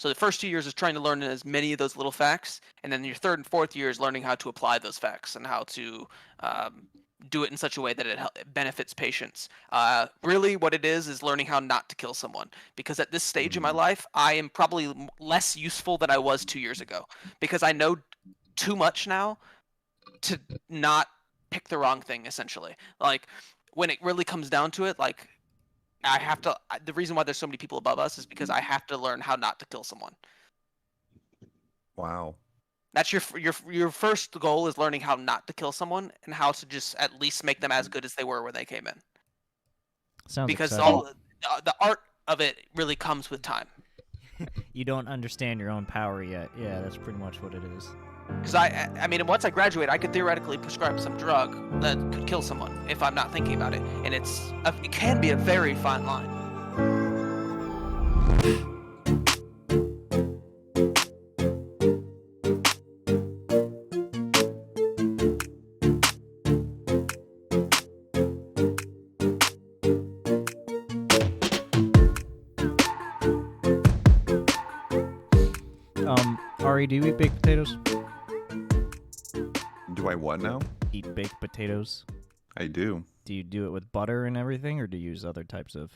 So the first 2 years is trying to learn as many of those little facts, and then your third and fourth year is learning how to apply those facts and how to do it in such a way that it benefits patients. Really, what it is learning how not to kill someone. Because at this stage in my life, I am probably less useful than I was 2 years ago. Because I know too much now to not pick the wrong thing, essentially. Like, when it really comes down to it, like, I have to. The reason why there's so many people above us is because I have to learn how not to kill someone. Wow. That's your first goal is learning how not to kill someone and how to just at least make them as good as they were when they came in. Sounds Because exciting. the art of it really comes with time. You don't understand your own power yet. Yeah, that's pretty much what it is. Because I mean, once I graduate, I could theoretically prescribe some drug that could kill someone if I'm not thinking about it, and it can be a very fine line. Ari, do you eat baked potatoes? Do I what now? Eat baked potatoes. I do. Do you do it with butter and everything, or do you use other types of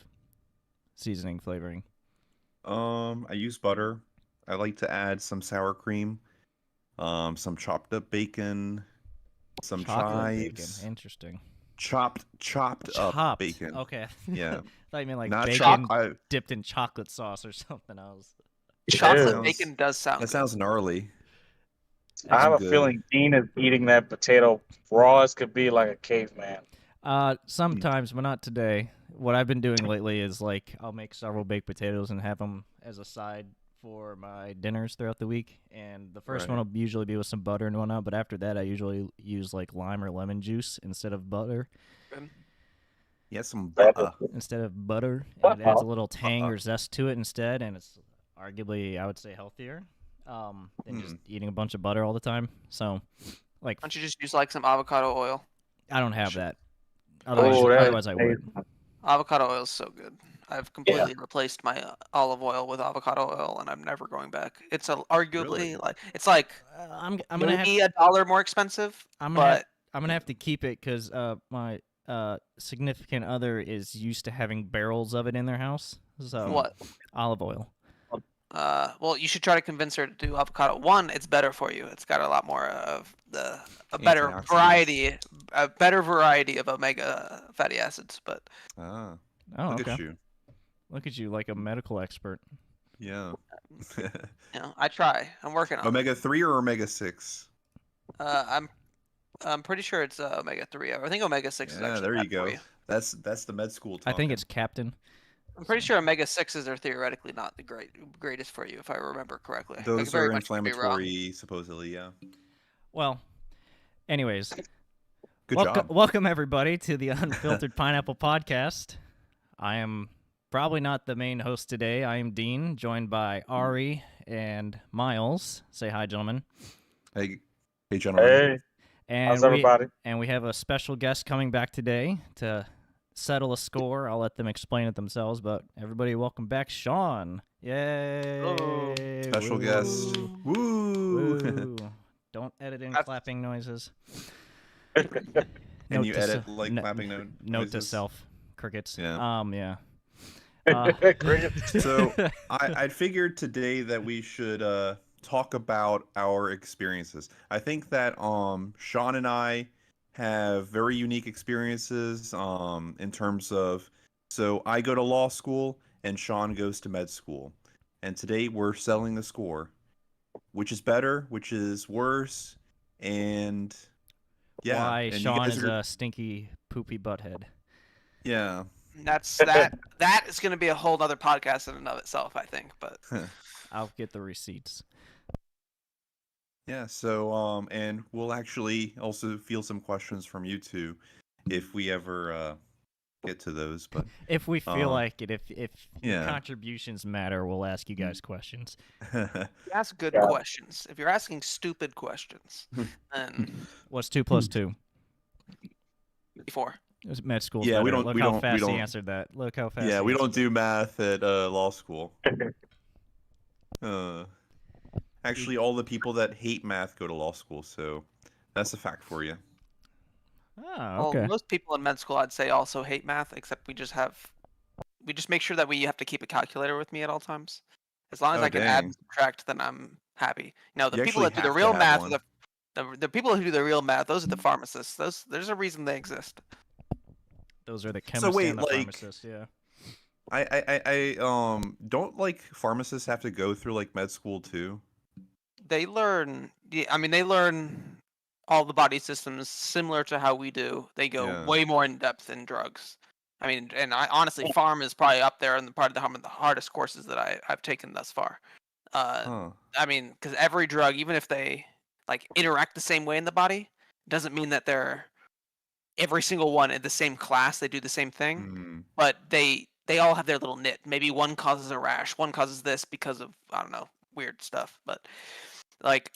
seasoning flavoring? I use butter. I like to add some sour cream, some chopped up bacon, some Chocolate chives. bacon. Interesting. Chopped up bacon. Okay. Yeah. I thought you meant like Not bacon dipped in chocolate sauce or something else. Chocolate bacon does sound That good. sounds gnarly. I have a good. feeling Dean is eating that potato raw as could be, like a caveman. Sometimes, but not today. What I've been doing lately is like I'll make several baked potatoes and have them as a side for my dinners throughout the week. And the first one will usually be with some butter and whatnot, but after that I usually use like lime or lemon juice instead of butter. Yeah, some butter. Instead of butter, and it adds a little tang or zest to it instead, and it's arguably, I would say, healthier than just eating a bunch of butter all the time. So, like, why don't you just use like some avocado oil? I don't have that. Otherwise I would. Avocado oil is so good. I've completely replaced my olive oil with avocado oil, and I'm never going back. It's arguably like it's like I'm gonna have $1 more expensive. I'm gonna have to keep it because my significant other is used to having barrels of it in their house. So what? Olive oil. Well, you should try to convince her to do avocado. One, it's better for you. It's got a lot more of a better variety of omega fatty acids. But look at you. Look at you, like a medical expert. Yeah. I try. I'm working on omega-3 or omega-6. I'm pretty sure it's omega-3. I think omega-6 is actually. There you go. That's the med school talking. I think it's Captain. I'm pretty sure omega-6s are theoretically not the greatest for you, if I remember correctly. Those are inflammatory, supposedly, yeah. Well, anyways, good job. Welcome everybody to the Unfiltered Pineapple Podcast. I am probably not the main host today. I am Dean, joined by Ari and Miles. Say hi, gentlemen. Hey, gentlemen. Hey. And how's everybody? And we have a special guest coming back today to settle a score. I'll let them explain it themselves, but everybody, welcome back, Sean. Yay! Hello. Special guest. Woo! Woo. Don't edit in clapping noises. And you edit clapping noises. Note to self, crickets. Yeah. Crickets. So I figured today that we should talk about our experiences. I think that Sean and I have very unique experiences in terms of, so I go to law school and Sean goes to med school, and today we're settling the score, which is better, which is worse, and why Sean is a stinky poopy butthead. Yeah, that is going to be a whole other podcast in and of itself, I think, but I'll get the receipts. Yeah, so and we'll actually also field some questions from you two if we ever get to those. But if we feel like it, if contributions matter, we'll ask you guys questions. Ask good questions. If you're asking stupid questions, then what's 2 + 2? 4. It was med school. Yeah, better. Look how fast he answered that. Look how fast. Yeah, we don't do math at law school. Actually, all the people that hate math go to law school, so that's a fact for you. Oh, Well, okay. most people in med school, I'd say, also hate math, except we just make sure that we have to keep a calculator with me at all times. As long as Oh, I can add dang. and subtract, then I'm happy. Now, the You people actually that do the have to real have math, one. the people who do the real math, those are the pharmacists. There's a reason they exist. Those are the So chemists wait, and the like, pharmacists. Yeah. don't like pharmacists have to go through like med school too? They learn. Yeah, I mean, they learn all the body systems similar to how we do. They go Yeah. way more in depth in drugs. I mean, and I honestly, pharm is probably up there in the part of the hardest courses that I've taken thus far. Huh. I mean, because every drug, even if they like interact the same way in the body, doesn't mean that they're every single one in the same class. They do the same thing, Hmm. but they all have their little nit. Maybe one causes a rash, one causes this because of I don't know weird stuff. But like,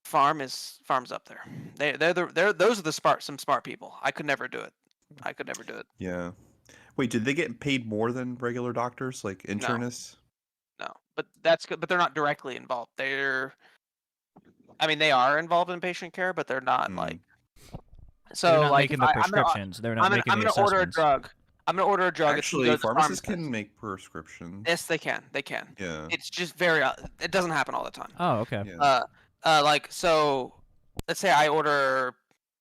farm's up there. They're those are some smart people. I could never do it. I could never do it. Yeah. Wait, did they get paid more than regular doctors, like No, internists? no. But that's good. But they're not directly involved. I mean, they are involved in patient care, but they're not Hmm. like. They're So not like, making if the I'm prescriptions. They're not making I'm the gonna order a assessments. drug. I'm gonna order a drug. It's gonna go Actually, to the pharmacists pharmacist. can make prescriptions. Yes, they can. They can. Yeah. It's just very. It doesn't happen all the time. Oh, okay. Yeah. Like so, let's say I order,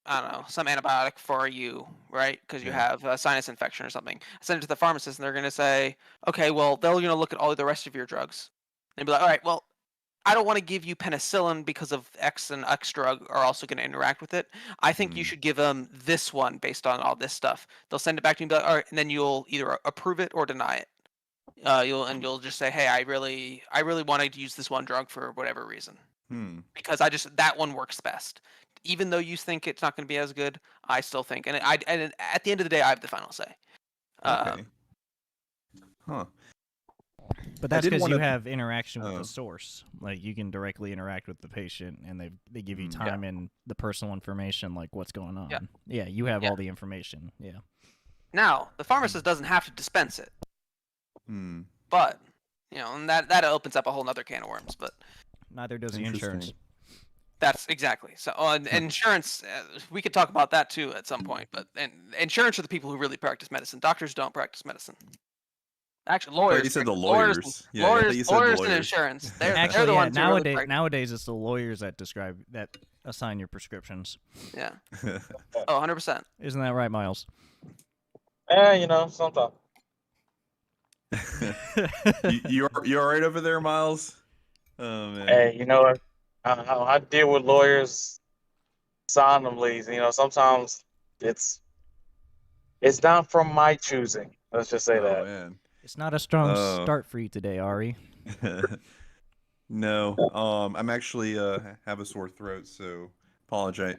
I don't know, some antibiotic for you, right? Because you Yeah. have a sinus infection or something. I send it to the pharmacist, and they're gonna say, okay, well, they'll look at all the rest of your drugs, and be like, all right, well, I don't want to give you penicillin because of X and X drug are also going to interact with it. I think you Hmm. should give them this one based on all this stuff. They'll send it back to you and be like, all right, and then you'll either approve it or deny it. You'll just say, hey, I really wanted to use this one drug for whatever reason Hmm. because that one works best. Even though you think it's not going to be as good, I still think, and at the end of the day, I have the final say. Okay. Huh. But I that's did because you wanna- have interaction with Oh. the source. Like you can directly interact with the patient, and they give you Mm. Yeah. time and the personal information, like what's going on. Yeah. Yeah, you have Yeah. all the information. Yeah. Now, the pharmacist doesn't have to dispense it, Hmm. but and that opens up a whole nother can of worms. But Neither does the insurance. Interesting. that's exactly so. And insurance, we could talk about that too at some point. But insurance are the people who really practice medicine. Doctors don't practice medicine. Actually, Oh, lawyers. you said the lawyers, lawyers. Yeah, I thought lawyers, you said the lawyers and lawyers. insurance. They're Actually, the yeah. ones who really Nowadays, practice. nowadays it's the lawyers that assign your prescriptions. Yeah. Oh, 100%. Isn't that right, Miles? Sometimes. you all right over there, Miles? Oh man. Hey, you know what? I deal with lawyers solemnly. Sometimes it's not from my choosing. Let's just say Oh that. man. It's not a strong Oh. start for you today, Ari. No. I'm actually have a sore throat, so apologize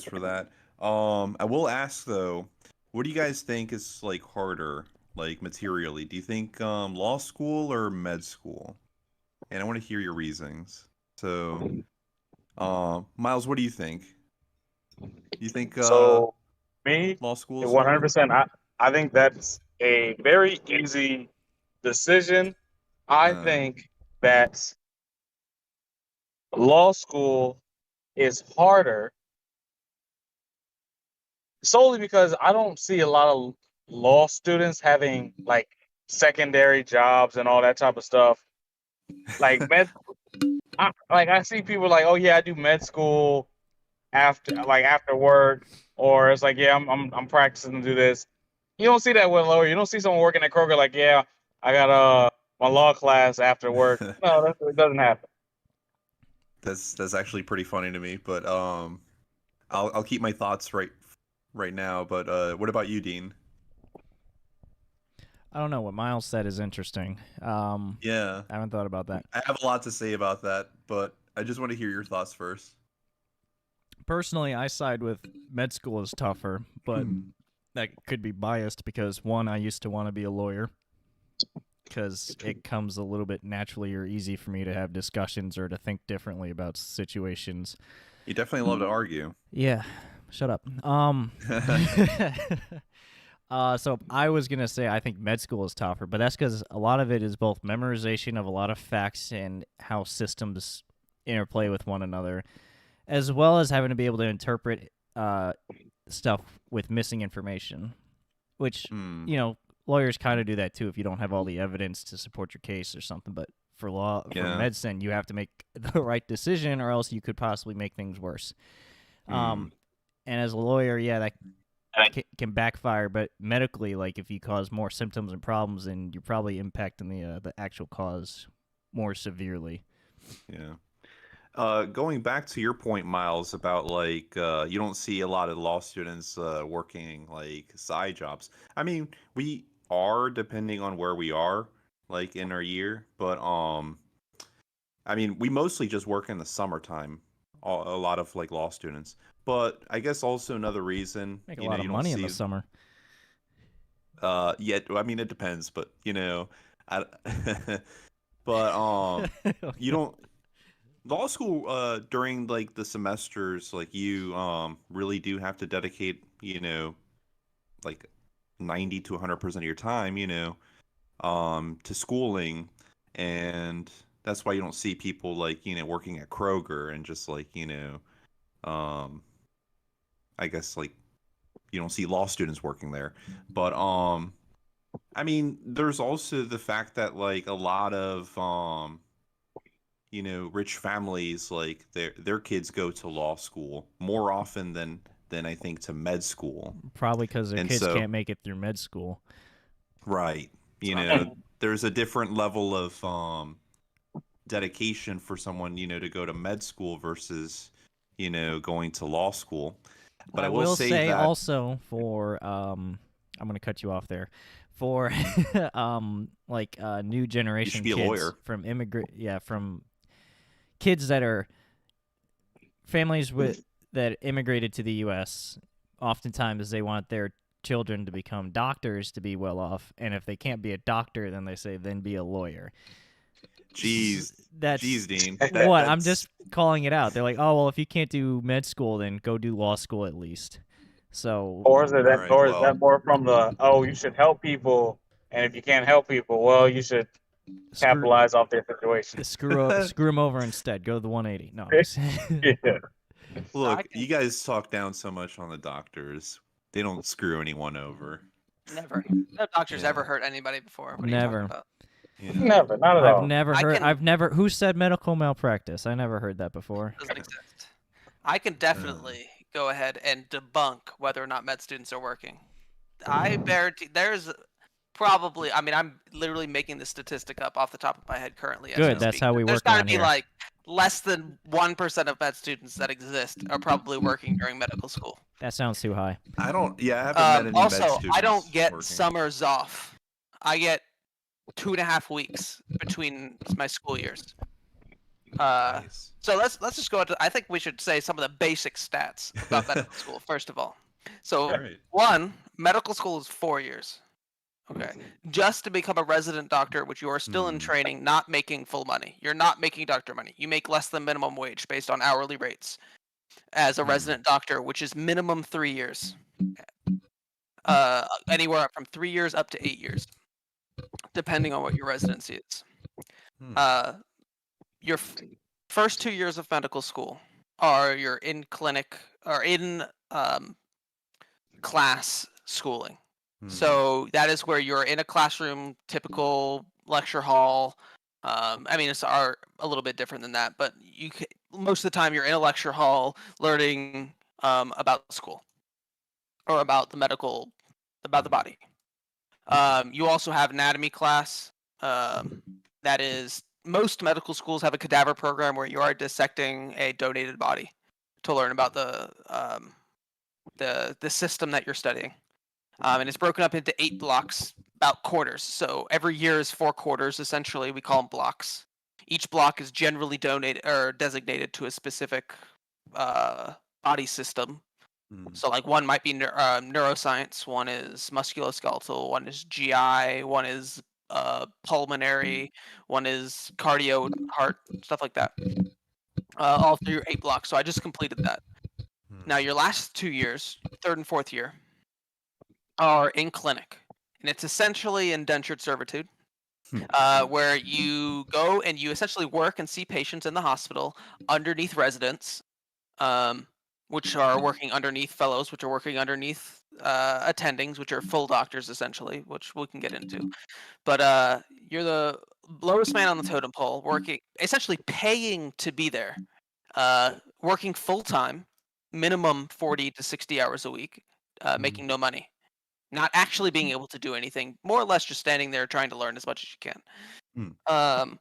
for that. I will ask though, what do you guys think is like harder, like materially? Do you think law school or med school? And I want to hear your reasonings. So, Miles, what do you think? You think So me, law school is harder? 100%. I think that's a very easy decision. I think that law school is harder solely because I don't see a lot of law students having like secondary jobs and all that type of stuff. Like I see people like, oh yeah, I do med school after work, or it's like, yeah, I'm practicing to do this. You don't see that with a lawyer. You don't see someone working at Kroger like, yeah, I got my law class after work. No, it doesn't happen. That's actually pretty funny to me, but I'll keep my thoughts right now. But what about you, Dean? I don't know. What Miles said is interesting. Yeah, I haven't thought about that. I have a lot to say about that, but I just want to hear your thoughts first. Personally, I side with med school is tougher, but that could be biased because one, I used to want to be a lawyer because it comes a little bit naturally or easy for me to have discussions or to think differently about situations. You definitely love to argue. Yeah, shut up. So I was gonna say I think med school is tougher, but that's because a lot of it is both memorization of a lot of facts and how systems interplay with one another, as well as having to be able to interpret stuff with missing information, which Hmm. lawyers kind of do that too if you don't have all the evidence to support your case or something. But for Yeah. medicine, you have to make the right decision, or else you could possibly make things worse. Hmm. And as a lawyer, yeah, that can backfire. But medically, like if you cause more symptoms and problems, then you're probably impacting the actual cause more severely. Yeah. Going back to your point, Miles, about like you don't see a lot of law students working like side jobs. I mean, we are depending on where we are, like in our year, but I mean, we mostly just work in the summertime. A lot of like law students, but I guess also another reason, Make a you know, lot of you don't money in see the summer. yet. I mean, it depends, but you know, I, but you don't law school during like the semesters like you really do have to dedicate, you know, like 90 to 100% of your time, you know, to schooling, and that's why you don't see people like, you know, working at Kroger and just like, you know, um I guess like you don't see law students working there. But I mean, there's also the fact that like a lot of you know, rich families like their kids go to law school more often than I think to med school. Probably because their And kids so, can't make it through med school. right, you That's what I'm know, saying. there's a different level of dedication for someone, you know, to go to med school versus, you know, going to law school. But I I will will say say that also for I'm gonna cut you off there. For like new you generation should be a kids lawyer. from from kids that are families that immigrated to the U.S. Oftentimes they want their children to become doctors to be well off, and if they can't be a doctor, then they say then be a lawyer. Jeez, That's jeez, Dean. what I'm That's just calling it out. They're like, oh well, if you can't do med school, then go do law school at least. So Or is it all that, right. or is that Well, more from the, oh, you should help people, and if you can't help people, well, you should screw capitalize off their situation. screw them over instead. Go to the 180. No, I'm just Yeah. So I look, can you guys talk down so much on the doctors. They don't screw anyone over. never. No doctor's ever Yeah. hurt anybody before. What are you talking never. about? Yeah. Never, not at I've all. never I heard. can I've never. Who said medical malpractice? I never heard that before. doesn't exist. I can definitely go ahead and debunk whether or not med students are working. I guarantee there's probably. I mean, I'm literally making this statistic up off the top of my head currently as Good. we That's speak. how we There's work got to around be here. like less than 1% of med students that exist are probably working during medical school. That sounds too high. I don't. Yeah, I haven't met any med Also, students. I don't get working. summers off. I get 2.5 weeks between my school years. Nice. So let's just go into. I think we should say some of the basic stats about medical school first of all. So All right. one, medical school is 4 years. Okay, just to become a resident doctor, which you are still in training, not making full money. You're not making doctor money. You make less than minimum wage based on hourly rates as a resident doctor, which is minimum 3 years. Anywhere from 3 years up to 8 years, depending on what your residency is. Your first 2 years of medical school are your in clinic or in class schooling. So that is where you're in a classroom, typical lecture hall. I mean, it's a little bit different than that, but most of the time you're in a lecture hall learning about school or about the medical, about the body. You also have anatomy class. That is, most medical schools have a cadaver program where you are dissecting a donated body to learn about the system that you're studying. And it's broken up into 8 blocks, about quarters. So every year is 4 quarters, essentially. We call them blocks. Each block is generally donated or designated to a specific body system. So like one might be neuroscience, one is musculoskeletal, one is GI, one is pulmonary, one is cardio, heart, stuff like that. All through your 8 blocks. So I just completed that. Now your last 2 years, 3rd and 4th year, are in clinic, and it's essentially indentured servitude, where you go and you essentially work and see patients in the hospital underneath residents, um, which are working underneath fellows, which are working underneath attendings, which are full doctors essentially, which we can get into. But you're the lowest man on the totem pole, working essentially paying to be there, working full time, minimum 40 to 60 hours a week, making no money, not actually being able to do anything, more or less just standing there trying to learn as much as you can. Um,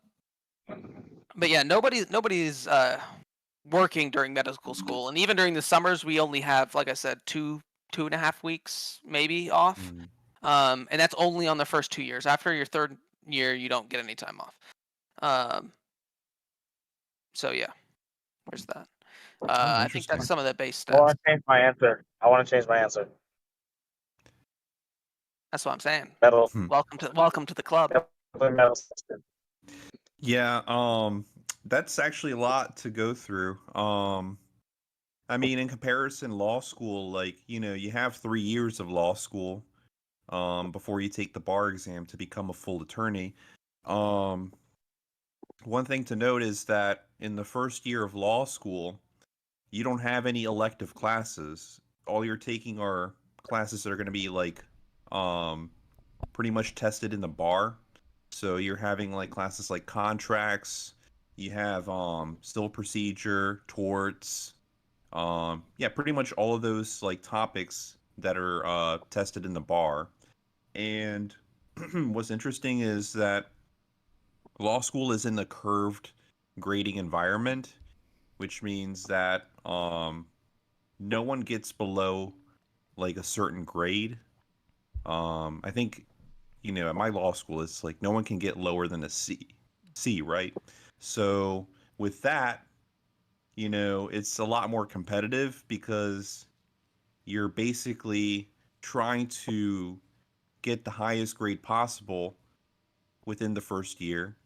but yeah, nobody's working during medical school, and even during the summers, we only have, like I said, 2.5 weeks maybe off. And that's only on the first 2 years. After your third year, you don't get any time off. So yeah, there's that. I think that's interesting. some of the base I want stats. to change my answer. I want to change my answer. That's what I'm saying. Metal. Welcome to the club. Metal. Yeah, that's actually a lot to go through. I mean, in comparison, law school, like, you have 3 years of law school, before you take the bar exam to become a full attorney. One thing to note is that in the first year of law school, you don't have any elective classes. All you're taking are classes that are going to be like, pretty much tested in the bar. So you're having like classes like contracts, you have civil procedure, torts, yeah, pretty much all of those like topics that are tested in the bar. And what's interesting is that law school is in the curved grading environment, which means that no one gets below like a certain grade. I think at my law school, it's like no one can get lower than a C, right? So with that, it's a lot more competitive because you're basically trying to get the highest grade possible within the first year,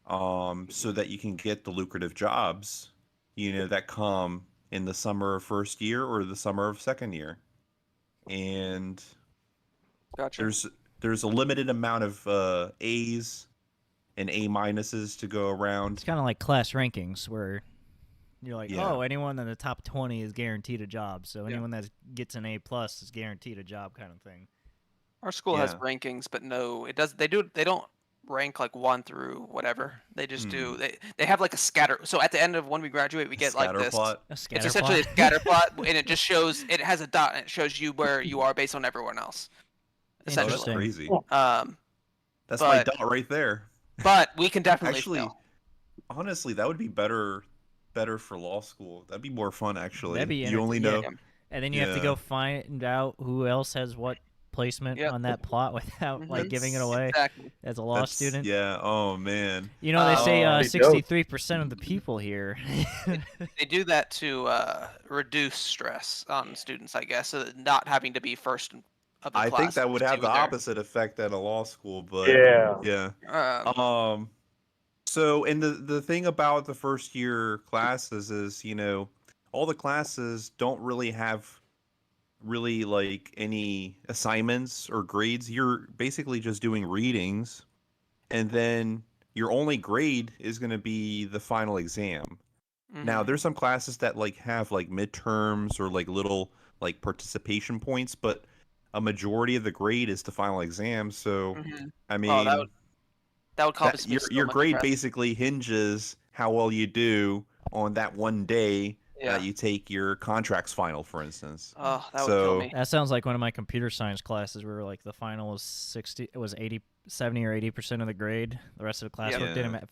so that you can get the lucrative jobs, that come in the summer of first year or the summer of second year. And Gotcha. there's a limited amount of A's and A minuses to go around. It's kind of like class rankings where you're like, Yeah. oh, anyone in the top 20 is guaranteed a job. So anyone that gets an A plus is guaranteed a job, kind of thing. Our school has Yeah. rankings, but no, it does. They don't rank like 1 through whatever. They just do. They have like a scatter. So at the end of when we graduate, we get like Scatter this. plot. A It's scatter essentially plot. a scatter plot, and it just shows. It has a dot, and it shows you where you are based on everyone else. Oh, that's Essentially, crazy. That's my but dot right there. but we can definitely Actually, fail. honestly, that would be better for law school. That'd be more fun, actually. That'd be You only entertaining. know. Yeah. And then you have to go find out who else has what placement Yep. on that plot without like giving it away Exactly. as a law student. Yeah. Oh man. You know, they say Pretty dope. 63% of the people here. They do that to reduce stress on students, I guess, so that not having to be first of the I class. think that would to have do the their- opposite effect at a law school, but Yeah. yeah. So, and the thing about the first year classes is, all the classes don't really have really like any assignments or grades. You're basically just doing readings, and then your only grade is going to be the final exam. Now, Mhm. there's some classes that like have like midterms or like little like participation points, but a majority of the grade is the final exam. So, Mhm. I Oh, mean, that would cost me your so much grade stress. basically hinges how well you do on that one day Yeah. that you take your contracts final, for instance. Oh, that would kill So- me. That sounds like one of my computer science classes where like the final was 70 or 80% of the grade. The rest of the classwork Yeah. didn't matter.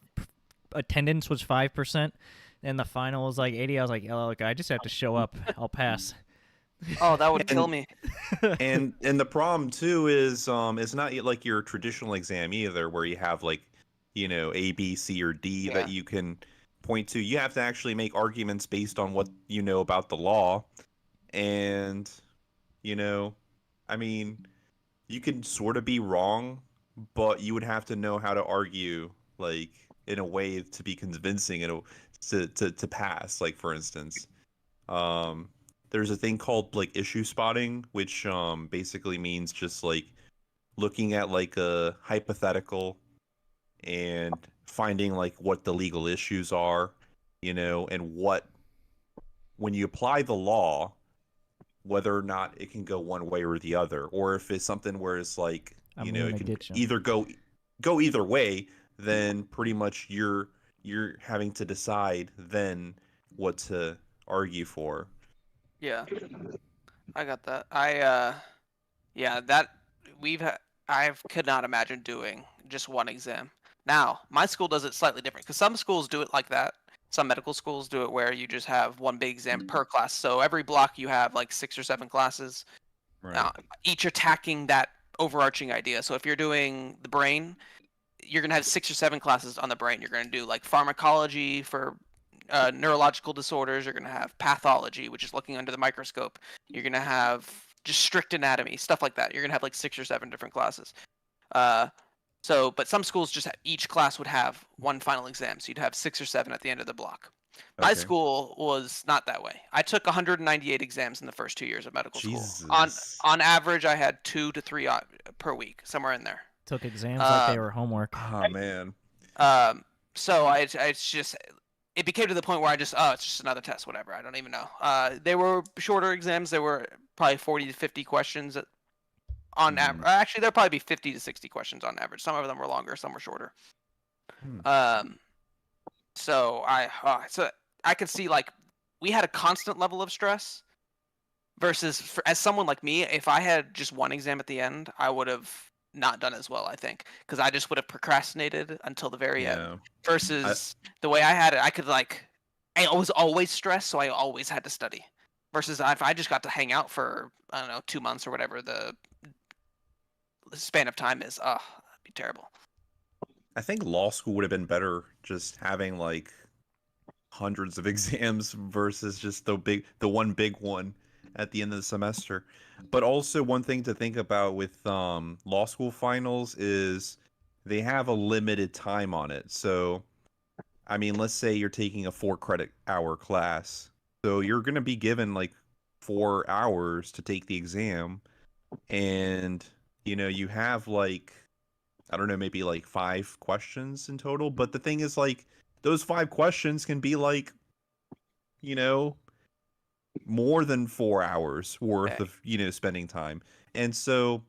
Attendance was 5%, and the final was like 80. I was like, oh, look, I just have to show up. I'll pass. Oh, that would kill And- me. and the problem too is it's not like your traditional exam either, where you have like A, B, C, or D that Yeah. you can point to. You have to actually make arguments based on what you know about the law, and I mean, you can sort of be wrong, but you would have to know how to argue like in a way to be convincing and to pass. Like for instance, there's a thing called like issue spotting, which basically means just like looking at like a hypothetical and finding like what the legal issues are, and what, when you apply the law, whether or not it can go one way or the other, or if it's something where it's like, I'm it gonna can get you. either go either way, then pretty much you're having to decide then what to argue for. Yeah, I got that. Yeah, that I could not imagine doing just one exam. Now, my school does it slightly different because some schools do it like that. Some medical schools do it where you just have one big exam per class. So every block you have like 6 or 7 classes, Right. each attacking that overarching idea. So if you're doing the brain, you're gonna have 6 or 7 classes on the brain. You're gonna do like pharmacology for neurological disorders. You're gonna have pathology, which is looking under the microscope. You're gonna have just strict anatomy, stuff like that. You're gonna have like 6 or 7 different classes. But some schools just each class would have one final exam, so you'd have 6 or 7 at the end of the block. My Okay. school was not that way. I took 198 exams in the first 2 years of medical school. Jesus. On average, I had 2 to 3 per week, somewhere in there. Took exams like they were homework. Oh man. So it's just it became to the point where it's just another test, whatever. I don't even know. They were shorter exams. They were probably 40 to 50 questions on average. Actually, there'll probably be 50 to 60 questions on average. Some of them were longer, some were shorter. So I could see like we had a constant level of stress versus as someone like me, if I had just one exam at the end, I would have not done as well, I think, because I just would have procrastinated until the very end. Yeah. Versus the way I had it, I could I was always stressed, so I always had to study. Versus if I just got to hang out for, I don't know, 2 months or whatever the span of time is, that'd be terrible. I think law school would have been better just having like hundreds of exams versus just the one big one at the end of the semester. But also one thing to think about with law school finals is they have a limited time on it. So I mean, let's say you're taking a 4 credit hour class. So you're going to be given like 4 hours to take the exam, and you have like, I don't know, maybe like 5 questions in total. But the thing is, like, those 5 questions can be like, more than 4 hours worth of, spending time. And so,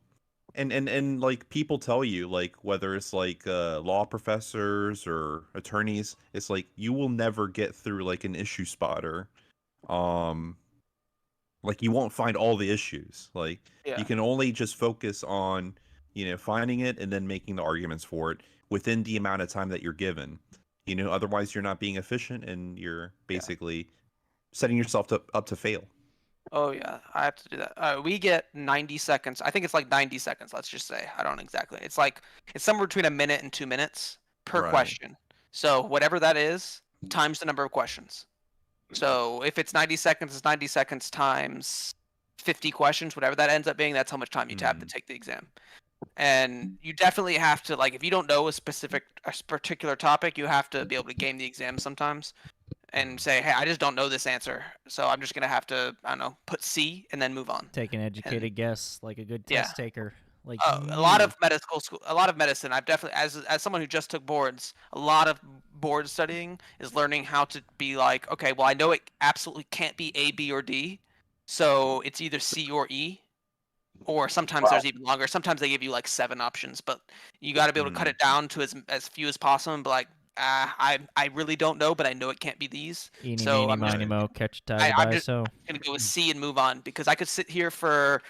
and like people tell you, like, whether it's like law professors or attorneys, it's like you will never get through like an issue spotter. Like you won't find all the issues. Like you can only just focus on, finding it and then making the arguments for it within the amount of time that you're given. Otherwise you're not being efficient and you're basically setting yourself up to fail. Oh yeah, I have to do that. We get 90 seconds. I think it's like 90 seconds. Let's just say. I don't know exactly. It's somewhere between a minute and 2 minutes per Right. question. So whatever that is, times the number of questions. So if it's 90 seconds, it's 90 seconds times 50 questions. Whatever that ends up being, that's how much time you have to take the exam. And you definitely have to, like, if you don't know a particular topic, you have to be able to game the exam sometimes and say, hey, I just don't know this answer, so I'm just gonna have to, I don't know, put C and then move on. Take an educated guess, like a good test taker. Like a lot of a lot of medicine. I've definitely, as someone who just took boards, a lot of board studying is learning how to be like, okay, well, I know it absolutely can't be A, B, or D, so it's either C or E. Or sometimes there's even longer. Sometimes they give you like 7 options, but you got to be able to cut it down to as few as possible and be like, I really don't know, but I know it can't be these. Eeny, So meeny, I'm just miny, mo, catch a tiger I'm by just so. gonna go with C and move on, because I could sit here for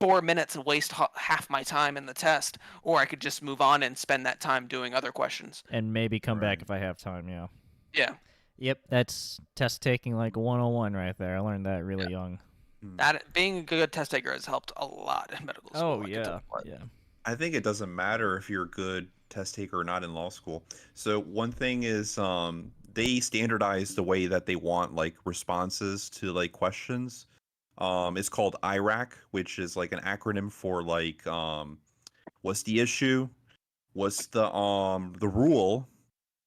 4 minutes and waste half my time in the test, or I could just move on and spend that time doing other questions. And maybe come back if I have time, yeah. Yeah. Yep, that's test taking like 101 right there. I learned that really young. That being a good test taker has helped a lot in medical school. Oh, yeah. Yeah. I think it doesn't matter if you're a good test taker or not in law school. So one thing is they standardize the way that they want like responses to like questions. It's called IRAC, which is like an acronym for like what's the issue? What's the rule?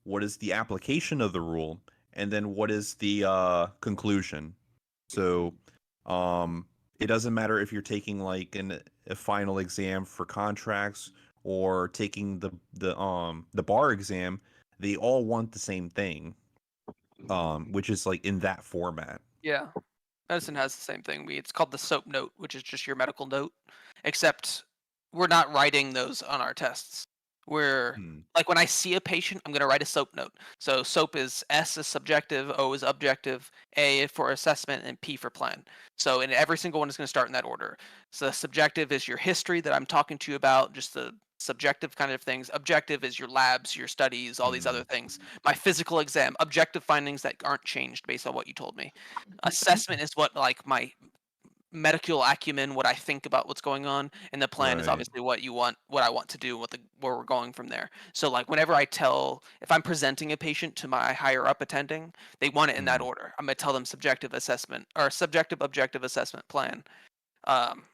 What is the application of the rule? And then what is the conclusion? So It doesn't matter if you're taking like a final exam for contracts or taking the bar exam. They all want the same thing, which is like in that format. Yeah. Medicine has the same thing. It's called the SOAP note, which is just your medical note, except we're not writing those on our tests. We're Hmm. like when I see a patient, I'm going to write a SOAP note. So SOAP is S is subjective, O is objective, A for assessment, and P for plan. So in every single one is going to start in that order. So subjective is your history that I'm talking to you about, just the subjective kind of things. Objective is your labs, your studies, all these other things. My physical exam, objective findings that aren't changed based on what you told me. Assessment is what like my medical acumen, what I think about what's going on, and the plan is Right. obviously what I want to do, where we're going from there. So like whenever if I'm presenting a patient to my higher up attending, they want it in that Mhm. order. I'm gonna tell them subjective assessment or subjective objective assessment plan. Um,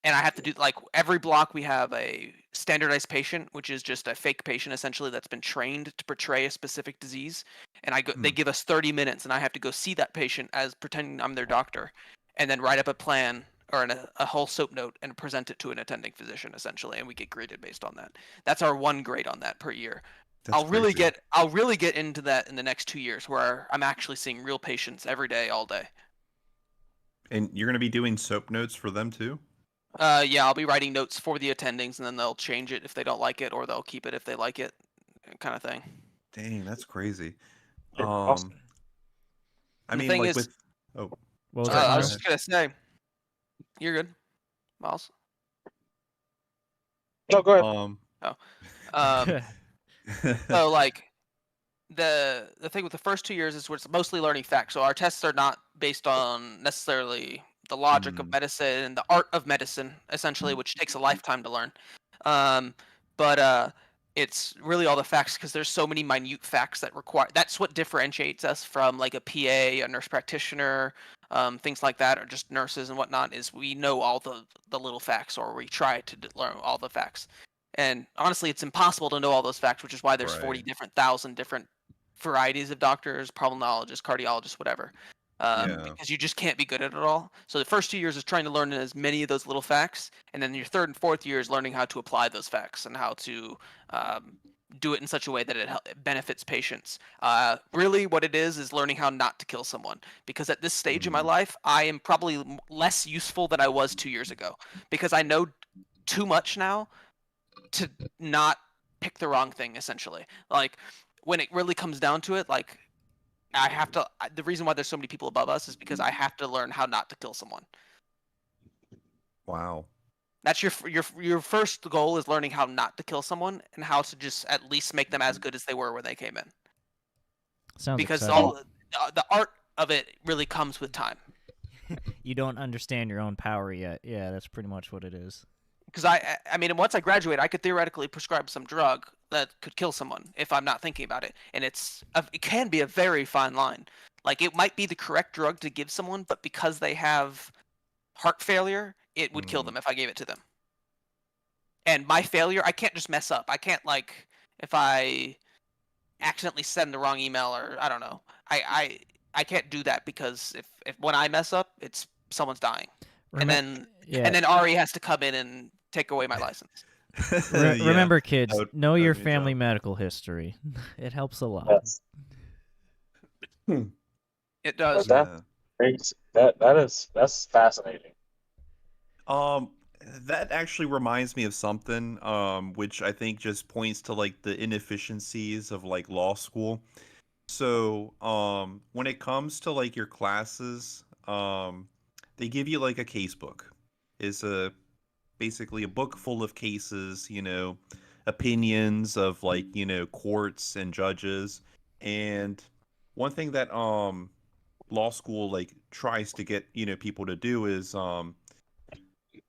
and I have to do like every block we have a standardized patient, which is just a fake patient essentially that's been trained to portray a specific disease. And they Hmm. give us 30 minutes, and I have to go see that patient as pretending I'm their doctor, and then write up a plan or a whole SOAP note and present it to an attending physician essentially, and we get graded based on that. That's our one grade on that per year. That's crazy. I'll really get into that in the next 2 years, where I'm actually seeing real patients every day, all day. And you're gonna be doing soap notes for them too? Yeah, I'll be writing notes for the attendings, and then they'll change it if they don't like it, or they'll keep it if they like it, kind of thing. Dang, that's crazy. Awesome. Um, I And the mean, thing like is, with oh, What was sorry, that, I go was Miles? ahead. just gonna say, you're good, Miles. No, go ahead. Um, Oh, um, so like the thing with the first 2 years is where it's mostly learning facts. So our tests are not based on necessarily the logic of mm, medicine and the art of medicine, essentially, which takes a lifetime to learn. Um, but it's really all the facts, because there's so many minute facts that require. That's what differentiates us from like a PA, a nurse practitioner, things like that, or just nurses and whatnot. Is we know all the little facts, or we try to learn all the facts. And honestly, it's impossible to know all those facts, which is why there's 40 right. different thousand different varieties of doctors, pulmonologists, cardiologists, whatever. Yeah. Because you just can't be good at it all. So the first 2 years is trying to learn as many of those little facts, and then your third and fourth year is learning how to apply those facts and how to do it in such a way that it benefits patients. Really, what it is learning how not to kill someone. Because at this stage in my Mm, life, I am probably less useful than I was 2 years ago, because I know too much now to not pick the wrong thing, essentially. Like when it really comes down to it, like the reason why there's so many people above us is because I have to learn how not to kill someone. wow. That's your first goal, is learning how not to kill someone and how to just at least make them as good as they were when they came in. Sounds Because exciting. all the art of it really comes with time. You don't understand your own power yet. Yeah, that's pretty much what it is. Because I mean, once I graduate, I could theoretically prescribe some drug that could kill someone if I'm not thinking about it, and it can be a very fine line. Like it might be the correct drug to give someone, but because they have heart failure, it would kill Mm, them if I gave it to them. And my failure, I can't just mess up. I can't, like, if I accidentally send the wrong email, or I don't know, I can't do that, because if when I mess up, it's someone's dying, and then Yeah. Ari has to come in and take away my license. yeah. Remember, kids, would- know that your would be a family job. medical history. It helps a lot. Yes. It does. That- Yeah. Great. That's fascinating. Um, that actually reminds me of something, which I think just points to like the inefficiencies of like law school. So, when it comes to like your classes, they give you like a case book. It's basically a book full of cases, opinions of like, courts and judges. And one thing that law school like tries to get, people to do is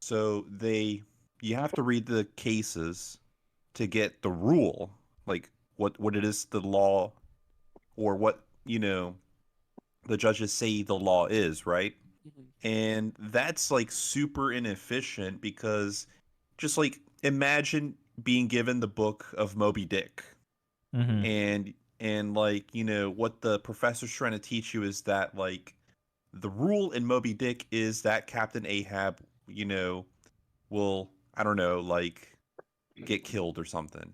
so you have to read the cases to get the rule, like what it is the law, or what, the judges say the law is, right? Mhm. And that's like super inefficient, because just like imagine being given the book of Moby Dick, Mm-hmm. and like, what the professor's trying to teach you is that like the rule in Moby Dick is that Captain Ahab, will, I don't know, like get killed or something.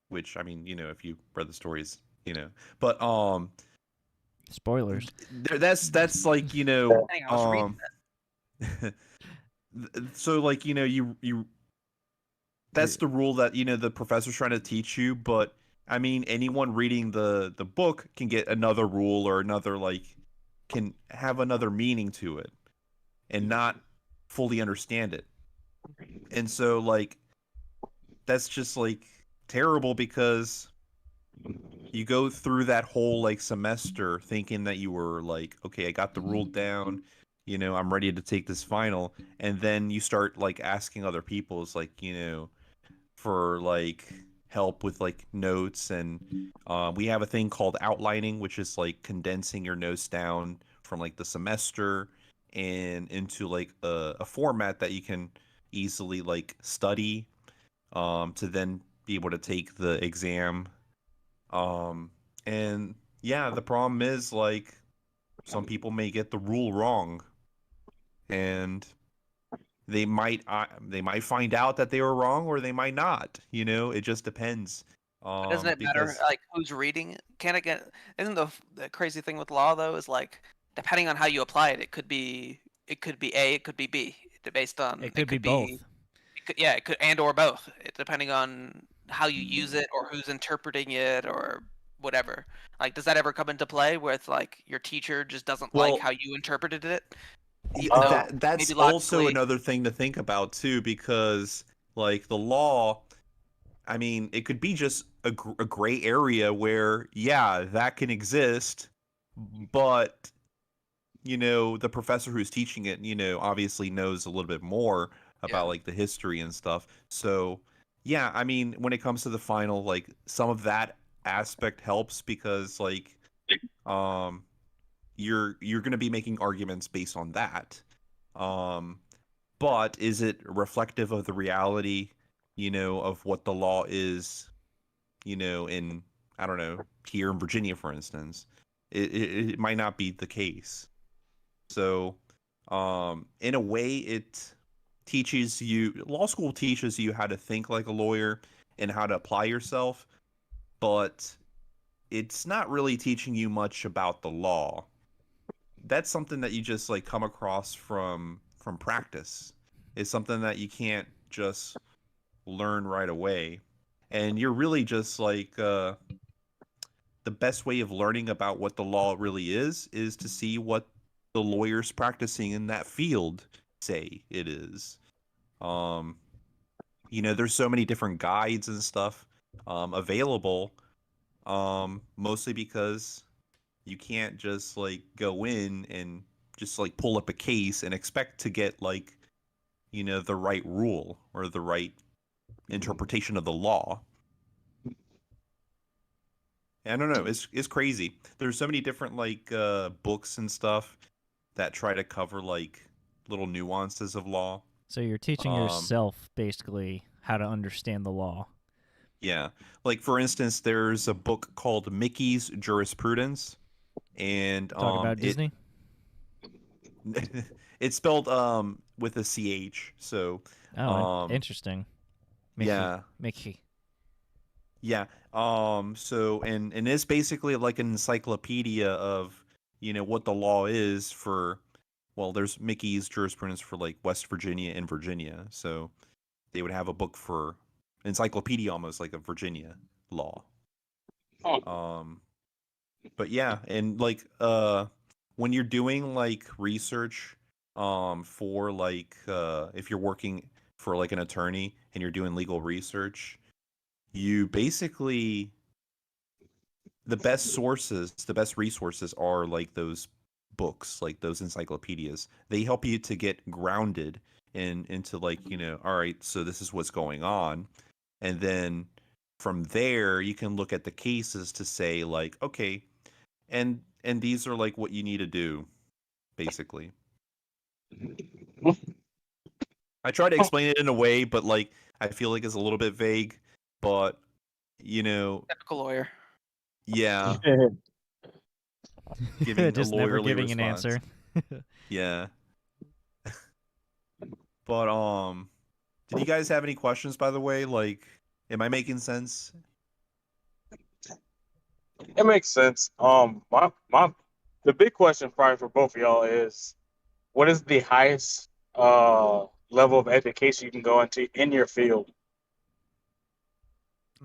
Which, I mean, if you read the stories, but Spoilers. that's like, Hang on, I was reading so like, you that's the rule that the professor's trying to teach you, but I mean, anyone reading the book can get another rule or another, like, can have another meaning to it and not fully understand it. And so, like, that's just like terrible, because you go through that whole like semester thinking that you were like, okay, I got the rule down, I'm ready to take this final, and then you start like asking other people, it's like, for like help with like notes, and we have a thing called outlining, which is like condensing your notes down from like the semester and into like a format that you can easily like study, to then be able to take the exam. And yeah, the problem is, like, some people may get the rule wrong, and they might find out that they were wrong, or they might not. It just depends. But doesn't it matter Because like who's reading it? Can it get? Isn't the crazy thing with law though is like depending on how you apply it, it could be A, it could be B, based on It could be both. it could and or both, depending on how you use it or who's interpreting it or whatever. Like, does that ever come into play with like your teacher just doesn't like Well, how you interpreted it? Even though that's maybe also logically, another thing to think about too, because like the law, I mean, it could be just a gray area where, yeah, that can exist, but the professor who's teaching it, obviously knows a little bit more about yeah. like the history and stuff. So, yeah, I mean, when it comes to the final, like, some of that aspect helps, because like um you're going to be making arguments based on that. Um but is it reflective of the reality, of what the law is, in, I don't know, here in Virginia, for instance? It might not be the case. So, in a way, law school teaches you how to think like a lawyer and how to apply yourself, but it's not really teaching you much about the law. That's something that you just like come across from practice. It's something that you can't just learn right away. And you're really just like, the best way of learning about what the law really is to see what the lawyers practicing in that field say it is. Um, there's so many different guides and stuff available. Mostly because you can't just like go in and just like pull up a case and expect to get like, the right rule or the right interpretation of the law. I don't know. It's crazy. There's so many different like books and stuff that try to cover like little nuances of law. So you're teaching Um, yourself basically how to understand the law. yeah. Like, for instance, there's a book called Mickey's Jurisprudence, and Talk about Disney. it's spelled with a ch. So Oh, interesting. Mickey. yeah. Mickey. Yeah. So, and it's basically like an encyclopedia of, what the law is for, well, there's Mickey's Jurisprudence for like West Virginia and Virginia. So they would have a book for encyclopedia, almost like a Virginia law. But yeah, and like when you're doing like research for like if you're working for like an attorney and you're doing legal research, you basically, the best resources are like those books, like those encyclopedias. They help you to get grounded into like, all right, so this is what's going on. And then from there you can look at the cases to say like, okay, and these are like what you need to do, basically. I try to explain it in a way, but like I feel like it's a little bit vague, but Typical lawyer. yeah, giving a Just never lawyerly giving an response. answer. Yeah. But did you guys have any questions, by the way? Like, am I making sense? It makes sense. The big question probably for both of y'all is, what is the highest level of education you can go into in your field?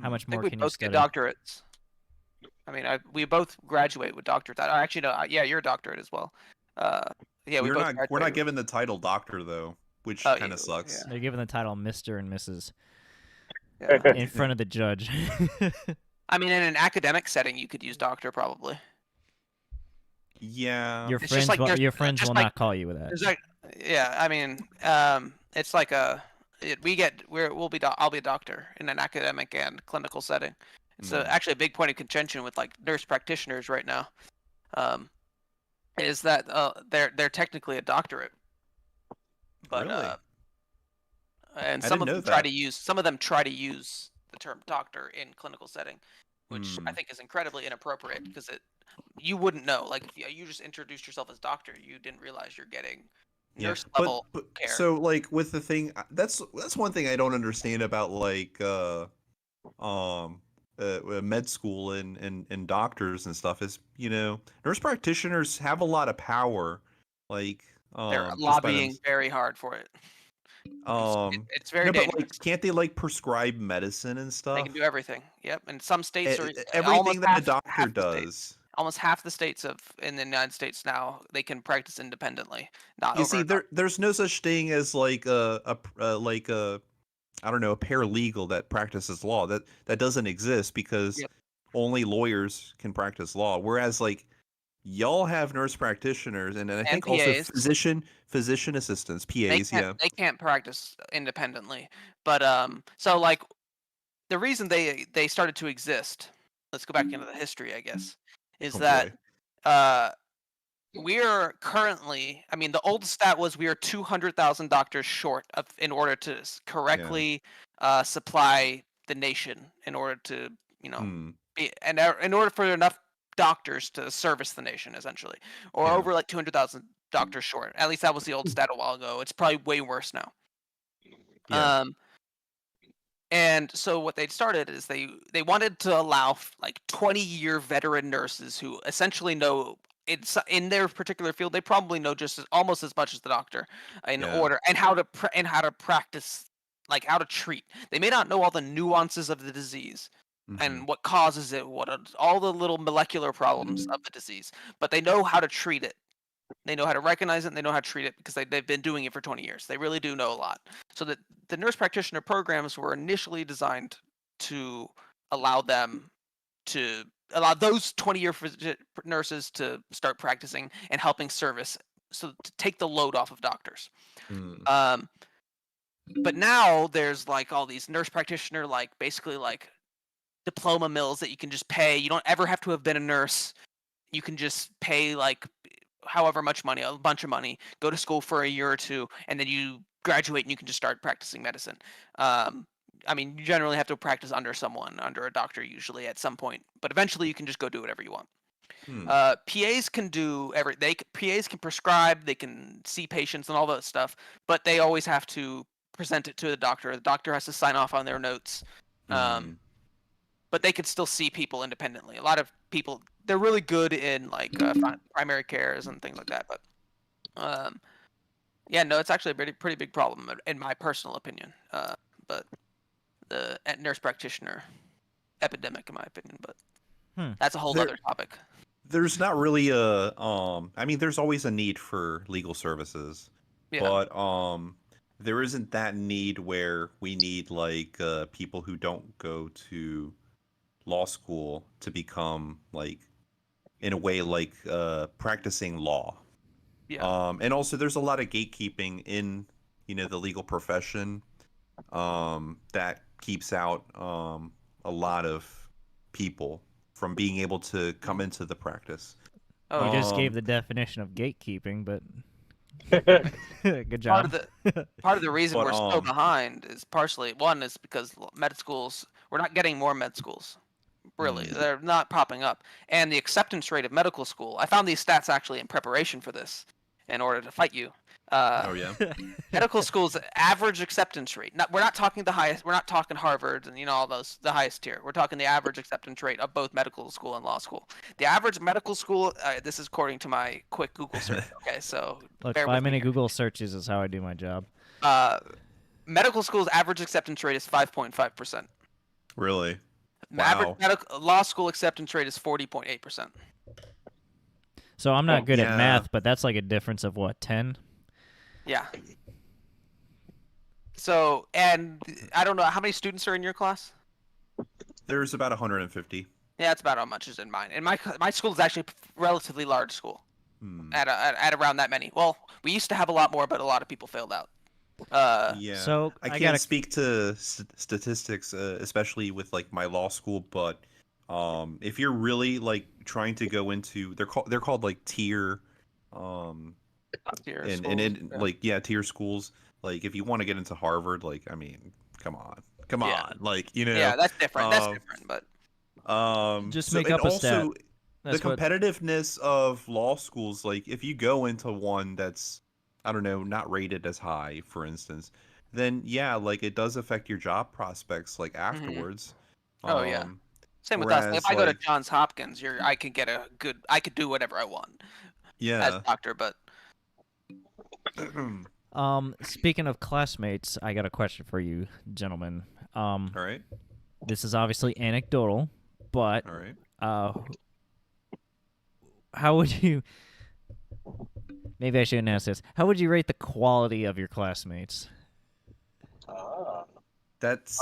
How much I think more we can you both get study? doctorates. I mean, we both graduate with doctorates. Actually, no. Yeah, you're a doctorate as well. Yeah, we We're both not graduated. given the title doctor though, which Oh, kind of yeah. sucks. They're given the title Mr. and Mrs. Yeah. in front of the judge. I mean, in an academic setting, you could use doctor probably. Yeah. Your It's friends, just like there's your friends just will like not call you with that. there's like yeah. I mean, it's like I'll be a doctor in an academic and clinical setting. It's actually a big point of contention with like nurse practitioners right now. Is that they're technically a doctorate, but Really? and I some didn't of know them try that. to use the term doctor in clinical setting, which I Hmm. think is incredibly inappropriate because you wouldn't know. Like if you just introduced yourself as doctor, you didn't realize you're getting Yeah, nurse level but care. so like with the thing, that's one thing I don't understand about like med school and doctors and stuff is, nurse practitioners have a lot of power, like They're just by them. lobbying very hard for it. It's very No, but dangerous. like, can't they like prescribe medicine and They stuff? can do everything. Yep, and some states are Everything almost that a half doctor the states. does. Almost half the states in the United States now they can practice independently, not You over see, a doctor. there's no such thing as like like a I don't know, a paralegal that practices law. That doesn't exist because Yep. only lawyers can practice law. Whereas like y'all have nurse practitioners and I think also PAs. physician assistants, PAs, yeah. They can't practice independently. But so like the reason they started to exist, let's go back into the history, I guess, is Oh that boy. we're currently, I mean, the old stat was we are 200,000 doctors short in order to correctly supply the nation in order to, in order for enough doctors to service the nation, essentially, or Yeah. over like 200,000 doctors short. At least that was the old stat a while ago. It's probably way worse now. Yeah. And so what they started is they wanted to allow like 20-year veteran nurses who essentially know it's in their particular field. They probably know almost as much as the doctor in Yeah. order and how to practice, like how to treat. They may not know all the nuances of the disease Mhm. and what causes it, all the little molecular problems of the disease, but they know how to treat it. They know how to recognize it and they know how to treat it because they've been doing it for 20 years. They really do know a lot. So that the nurse practitioner programs were initially designed to allow those 20-year nurses to start practicing and helping service, so to take the load off of doctors. Mm. But now there's like all these nurse practitioner, like basically like diploma mills that you can just pay. You don't ever have to have been a nurse. You can just pay like however much money, a bunch of money, go to school for a year or two, and then you graduate and you can just start practicing medicine. I mean, you generally have to practice under a doctor usually at some point, but eventually you can just go do whatever you want. PAs can do PAs can prescribe, they can see patients and all that stuff, but they always have to present it to the doctor. The doctor has to sign off on their notes. But they could still see people independently. A lot of people, they're really good in like primary cares and things like that. But yeah, no, it's actually a pretty big problem in my personal opinion. But the nurse practitioner epidemic, in my opinion. But that's a whole other topic. There's not really a I mean, there's always a need for legal services, but there isn't that need where we need like people who don't go to law school to become like in a way like practicing law. And also there's a lot of gatekeeping in the legal profession that keeps out a lot of people from being able to come into the practice. You just gave the definition of gatekeeping, but good Part job. of the reason we're so behind is partially one is because med schools, we're not getting more med schools. Really, they're not popping up, and the acceptance rate of medical school. I found these stats actually in preparation for this, in order to fight you. Oh yeah. Medical school's average acceptance rate. We're not talking the highest. We're not talking Harvard and all those the highest tier. We're talking the average acceptance rate of both medical school and law school. The average medical school. This is according to my quick Google search. Okay, so Look, bear with me 5-minute here. Google searches is how I do my job. Medical school's average acceptance rate is 5.5%. Really? Average Wow. medical law school acceptance rate is 40.8%. So I'm not good yeah. at math, but that's like a difference of what, 10? Yeah. So, and I don't know how many students are in your class. There's about 150. Yeah, that's about how much is in mine. And my school is actually a relatively large school. Hmm. At around that many. Well, we used to have a lot more, but a lot of people failed out. Yeah. So I I can't gotta- speak to statistics, especially with like my law school, but if you're really like trying to go into, they're called like tier, Tier and schools, it yeah. like tier schools. Like if you want to get into Harvard, like I mean, come on, Yeah. like Yeah, that's different. That's um, different, but Just so- make and up a stat. also, That's the what. competitiveness of law schools, like if you go into one that's, I don't know, not rated as high, for instance, then yeah, like it does affect your job prospects like afterwards. Oh, yeah. Um, same with us. Like, if whereas, I go to like- Johns Hopkins, I could get I could do whatever I want as yeah. a doctor, but Speaking of classmates, I got a question for you, gentlemen. All right. This is obviously anecdotal, but All right. how would you? Maybe I shouldn't ask this. How would you rate the quality of your classmates? That's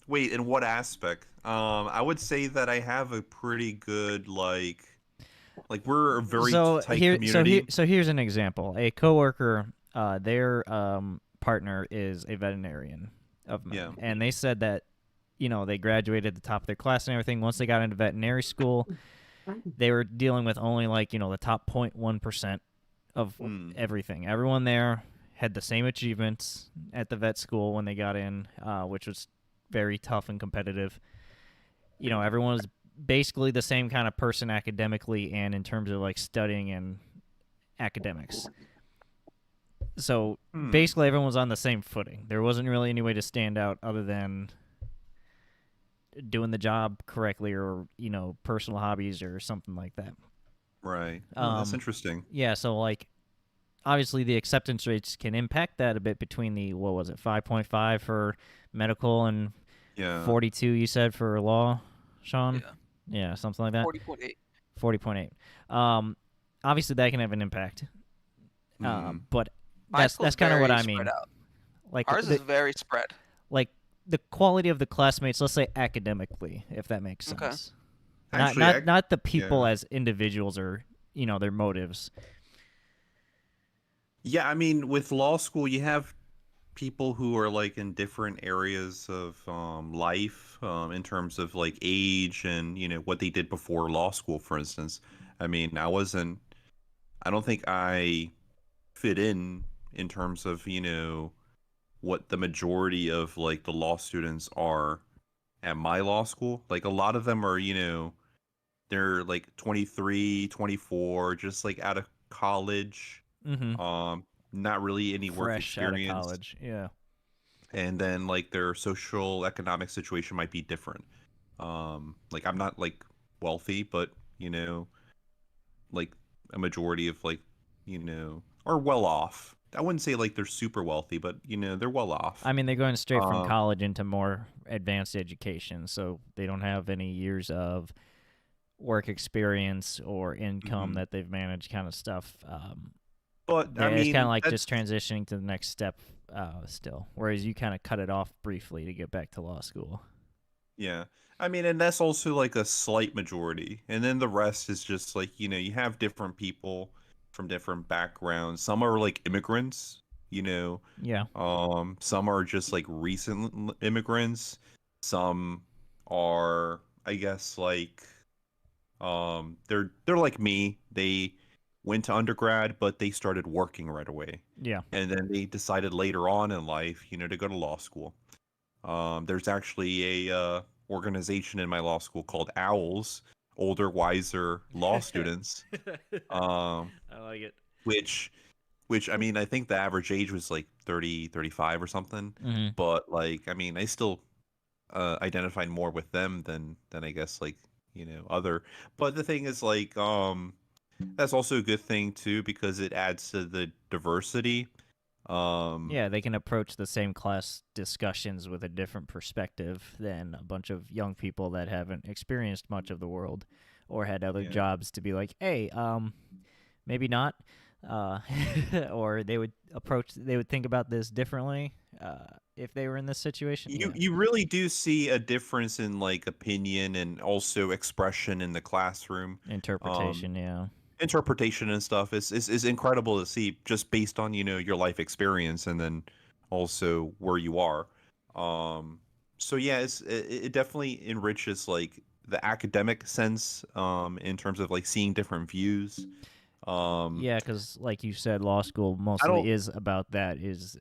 wait, in what aspect? I would say that I have a pretty good like we're a very tight community. So here's an example. A coworker, their partner is a veterinarian of mine, Yeah. and they said that, they graduated at the top of their class and everything. Once they got into veterinary school, they were dealing with only the top 0.1% of everything. Everyone there had the same achievements at the vet school when they got in, which was very tough and competitive. Everyone was basically the same kind of person academically and in terms of studying and academics. So basically everyone was on the same footing. There wasn't really any way to stand out other than doing the job correctly or, personal hobbies or something like that. Right. Oh, that's interesting. Yeah, so obviously the acceptance rates can impact that a bit between the 5.5 for medical and Yeah. 42 you said for law, Sean? yeah, Yeah, something like that. 40.8. 40.8. Obviously that can have an impact. But My that's school's kind of what very I mean. spread out. Like Ours is very spread. the quality of the classmates, let's say academically, if that makes Okay. sense. Actually, Not the people yeah. as individuals or, their motives. Yeah, I mean, with law school, you have people who are in different areas of life, in terms of age and what they did before law school, for instance. I mean, I don't think I fit in terms of what the majority of the law students are at my law school. Like a lot of them are they're 23, 24, just out of college. Mm-hmm. Not really any work Fresh out of experience. college. Yeah. And then their social economic situation might be different. I'm not wealthy, but a majority of are well off. I wouldn't say they're super wealthy, but they're well off. I mean, they're going straight from college into more advanced education, so they don't have any years of work experience or income that they've managed, kind of stuff. But yeah, I mean, it's kind of like that's- just transitioning to the next step still, whereas you kind of cut it off briefly to get back to law school. Yeah. I mean, and that's also a slight majority. And then the rest is just you have different people from different backgrounds. Some are immigrants, Yeah. some are just recent immigrants. Some are, I guess, they're like me. They went to undergrad, but they started working right away. Yeah. And then they decided later on in life, to go to law school. There's actually a organization in my law school called OWLS, Older Wiser Law Students. I like it. which I mean, I think the average age was like 30, 35 or something. Hmm. But like, I mean, I still identified more with them than I guess like, other. But the thing is like, that's also a good thing too because it adds to the diversity. Um, Yeah, they can approach the same class discussions with a different perspective than a bunch of young people that haven't experienced much of the world or had other Yeah. jobs to be like, hey, maybe not. Or they would think about this differently if they were in this situation. you Yeah, you really do see a difference in like opinion and also expression in the classroom. Um, interpretation. Yeah, interpretation and stuff is incredible to see just based on your life experience and then also where you are. So yeah, it definitely enriches like the academic sense in terms of like seeing different views. um yeah, because like you said, law school I mostly don't is about that. Is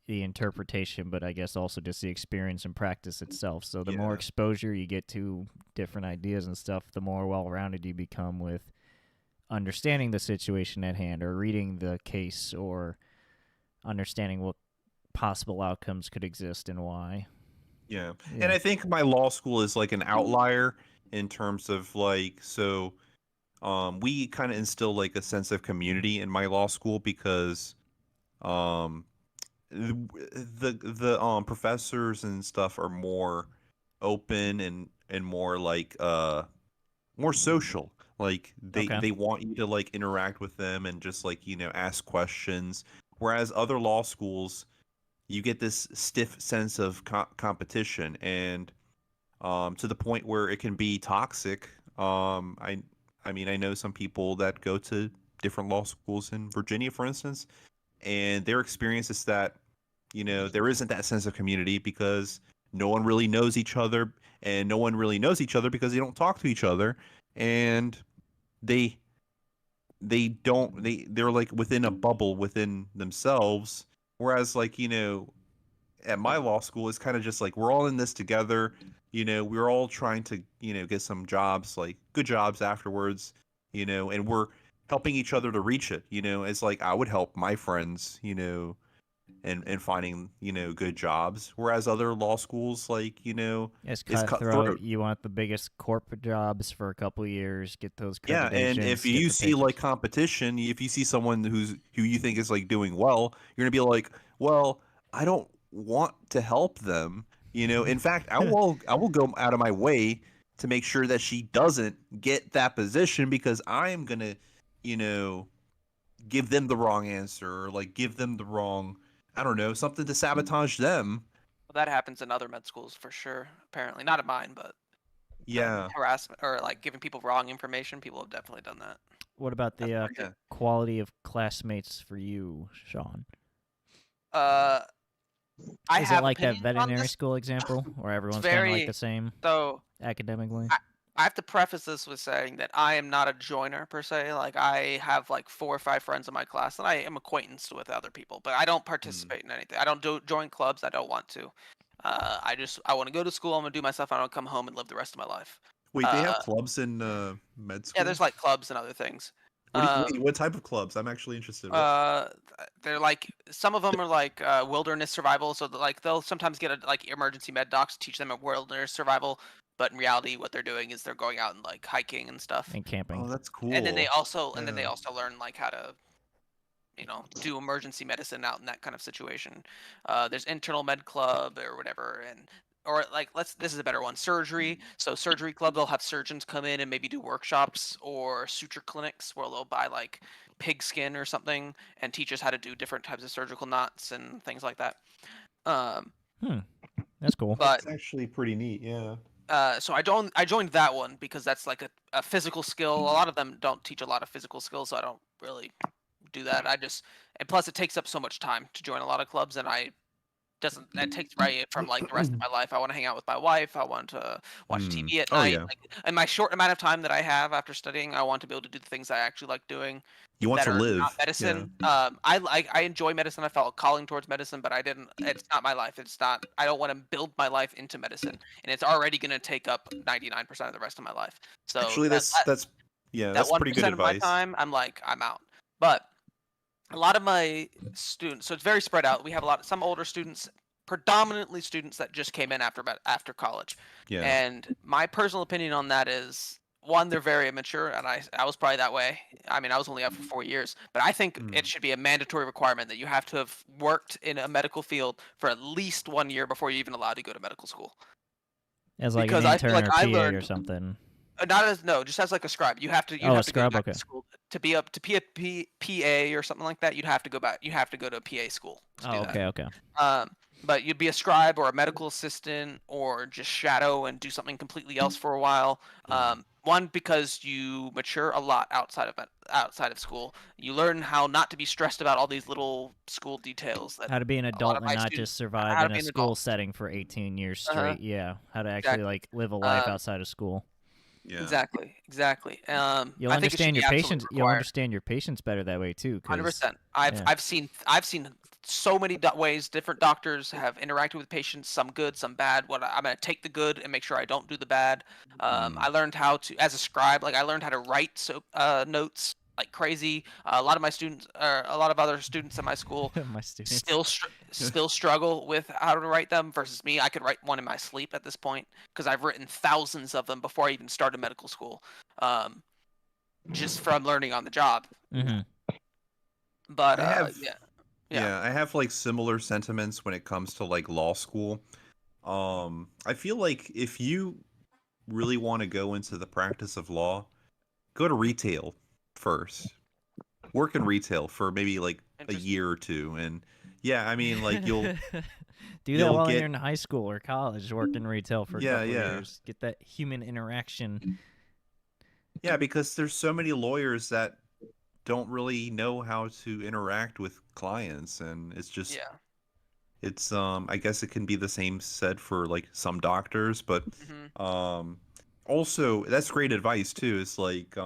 the interpretation, but I guess also just the experience and practice itself. So the more Yeah. exposure you get to different ideas and stuff, the more well-rounded you become with understanding the situation at hand or reading the case or understanding what possible outcomes could exist and why. Yeah. And Yeah. I think my law school is like an outlier in terms of like, so we kind of instill like a sense of community in my law school because um the professors and stuff are more open and more like more social. Like Okay. they want you to like interact with them and just like ask questions, whereas other law schools you get this stiff sense of competition and to the point where it can be toxic. I mean, I know some people that go to different law schools in Virginia, for instance, and their experience is that there isn't that sense of community because no one really knows each other, and no one really knows each other because they don't talk to each other, and they they're like within a bubble within themselves. Whereas like at my law school it's kind of just like we're all in this together. We're all trying to get some jobs, like good jobs afterwards. And we're helping each other to reach it. It's like I would help my friends and finding good jobs, whereas other law schools like It's is cutthroat. cutthroat. You want the biggest corporate jobs for a couple of years, get those Yeah, and if accreditations, get you the see like paychecks. competition, if you see someone who you think is like doing well, you're gonna be like, well, I don't want to help them. In fact, I will go out of my way to make sure that she doesn't get that position because I'm gonna, you know, give them the wrong answer or like give them the wrong, I don't know, something to sabotage them. Well, that happens in other med schools for sure. Apparently, not at mine, but the Yeah. harassment or like giving people wrong information, people have definitely done that. What about That's the crazy. Yeah. quality of classmates for you, Sean? Uh, I Is it have like that opinions on veterinary this. school example where It's everyone's kind of like the very same so. academically? I have to preface this with saying that I am not a joiner per se. Like I have like 4 or 5 friends in my class, and I am acquainted with other people, but I don't Mm. participate in anything. I don't join clubs. I don't want to. I want to go to school. I'm gonna do my stuff. I don't come home and live the rest of my life. Wait, they have Uh, clubs in med yeah, school? there's like clubs and other things. Wait, what type of clubs? I'm actually interested. What? Uh, they're like some of them are like wilderness survival. So that, like they'll sometimes get like emergency med docs to teach them a wilderness survival. But in reality, what they're doing is they're going out and like hiking and stuff. And camping. Oh, that's And then they cool. also Yeah. learn like how to do emergency medicine out in that kind of situation. There's internal med club or whatever, and or like this is a better one, surgery. So surgery club, they'll have surgeons come in and maybe do workshops or suture clinics where they'll buy like pig skin or something and teach us how to do different types of surgical knots and things like that. Um, That's cool. but That's actually pretty neat. Yeah. so I joined that one because that's like a physical skill. A lot of them don't teach a lot of physical skills, so I don't really do that. And plus it takes up so much time to join a lot of clubs, and I doesn't that takes right from like the rest of my life. I want to hang out with my wife. I want to watch Hmm. TV at Oh night. yeah. Like in my short amount of time that I have after studying, I want to be able to do the things I actually like doing You want that to are live. not medicine. I enjoy medicine. I felt a calling towards medicine, but I didn't. It's not my life. It's not. I don't want to build my life into medicine, and it's already going to take up 99% of the rest of my life. So Actually, that that's that yeah, that that's one pretty good percent of my advice. time, I'm out. But a lot of my students, so it's very spread out. We have some older students, predominantly students that just came in after college. Yeah. And my personal opinion on that is, one, they're very immature, and I was probably that way. I mean, I was only up for 4 years, but I think Mm. it should be a mandatory requirement that you have to have worked in a medical field for at least 1 year before you're even allowed to go to medical school. As like Because an I feel intern like or I PA or learned, something. just as like a scribe. You have to Oh, a have to go scrub. back Okay. to school to be up to be a PA or something like that. You'd have to go back. You have to go to a PA school to do Oh, that. okay. Okay. But you'd be a scribe or a medical assistant or just shadow and do something completely else for a while. One, because you mature a lot outside of school. You learn how not to be stressed about all these little school details. That How to be an a lot adult of and my not students, just survive how to in be a an school adult. setting for 18 years Uh-huh. straight. Yeah. How to actually Exactly. like live a life Um, outside of school. Yeah. Exactly. You'll I think it should understand be your absolutely patients. You'll required. understand your patients better that way too. 100%. Yeah. I've seen so many ways different doctors have interacted with patients. Some good, some bad. I'm gonna take the good and make sure I don't do the bad. I learned how to, as a scribe, like I learned how to write notes like crazy. A lot of other students in my school My students. still struggle with how to write them. Versus me, I could write one in my sleep at this point because I've written thousands of them before I even started medical school. Just from learning on the job. Mm-hmm. But I have, yeah. I have like similar sentiments when it comes to like law school. I feel like if you really want to go into the practice of law, go to retail first. Work in retail for maybe like a Interesting. year or two, and yeah, I mean like you'll do that you'll while get- you're in high school or college. Work in retail for a Yeah, couple yeah. years. Get that human interaction. yeah, because there's so many lawyers that don't really know how to interact with clients, and it's just Yeah. it's I guess it can be the same said for like some doctors, but hmm also that's great advice too. It's like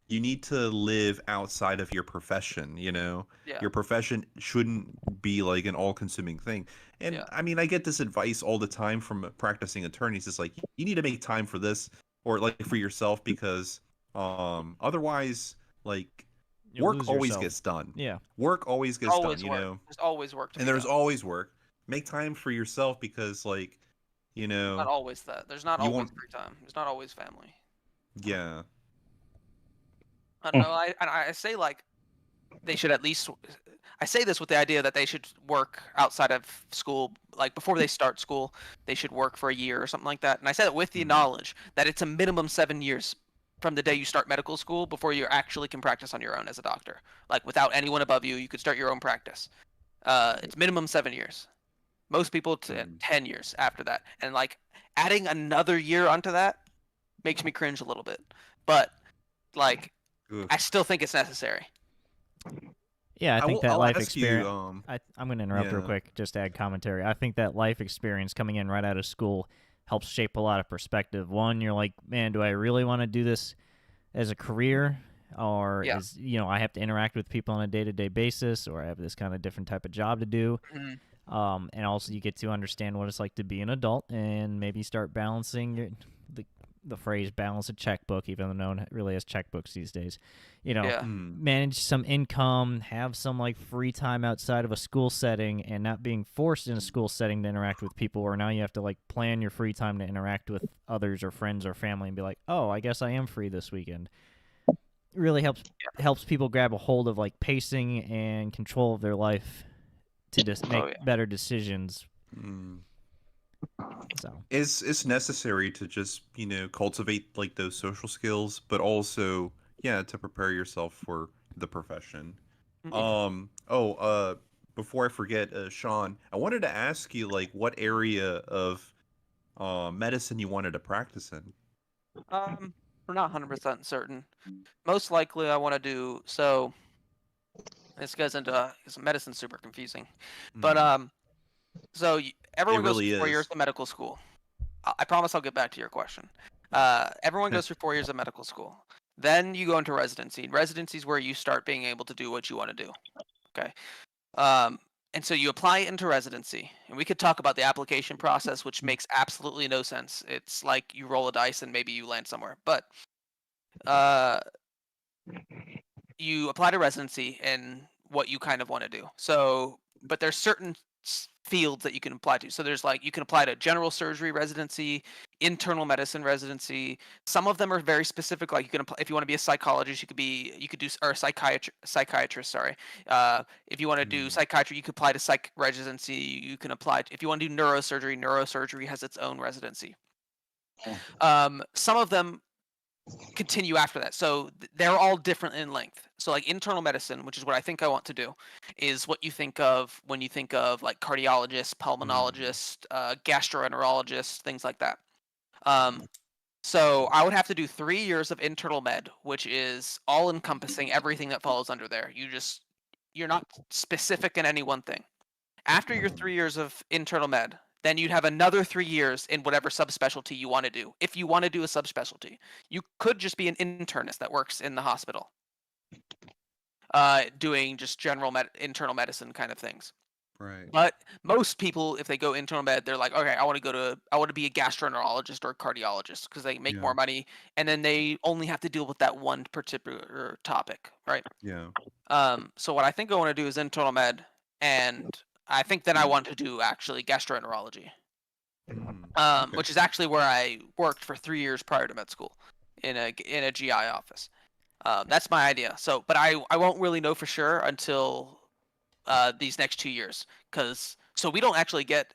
you need to live outside of your profession, you know? Yeah. Your profession shouldn't be like an all-consuming thing. And Yeah. I mean, I get this advice all the time from practicing attorneys. It's like you need to make time for this or like for yourself because otherwise like You'll work lose always yourself. gets done. Yeah. Work always gets Always done, you work. know? There's always work to And be there's done. always work. Make time for yourself because like, you Not know, always that. There's not you always won't- free time. There's not always family. yeah. I don't know. I say like they should at least. I say this with the idea that they should work outside of school, like before they start school, they should work for a year or something like that. And I say that with the Mhm. knowledge that it's a minimum 7 years from the day you start medical school before you actually can practice on your own as a doctor. Like without anyone above you, you could start your own practice. It's minimum 7 years. Most people 10 years after that. And like adding another year onto that makes me cringe a little bit. But like Ugh. I still think it's necessary. Yeah, I think that I'll life ask you, experience. I'm going to interrupt real yeah. quick just to add commentary. I think that life experience coming in right out of school helps shape a lot of perspective. One, you're like, man, do I really want to do this as a career? Or Yeah. is, I have to interact with people on a day-to-day basis, or I have this kind of different type of job to do. Mhm. And also you get to understand what it's like to be an adult and maybe start balancing the phrase balance a checkbook, even though no one really has checkbooks these days. Yeah. Manage some income, have some like free time outside of a school setting, and not being forced in a school setting to interact with people, or now you have to like plan your free time to interact with others or friends or family and be like, oh, I guess I am free this weekend. It really helps people grab a hold of like pacing and control of their life to just make better decisions. So It's necessary to just, cultivate like those social skills, but also, to prepare yourself for the profession. Before I forget, Sean, I wanted to ask you like what area of medicine you wanted to practice in. We're not 100% certain. Most likely, I want to do so. This goes into medicine's super confusing, but so everyone goes really through 4 years is. of medical school. I promise I'll get back to your question. Everyone goes through 4 years of medical school. Then you go into residency. Residency is where you start being able to do what you want to do. Okay. And so you apply into residency, and we could talk about the application process, which makes absolutely no sense. It's like you roll a dice and maybe you land somewhere. But you apply to residency, and what you kind of want to do. So, but there's certain fields that you can apply to. So there's like you can apply to general surgery residency, internal medicine residency. Some of them are very specific. Like you can apply if you want to be a psychologist, you could do or a psychiatrist. Sorry, if you want to do psychiatry, you could apply to psych residency. You can apply if you want to do neurosurgery. Neurosurgery has its own residency. Some of them continue after that. So they're all different in length. So like internal medicine, which is what I think I want to do, is what you think of when you think of like cardiologist, pulmonologist, gastroenterologist, things like that. So I would have to do 3 years of internal med, which is all encompassing everything that falls under there. You're not specific in any one thing. After your 3 years of internal med, then you'd have another 3 years in whatever subspecialty you want to do. If you want to do a subspecialty, you could just be an internist that works in the hospital, doing just internal medicine kind of things. Right. But most people, if they go internal med, they're like, okay, I want to be a gastroenterologist or a cardiologist because they make Yeah. more money, and then they only have to deal with that one particular topic, right? Yeah. So what I think I want to do is internal med, and I think then I want to do actually gastroenterology, Okay. which is actually where I worked for 3 years prior to med school in a GI office. That's my idea. So, but I won't really know for sure until these next 2 years, so we don't actually get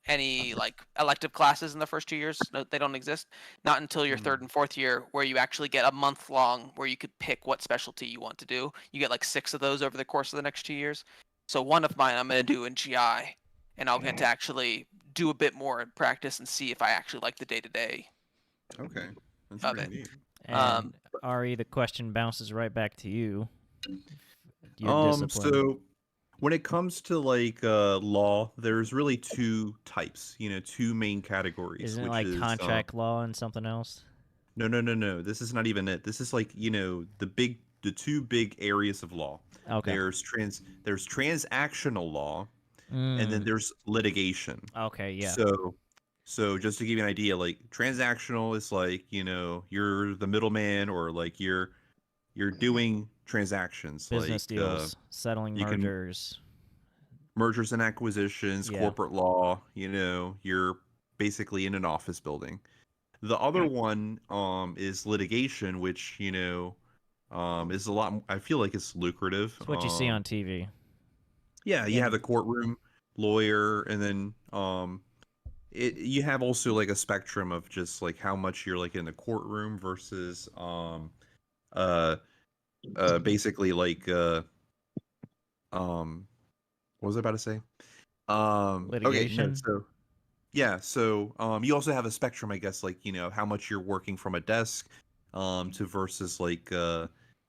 any like elective classes in the first 2 years. No, they don't exist. Not until your third and fourth year, where you actually get a month long where you could pick what specialty you want to do. You get like 6 of those over the course of the next 2 years. So one of mine I'm going to do in GI, and I'll get to actually do a bit more in practice and see if I actually like the day-to-day. Okay. That's Of pretty it. neat. And Ari, the question bounces right back to you. Your discipline. So when it comes to like law, there's really 2 types, 2 main categories. Isn't it which like is, contract law and something else? No. This is not even it. This is like, the 2 big areas of law. Okay. There's transactional law, and then Mm, there's litigation. okay, yeah. So just to give you an idea, like transactional is like, you're the middleman, or like you're doing transactions Business like deals, settling you can- mergers. mergers and acquisitions, Yeah. corporate law, you're basically in an office building. The other one is litigation, which, is a lot I feel like it's lucrative. It's what you see on TV. Yeah, you And- have the courtroom lawyer, and then you have also like a spectrum of just like how much you're like in the courtroom versus basically like what was I about to say? Okay, Litigation? so yeah, so you also have a spectrum, I guess, like, how much you're working from a desk to versus like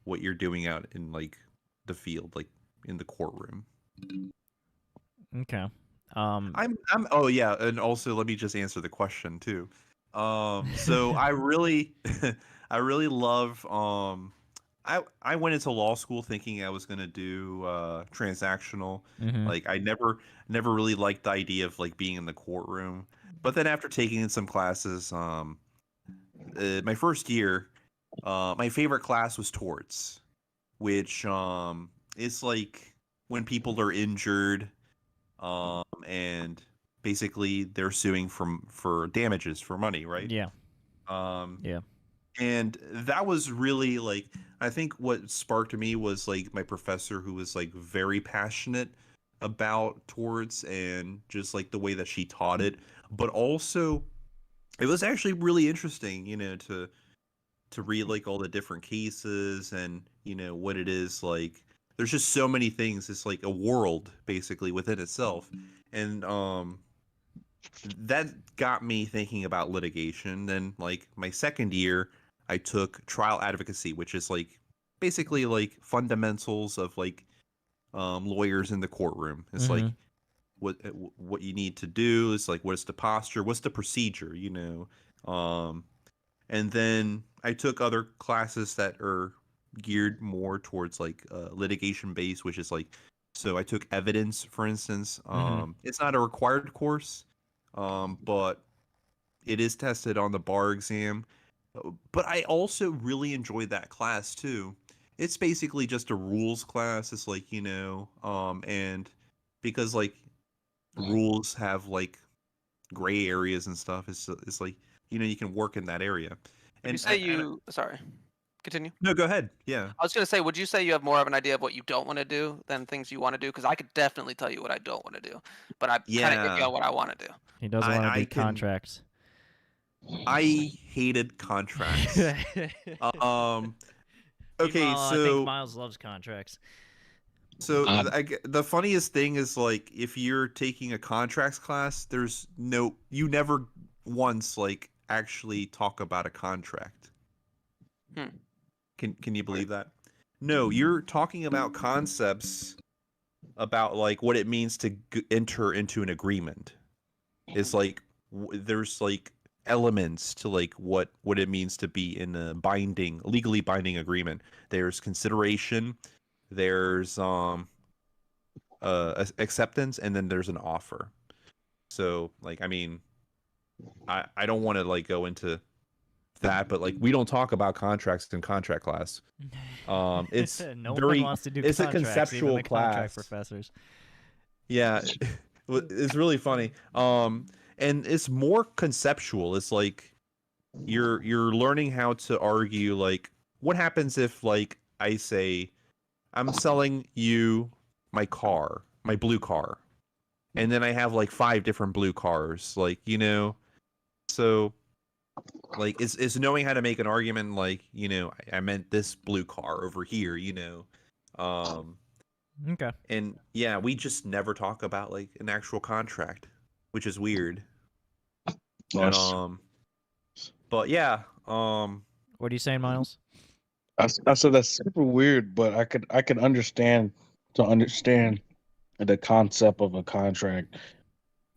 what you're doing out in like the field, like in the courtroom. Okay. I'm oh yeah, and also let me just answer the question too. So I really I really love I went into law school thinking I was gonna do transactional. Mhm. Like I never really liked the idea of like being in the courtroom. But then after taking some classes, my first year, my favorite class was torts, which is like when people are injured, and basically they're suing for damages, for money, right? Yeah. Yeah. And that was really like, I think what sparked me was like my professor, who was like very passionate about torts and just like the way that she taught it. But also it was actually really interesting, to read like all the different cases and, what it is like. There's just so many things. It's like a world basically within itself. And that got me thinking about litigation. Then like my second year, I took trial advocacy, which is like basically like fundamentals of like lawyers in the courtroom. It's like what you need to do. It's like, what's the posture, what's the procedure, and then I took other classes that are geared more towards like litigation based, which is like, so I took evidence, for instance. It's not a required course, but it is tested on the bar exam. But I also really enjoyed that class too, it's basically just a rules class. It's like, and because like rules have like gray areas and stuff, it's like, you can work in that area. Would you And say you? Sorry, continue. no, go ahead. Yeah. I was gonna say, would you say you have more of an idea of what you don't want to do than things you want to do? Because I could definitely tell you what I don't want to do, but I'm kind of iffy Yeah. on what I want to do. He doesn't want to I do can- contracts. I hated contracts. Um okay, Meanwhile, I so think Miles loves contracts. So the funniest thing is like if you're taking a contracts class, you never once like actually talk about a contract. Hmm. Can you believe that? No, you're talking about concepts about like what it means to enter into an agreement. It's like there's like elements to like what it means to be in a legally binding agreement. There's consideration, there's acceptance, and then there's an offer. So like I mean, I don't want to like go into that, but like we don't talk about contracts in contract class. It's no very one wants to do it's a contracts, conceptual even the contract class. professors. Yeah, it's really funny. And it's more conceptual. It's like you're learning how to argue. Like, what happens if like I say I'm selling you my car, my blue car, and then I have like 5 different blue cars. Like, so like it's knowing how to make an argument. Like, I meant this blue car over here. Okay. And yeah, we just never talk about like an actual contract, which is weird. Yes. But yeah, What are you saying, Miles? I said that's super weird, but I could understand the concept of a contract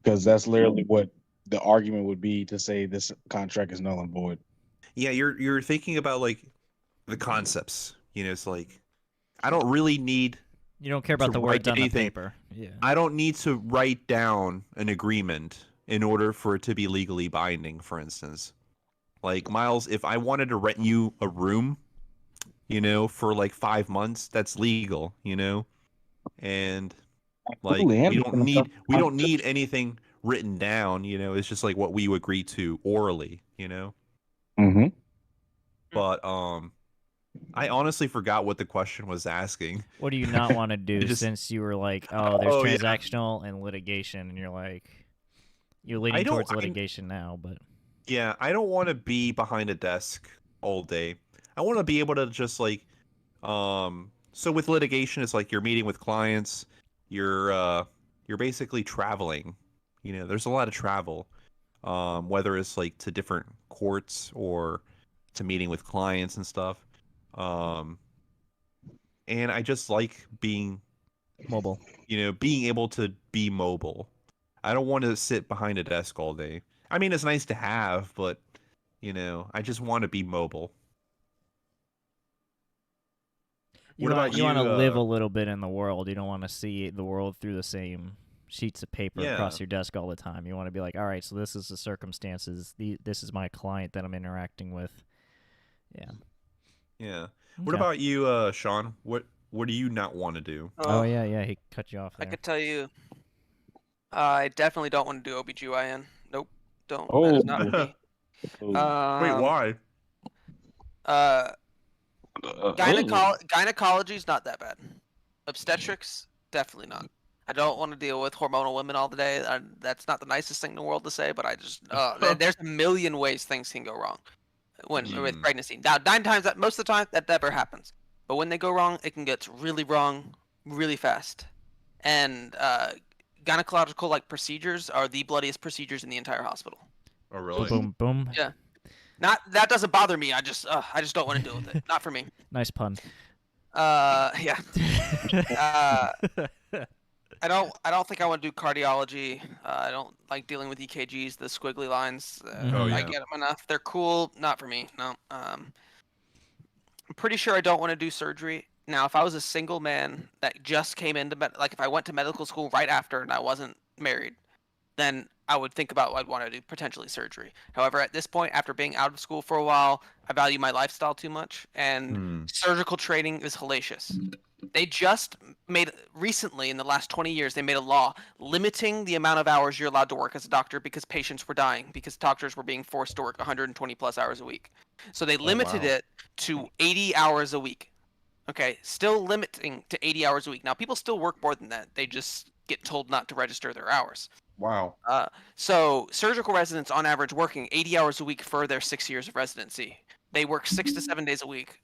because that's literally what the argument would be to say this contract is null and void. yeah, you're thinking about like the concepts. It's like I don't really need You don't care about to the write words on the anything. paper. Yeah. I don't need to write down an agreement in order for it to be legally binding, for instance. Like, Miles, if I wanted to rent you a room, for like 5 months, that's legal, And like Absolutely. we don't need anything written down, it's just like what we agree to orally, Mm-hmm. But I honestly forgot what the question was asking. What do you not want to do just- since you were like, oh, there's Oh, yeah. transactional and litigation, and you're like, you're leaning towards litigation now, but Yeah, I don't want to be behind a desk all day. I want to be able to just like, so with litigation, it's like you're meeting with clients, you're basically traveling. There's a lot of travel, whether it's like to different courts or to meeting with clients and stuff. And I just like being, mobile. being able to be mobile. I don't want to sit behind a desk all day. I mean, it's nice to have, but I just want to be mobile. What about You want to live a you? little bit in the world. You don't want to see the world through the same sheets of paper across Yeah. your desk all the time. You want to be like, all right, so this is the circumstances. This is my client that I'm interacting with. Yeah. Yeah. What Okay. about you, Sean? What do you not want to do? Oh yeah, he cut you off I there. could tell you, I definitely don't want to do OBGYN. Nope, don't. That Oh. is not for me. Wait, Um, why? Gynecology is not that bad. Obstetrics, definitely not. I don't want to deal with hormonal women all the day. That's not the nicest thing in the world to say, but I just there's a million ways things can go wrong with Mm. pregnancy. Now, 9 times most of the time that never happens, but when they go wrong, it can get really wrong really fast. And gynecological like procedures are the bloodiest procedures in the entire hospital. Oh, really? Boom, boom, boom. Yeah. Not that doesn't bother me. I just don't want to deal with it. Not for me. Nice pun. Yeah. I don't think I want to do cardiology. I don't like dealing with EKGs, the squiggly lines. Oh, I yeah. get them enough. They're cool. Not for me. No. I'm pretty sure I don't want to do surgery. Now, if I was a single man that just came into like if I went to medical school right after and I wasn't married, then I would think about what I'd want to do, potentially surgery. However, at this point, after being out of school for a while, I value my lifestyle too much, and Hmm. surgical training is hellacious. They just made recently, in the last 20 years, they made a law limiting the amount of hours you're allowed to work as a doctor because patients were dying, because doctors were being forced to work 120 plus hours a week. So they limited wow. it to 80 hours a week. Okay, still limiting to 80 hours a week. Now, people still work more than that. They just get told not to register their hours. Wow. So surgical residents, on average, working 80 hours a week for their 6 years of residency. They work 6 to 7 days a week.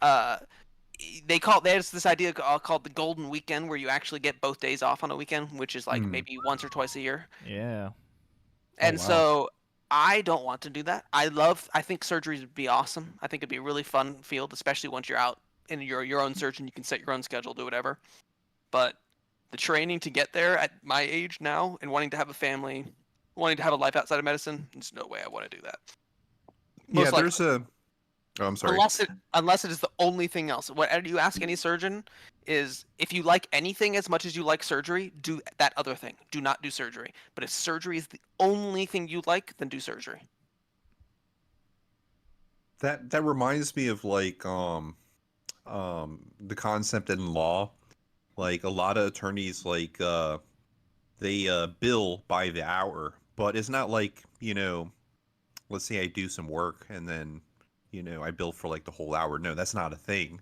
There's this idea called the golden weekend, where you actually get both days off on a weekend, which is like maybe once or twice a year. Yeah. And wow. so I don't want to do that. I think surgeries would be awesome. I think it'd be a really fun field, especially once you're out and you're your own surgeon. You can set your own schedule, do whatever. But the training to get there at my age now and wanting to have a family, wanting to have a life outside of medicine, there's no way I want to do that. Yeah, Most likely, there's a. Oh, I'm sorry. unless it is the only thing else. What you ask any surgeon is, if you like anything as much as you like surgery, do that other thing. Do not do surgery. But if surgery is the only thing you like, then do surgery. That reminds me of like the concept in law. Like a lot of attorneys like they bill by the hour, but it's not like, let's say I do some work and then I bill for like the whole hour. No, that's not a thing.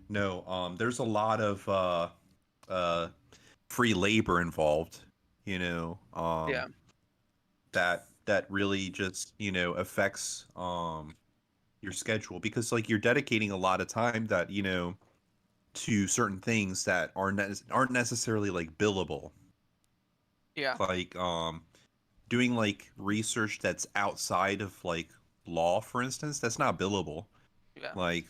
No, there's a lot of free labor involved, Yeah. that really just affects your schedule, because like you're dedicating a lot of time that to certain things that aren't necessarily like billable, Yeah. like doing like research that's outside of like law, for instance, that's not billable. Yeah. Like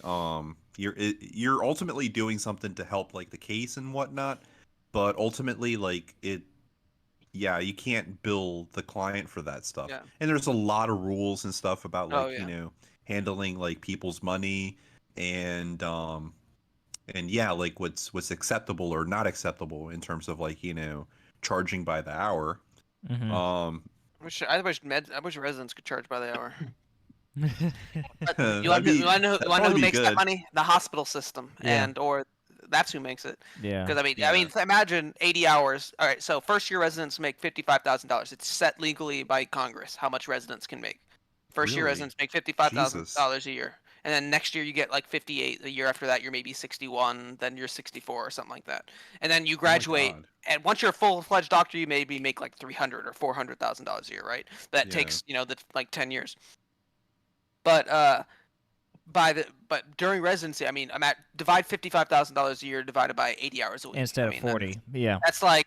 you're ultimately doing something to help like the case and whatnot, but ultimately like you can't bill the client for that stuff. Yeah. And there's a lot of rules and stuff about like yeah. handling like people's money and yeah, like what's acceptable or not acceptable in terms of like charging by the hour. Mhm. I wish residents could charge by the hour. But you That'd be- want to know that'd who probably be makes that good. money? The hospital system, Yeah. or that's who makes it. Yeah. Because Yeah. imagine 80 hours. All right, so first year residents make $55,000. It's set legally by Congress how much residents can make. First year Really? residents make $55,000 a year, and then next year you get like 58. The year after that you're maybe 61. Then you're 64 or something like that. And then you Oh my graduate, God. and once you're a full-fledged doctor, you maybe make like $300,000 or $400,000 a year, right? That Yeah. takes that's like 10 years. But but during residency, divide $55,000 a year divided by 80 hours a week. Instead of 40. Yeah. That's like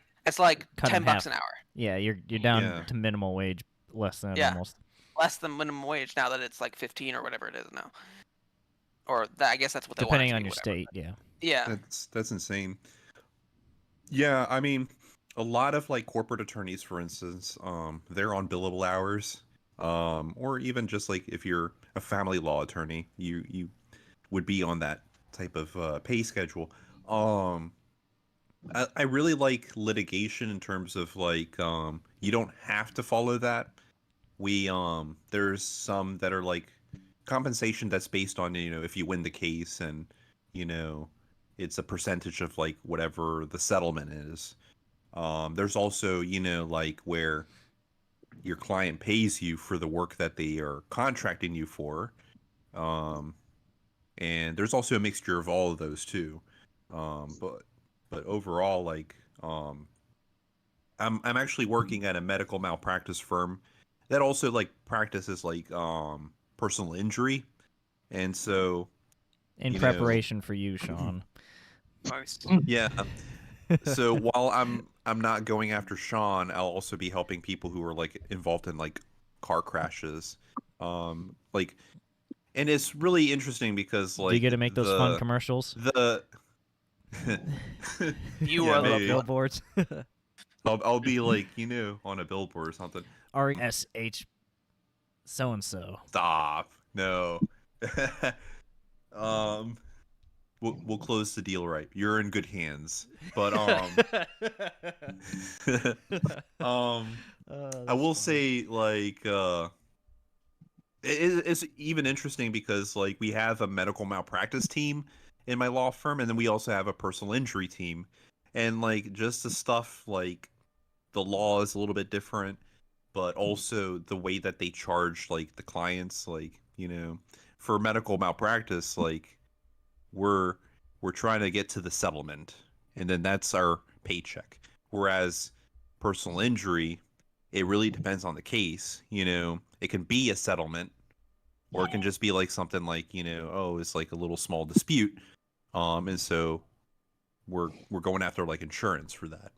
Cut in $10 half. an hour. Yeah, you're down Yeah. to minimal wage, less than Yeah. almost. Less than minimum wage now that it's like 15 or whatever it is now. Or I guess that's what they want. Depending on your state, yeah. Yeah. That's insane. Yeah, I mean, a lot of like corporate attorneys, for instance, they're on billable hours, or even just like if you're a family law attorney, you would be on that type of pay schedule. I really like litigation in terms of like you don't have to follow that. There's some that are like compensation that's based on if you win the case, and it's a percentage of like whatever the settlement is. There's also like where your client pays you for the work that they are contracting you for, and there's also a mixture of all of those too. But overall, like I'm actually working at a medical malpractice firm that also like practices like personal injury, and so In you know- preparation for you, Sean. Nice. yeah. So while I'm not going after Sean, I'll also be helping people who are like involved in like car crashes, like, and it's really interesting because like Do you get to make those fun the- commercials? the You Yeah, are the maybe. Billboards. I'll be like on a billboard or something. RSH so and so. Stop. No. We'll close the deal right. You're in good hands. But I will say, like, it's even interesting because, like, we have a medical malpractice team in my law firm, and then we also have a personal injury team. And, like, just the stuff, like, the law is a little bit different, but also the way that they charge, like, the clients, like, for medical malpractice, like, we're trying to get to the settlement, and then that's our paycheck. Whereas personal injury, it really depends on the case. It can be a settlement, or it can just be like something like, oh, it's like a little small dispute, and so we're going after like insurance for that.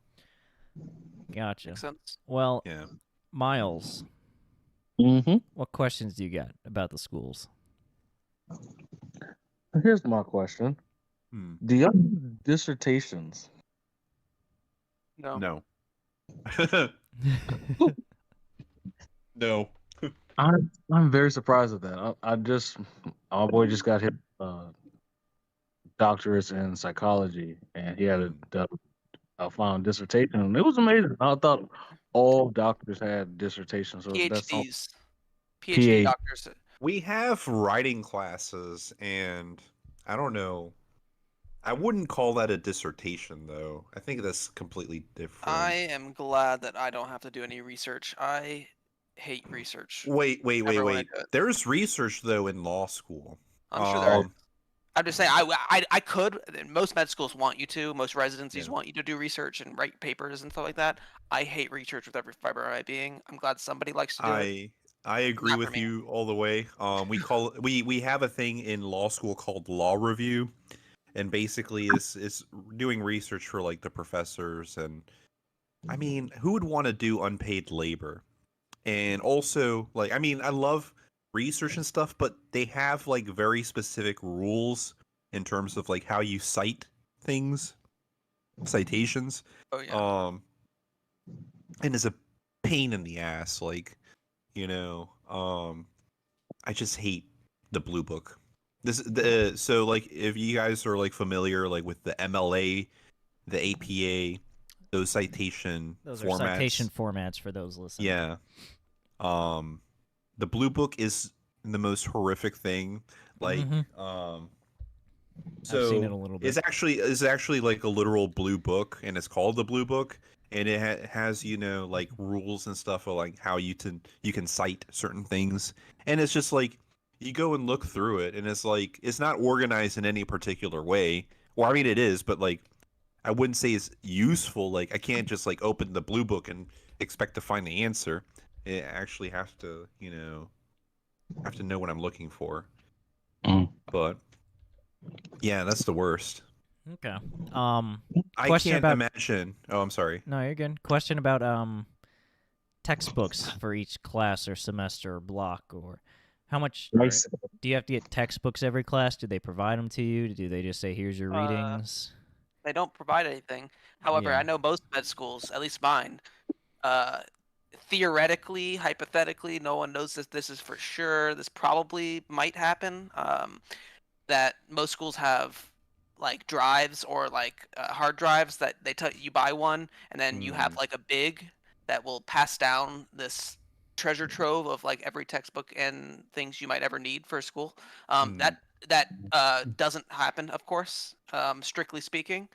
Gotcha. Makes sense. Well, Yeah. Miles, Mm-hmm. what questions do you got about the schools? Here's my question: do y'all do dissertations? No. No. No. I'm very surprised at that. Our boy just got his doctorates in psychology, and he had a final dissertation, and it was amazing. I thought all doctors had dissertations, so that's all. PhDs, PhD doctors. We have writing classes, and I don't know. I wouldn't call that a dissertation, though. I think that's completely different. I am glad that I don't have to do any research. I hate research. Wait. Never wanna do it. There's research, though, in law school. I'm sure there is. I'm just saying, I could. Most med schools want you to. Most residencies want you to do research and write papers and stuff like that. I hate research with every fiber of my being. I'm glad somebody likes to do it. I agree Not for with me. you all the way. We have a thing in law school called law review, and basically is doing research for like the professors, and I mean, who would want to do unpaid labor? And also, like, I mean, I love research and stuff, but they have like very specific rules in terms of like how you cite things, citations. Oh yeah. And it's a pain in the ass, like, I just hate the blue book. So like if you guys are like familiar like with the MLA, the APA, those citation Those formats. are citation formats for those listening. Yeah. The blue book is the most horrific thing. Like, so I've seen it a little bit. it's actually like a literal blue book, and it's called the blue book, and it has like rules and stuff of like how you can cite certain things, and it's just like you go and look through it, and it's like it's not organized in any particular way. Well, I mean it is, but like I wouldn't say it's useful. Like I can't just like open the blue book and expect to find the answer. It actually have to know what I'm looking for. But yeah, that's the worst. Okay. I Question can't about- imagine. Oh, I'm sorry. No, you're good. Question about textbooks for each class or semester or block, or how much Nice. do you have to get textbooks every class? Do they provide them to you? Do they just say, here's your readings? They don't provide anything. However, Yeah. I know most med schools, at least mine, theoretically, hypothetically, no one knows this is for sure. This probably might happen. That most schools have like drives or like hard drives that you buy one, and then you have like a big that will pass down this treasure trove of like every textbook and things you might ever need for school. That doesn't happen, of course, strictly speaking.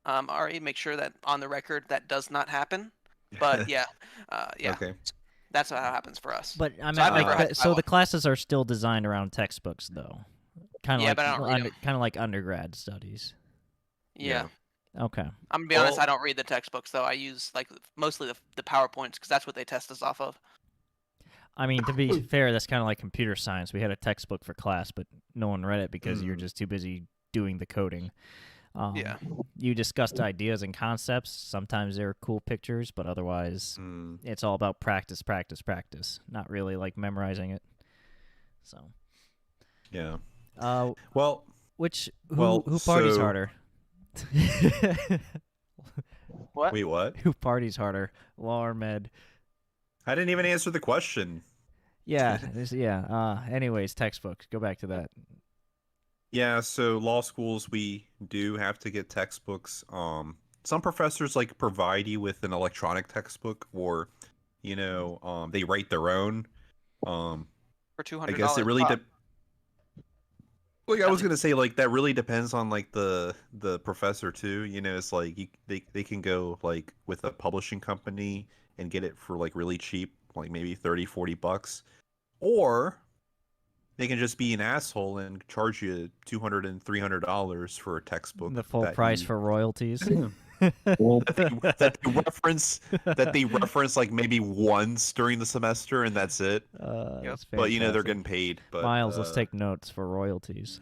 Ari, make sure that on the record that does not happen. But yeah, Okay. that's how it happens for us. But I mean, So I've never had to buy so the one. classes are still designed around textbooks, though. Kind of Yeah, like but I don't read 'em. kind of like undergrad studies. Yeah. Okay. I'm gonna be honest, Well- I don't read the textbooks though. I use like mostly the PowerPoints because that's what they test us off of. I mean, to be fair, that's kind of like computer science. We had a textbook for class, but no one read it because you're just too busy doing the coding. Yeah. You discussed ideas and concepts. Sometimes they're cool pictures, but otherwise, it's all about practice, practice, practice. Not really like memorizing it. So, Yeah. who Well, parties so- harder? What? wait, what? Who parties harder, law or med? I didn't even answer the question. Yeah, anyways, textbooks. Go back to that. Yeah, so law schools, we do have to get textbooks. Some professors like provide you with an electronic textbook, or they write their own. For $200. I guess it really Wow. like I was gonna say, like that really depends on like the professor too. It's like they can go like with a publishing company and get it for like really cheap, like maybe 30-40 bucks, or they can just be an asshole and charge you $200 and $300 for a textbook. The full that price you- for royalties. that they reference like maybe once during the semester and that's it. That's But they're fantastic. getting paid. But Miles, let's take notes for royalties.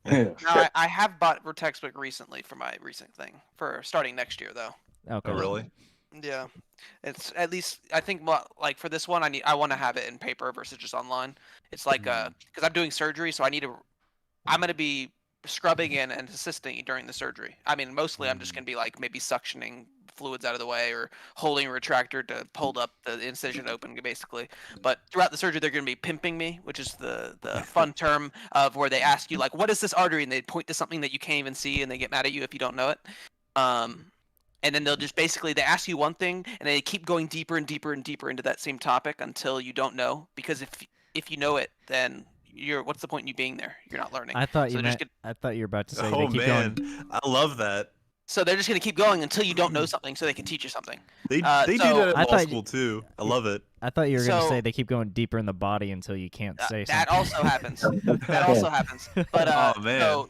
No, I have bought a textbook recently for my recent thing for starting next year though. Okay. Oh, really? Yeah, it's at least I think like for this one I want to have it in paper versus just online. It's like because I'm doing surgery, so I'm gonna be scrubbing in and assisting during the surgery. I mean, mostly I'm just gonna be like maybe suctioning fluids out of the way or holding a retractor to hold up the incision open, basically. But throughout the surgery, they're gonna be pimping me, which is the fun term of where they ask you like, "What is this artery?" and they point to something that you can't even see, and they get mad at you if you don't know it. And then they'll just basically they ask you one thing, and they keep going deeper and deeper and deeper into that same topic until you don't know. Because if you know it, then what's the point in you being there? You're not learning. I thought So you they're just meant. I thought you were about to say Oh they keep man, going. I love that. So they're just gonna keep going until you don't know something, so they can teach you something. They So- do that I at law thought- school too. I love it. I thought you were gonna So- say they keep going deeper in the body until you can't say That something. also happens. That also happens. But Oh, man. so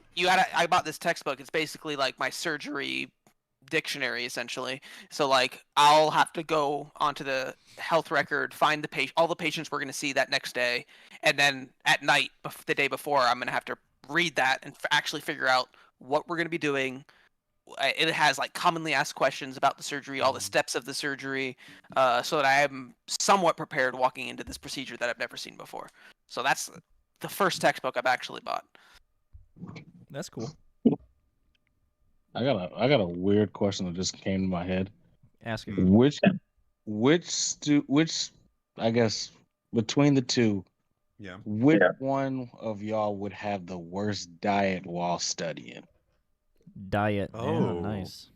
I bought this textbook. It's basically like my surgery dictionary essentially. So like I'll have to go onto the health record, find all the patients we're going to see that next day, and then at night the day before I'm going to have to read that and actually figure out what we're going to be doing. It has like commonly asked questions about the surgery, all the steps of the surgery, so that I am somewhat prepared walking into this procedure that I've never seen before. So that's the first textbook I've actually bought. That's cool. I got a weird question that just came to my head. Ask it. Which I guess between the two, Yeah. which one of y'all would have the worst diet while studying? Diet. Yeah, Oh. nice.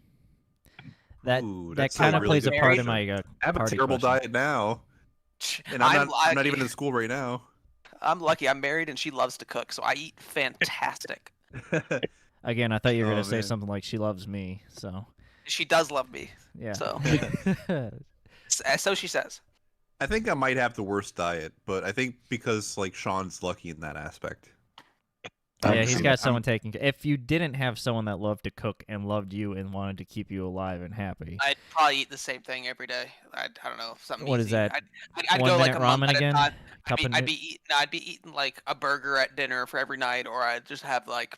That Ooh, that that's a kind of really plays a good part in question. my I have a party terrible question. diet now, and I'm I'm not lucky. even in school right now. I'm lucky. I'm married and she loves to cook, so I eat fantastic. Again, I thought you were Oh, gonna say man. something like she loves me. So She does love me, yeah. so so she says. I think I might have the worst diet, but I think because like Sean's lucky in that aspect. Yeah, he's got I'm- someone taking. If you didn't have someone that loved to cook and loved you and wanted to keep you alive and happy, I'd probably eat the same thing every day. I don't know, something What is easy. that? I'd 1 go like minute a month ramen at a again? time. Cup and I'd be eating like a burger at dinner for every night, or I'd just have like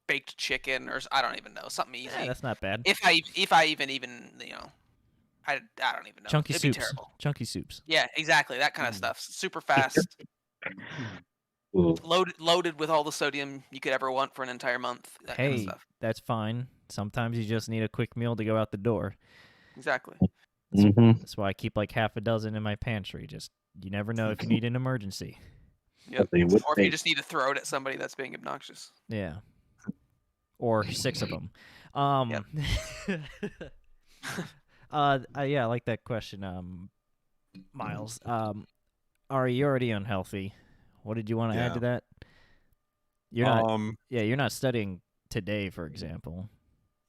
baked chicken, or I don't even know, something easy. yeah, that's not bad. If I even I don't even know. Chunky It'd soups. be terrible. Chunky soups. Yeah, exactly. That kind of stuff. Super fast. Loaded with all the sodium you could ever want for an entire month. That kind of Hey, stuff. that's fine. Sometimes you just need a quick meal to go out the door. Exactly. Mm-hmm. That's why I keep like half a dozen in my pantry. Just you never know if you need an emergency. Yep. They would Or if think. you just need to throw it at somebody that's being obnoxious. Yeah. Or 6 of them. Yeah, I like that question, Miles. Ari, you're already unhealthy. What did you want to add Yeah. to that? You're not. Yeah, you're not studying today, for example.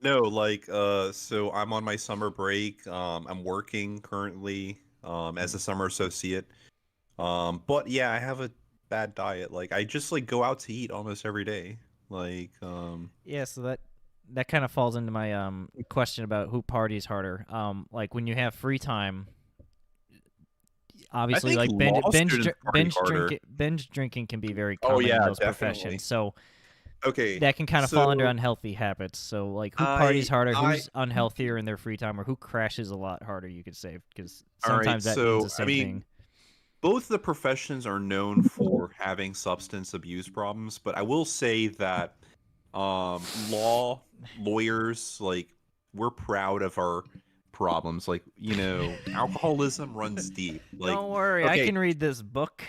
No, like so I'm on my summer break. I'm working currently as a summer associate. But yeah, I have a bad diet. Like I just like go out to eat almost every day. Like Yeah, so that kind of falls into my question about who parties harder. Like when you have free time, obviously, think like binge law binge, students dr- party binge harder. drinking binge drinking can be very Oh, common yeah, in those definitely. professions. So okay. that can kind of fall under so- unhealthy habits. So like who parties harder, I- who's unhealthier in their free time, or who crashes a lot harder, you could say, because All right, sometimes that so, means the I same mean, thing. Both the professions are known for having substance abuse problems, but I will say that lawyers, like, we're proud of our problems. Like, alcoholism runs deep. Like, Don't worry, I okay. can read this book.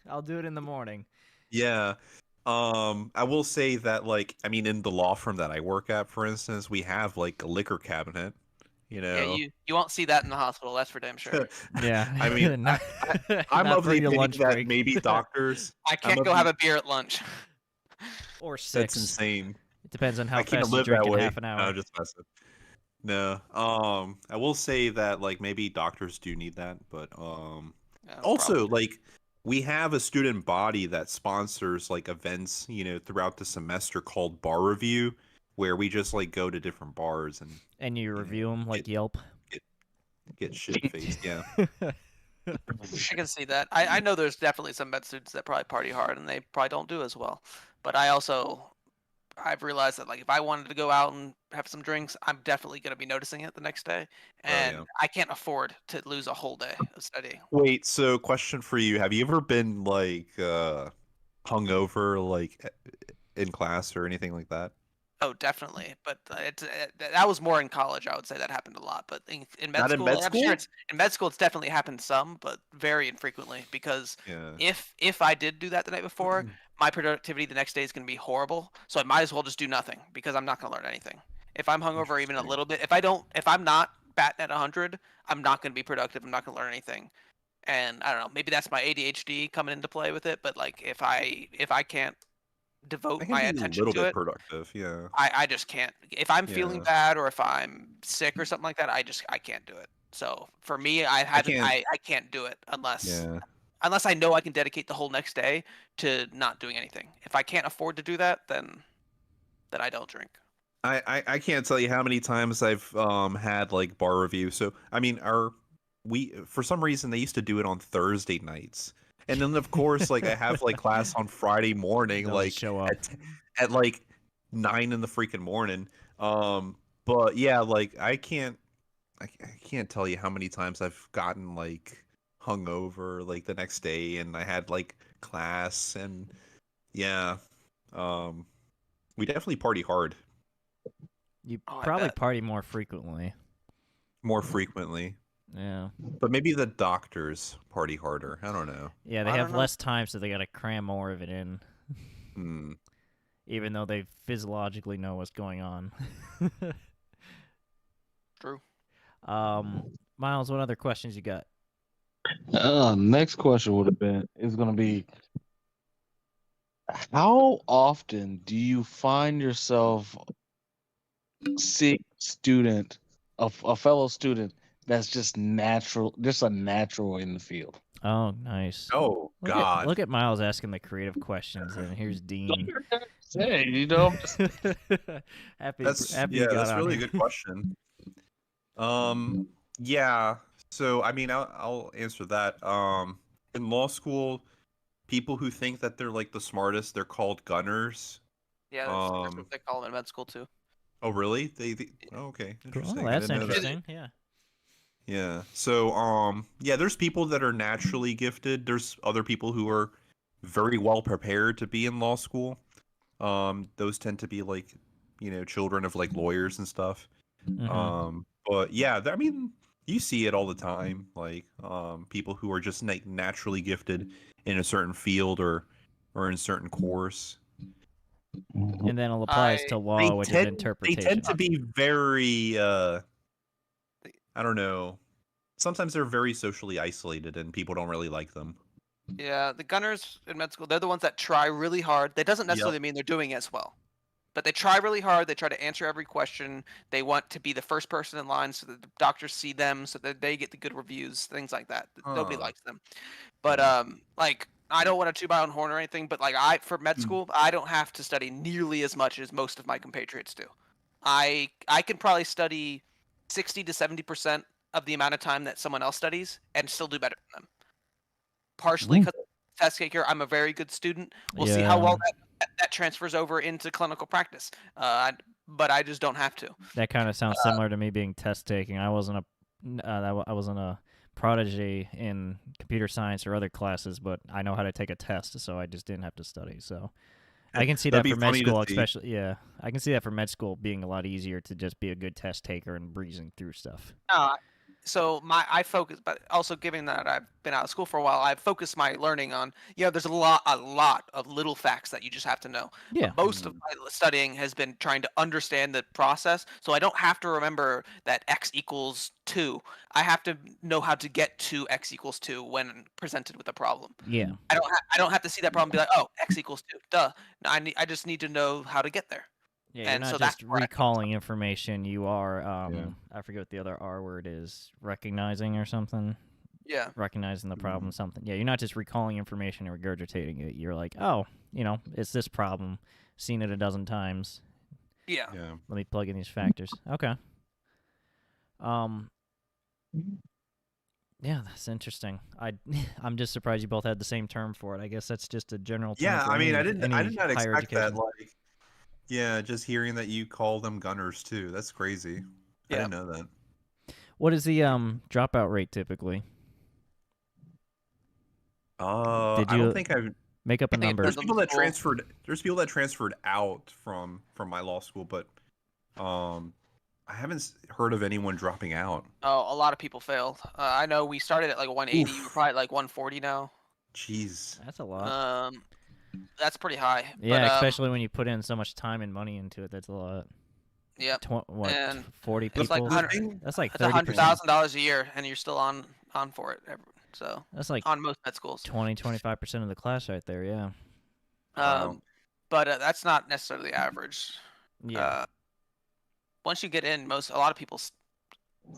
I'll do it in the morning. yeah. I will say that, like, I mean, in the law firm that I work at, for instance, we have like a liquor cabinet. You Yeah, know, you won't see that in the hospital. That's for damn sure. Yeah. I mean, Not, I'm not of the during your opinion lunch that break. maybe doctors. I I'm can't of go have the. a beer at lunch. Or That's 6. insane. It depends on how I can't fast you live drink that in way. half an No, hour. just messing. No. I will say that like maybe doctors do need that, but Yeah, also probably. like we have a student body that sponsors like events, throughout the semester called Bar Review, where we just like go to different bars and And you review them like get Yelp. get shit faced. Yeah. I can see that. I know there's definitely some med students that probably party hard and they probably don't do as well. But I've realized that like if I wanted to go out and have some drinks, I'm definitely gonna be noticing it the next day, Oh yeah. and I can't afford to lose a whole day of studying. Wait, so question for you. Have you ever been like hungover like in class or anything like that? Oh, definitely. But that was more in college. I would say that happened a lot. But in med Not in school, med I'm sure school? it's in med school. It's definitely happened some, but very infrequently. Because Yeah. if I did do that the night before, my productivity the next day is going to be horrible. So I might as well just do nothing because I'm not going to learn anything. If I'm hungover even a Interesting. little bit, if I'm not batting at 100, I'm not going to be productive. I'm not going to learn anything. And I don't know. Maybe that's my ADHD coming into play with it. But like if I can't I devote can my be a attention little to bit it, productive, yeah. I just can't. If I'm feeling Yeah. bad or if I'm sick or something like that, I can't do it. So for me, I can't I can't do it yeah. unless I know I can dedicate the whole next day to not doing anything. If I can't afford to do that, then I don't drink. I can't tell you how many times I've had like bar review. So I mean we for some reason they used to do it on Thursday nights. And then of course like I have like class on Friday morning Doesn't like show up. at like 9 in the freaking morning. But yeah, like I can't tell you how many times I've gotten like hungover like the next day and I had like class and yeah. Um we definitely party hard You Oh, I probably bet. party more frequently. more frequently. Yeah. But maybe the doctors party harder. I don't know. Yeah, they I have don't know. less time, so they gotta cram more of it in, Hmm. even though they physiologically know what's going on. True. Miles, what other questions you got? Next question is gonna be, how often do you find yourself seeing a fellow student that's just a natural in the field? Oh, nice. Oh Look God. at Miles asking the creative questions, and here's Dean. Hey, happy That's you got that's on really a here. good question. Yeah. So I mean I'll answer that. In law school, people who think that they're like the smartest, they're called gunners. Yeah, that's what they call them in med school too. Oh really? Oh, okay. Interesting. Oh, I that's didn't know that. interesting. Yeah. Yeah. So yeah, there's people that are naturally gifted. There's other people who are very well prepared to be in law school. Those tend to be like, children of like lawyers and stuff. Mhm. But yeah, I mean, you see it all the time, like people who are just naturally gifted in a certain field or in a certain course. And then it applies to law, which is They interpretation. tend to be very I don't know. Sometimes they're very socially isolated and people don't really like them. Yeah, the gunners in med school, they're the ones that try really hard. That doesn't Yep. necessarily mean they're doing as well. But they try really hard. They try to answer every question. They want to be the first person in line so that the doctors see them, so that they get the good reviews, things like that. Nobody Huh. likes them. But like I don't want to toot my own horn or anything, but like for med Mm. school, I don't have to study nearly as much as most of my compatriots do. I can probably study 60 to 70% of the amount of time that someone else studies and still do better than them. Partially because test taker, I'm a very good student. We'll see how well that transfers over into clinical practice. But I just don't have to. That kind of sounds similar to me being test taking. I wasn't a prodigy in computer science or other classes, but I know how to take a test, so I just didn't have to study. So I can see that That'd for be med funny to school, see. especially. Yeah, I can see that for med school being a lot easier to just be a good test taker and breezing through stuff. So I focus, but also given that I've been out of school for a while, I've focused my learning on, there's a lot of little facts that you just have to know. Yeah. But most of Mm. my studying has been trying to understand the process, so I don't have to remember that x equals 2. I have to know how to get to x equals 2 when presented with a problem. Yeah. I don't have to see that problem and be like, oh, x equals 2. Duh. No, I just need to know how to get there. Yeah, you're And not so that's just where I focus on. recalling information. You are, Yeah. I forget what the other R word is, recognizing or something. Yeah. Recognizing the problem, Mhm. something. Yeah, you're not just recalling information and regurgitating it. You're like, oh, it's this problem. Seen it a dozen times. Yeah. Yeah. Let me plug in these factors. Okay. Um. Yeah, that's interesting. I'm just surprised you both had the same term for it. I guess that's just a general term Yeah, for I mean, I any did not higher expect that. education. Like, yeah, just hearing that you call them gunners too. That's crazy. I Yeah. didn't know that. What is the dropout rate typically? Did I don't you think I've. make up a I think it number? There's depends on people the that school. transferred. There's people that transferred out from my law school, but I haven't heard of anyone dropping out. Oh, a lot of people failed. I know we started at like 180. We're Oof. probably at like 140 now. Jeez. That's a lot. Um, that's pretty high. Yeah, But especially when you put in so much time and money into it. That's a lot. yeah, What? and 40 it's like people? The 100. thing, That's like It's 30%. $100,000 a year, and you're still on for it. So That's like on most med schools. 20-25% of the class right there. Yeah. wow. But that's not necessarily average. Yeah. Once you get in, a lot of people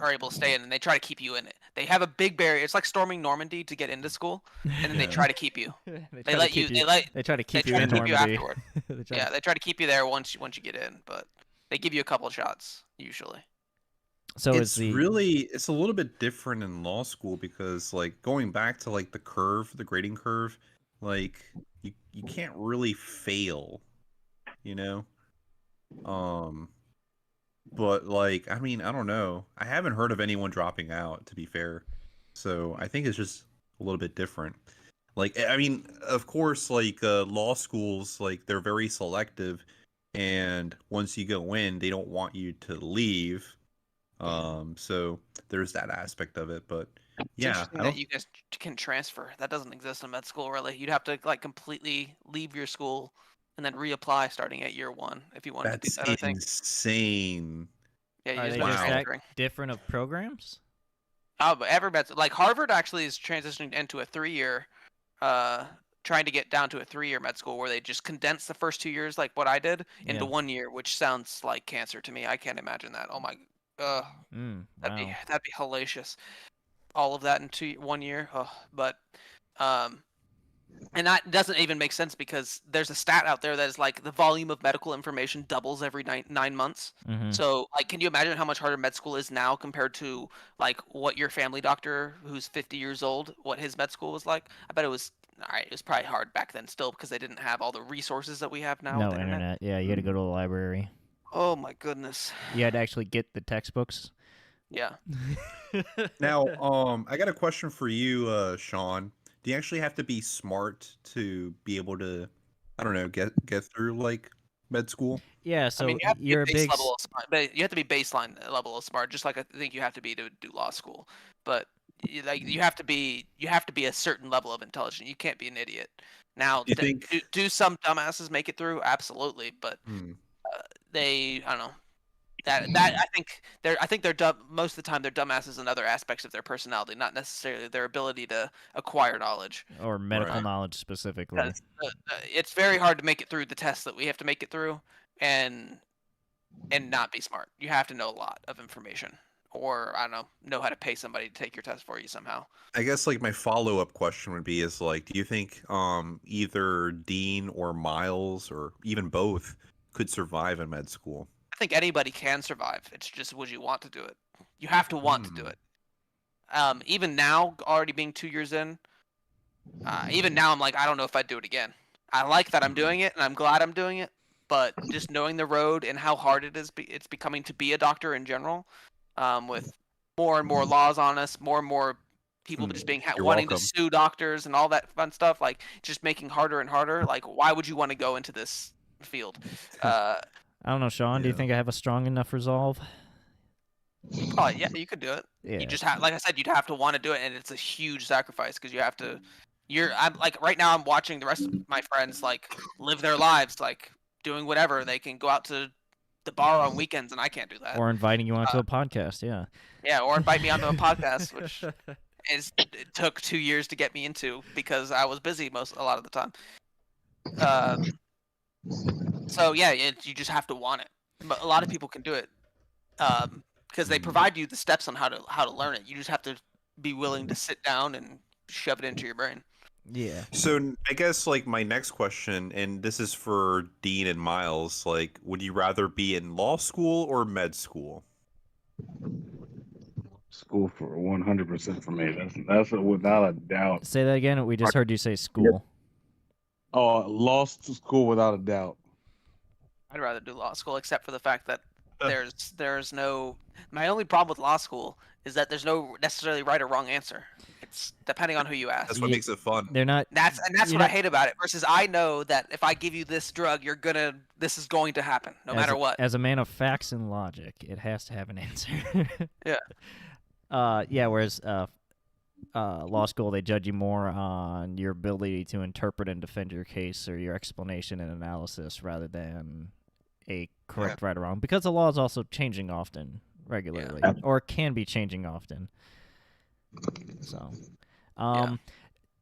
are able to stay in, and they try to keep you in it. They have a big barrier. It's like storming Normandy to get into school, and then they Yeah. try to keep you. they They try to let keep you. They try to keep you try to in keep you Normandy. afterward. They try Yeah, to- they try to keep you there once you get in, but they give you a couple of shots usually. So is It's the it's a little bit different in law school because like going back to like the grading curve, like you can't really fail, you know? But like I mean, I don't know. I haven't heard of anyone dropping out, to be fair. So I think it's just a little bit different. Like I mean, of course, like law schools, like they're very selective, and once you go in, they don't want you to leave. So there's that aspect of it, but It's yeah, interesting I that don't. you guys can transfer. That doesn't exist in med school, really. You'd have to like completely leave your school and then reapply starting at year 1 if you wanted to do That's that. I think. insane. Yeah, you are just they start just Wow. that transferring. different of programs? Oh, but every like Harvard actually is transitioning into a 3-year, trying to get down to a 3-year med school where they just condense the first 2 years, like what I did, into Yeah. 1 year, which sounds like cancer to me. I can't imagine that. Oh my, uh, Wow. that'd be hellacious. All of that in 1 year. Oh, but, um, and that doesn't even make sense because there's a stat out there that is like the volume of medical information doubles every 9 months. Mm-hmm. So, like, can you imagine how much harder med school is now compared to like what your family doctor, who's 50 years old, what his med school was like? I bet it was. All right, it was probably hard back then still because they didn't have all the resources that we have now No with the internet. internet. Yeah, you had to go to the library. Oh my goodness. You had to actually get the textbooks. Yeah. Now, I got a question for you, Sean. Do you actually have to be smart to be able to, I don't know, get through like med school? Yeah, I so mean, you have to be you're a a base big level of smart, but you have to be baseline level of smart, just like I think you have to be to do law school. But you have to be a certain level of intelligence. You can't be an idiot. Now, Do you think? do some dumbasses make it through? Absolutely, but Hmm. I don't know. That I think they're dumb most of the time. They're dumbasses in other aspects of their personality, not necessarily their ability to acquire knowledge. or medical Right. knowledge specifically. Because it's very hard to make it through the tests that we have to make it through, and not be smart. You have to know a lot of information, or I don't know how to pay somebody to take your test for you somehow. I guess like my follow-up question would be is like, do you think either Dean or Miles or even both could survive in med school? I think anybody can survive. It's just would you want to do it? You have to want to do it. Even now, already being 2 years in, even now I'm like, I don't know if I'd do it again. I like that I'm doing it, and I'm glad I'm doing it. But just knowing the road and how hard it is, it's becoming to be a doctor in general, with more and more laws on us, more and more people just being You're wanting welcome. to sue doctors and all that fun stuff, like just making harder and harder. Like, why would you want to go into this field? I don't know, Sean. Do you Yeah. think I have a strong enough resolve? Probably, yeah, you could do it. Yeah. You just have, like I said, you'd have to want to do it, and it's a huge sacrifice because you have to. I'm like right now. I'm watching the rest of my friends like live their lives, like doing whatever. They can go out to the bar on weekends, and I can't do that. Or inviting you onto a podcast, yeah. Yeah, or invite me onto a podcast, which it took 2 years to get me into because I was busy a lot of the time. So yeah, you just have to want it. But a lot of people can do it because they provide you the steps on how to learn it. You just have to be willing to sit down and shove it into your brain. Yeah. So I guess like my next question, and this is for Dean and Miles, like, would you rather be in law school or med school? School for 100% for me. That's without a doubt. Say that again. We just heard you say school. Oh, law school without a doubt. I'd rather do law school, except for the fact that there's no. My only problem with law school is that there's no necessarily right or wrong answer. It's depending on who you ask. That's what makes it fun. They're not. That's what I hate about it. Versus, I know that if I give you this drug, this is going to happen, no matter what. As a man of facts and logic, it has to have an answer. Yeah. Yeah. Whereas law school, they judge you more on your ability to interpret and defend your case or your explanation and analysis rather than a correct right or wrong, because the law is also changing often, regularly, or can be changing often. So,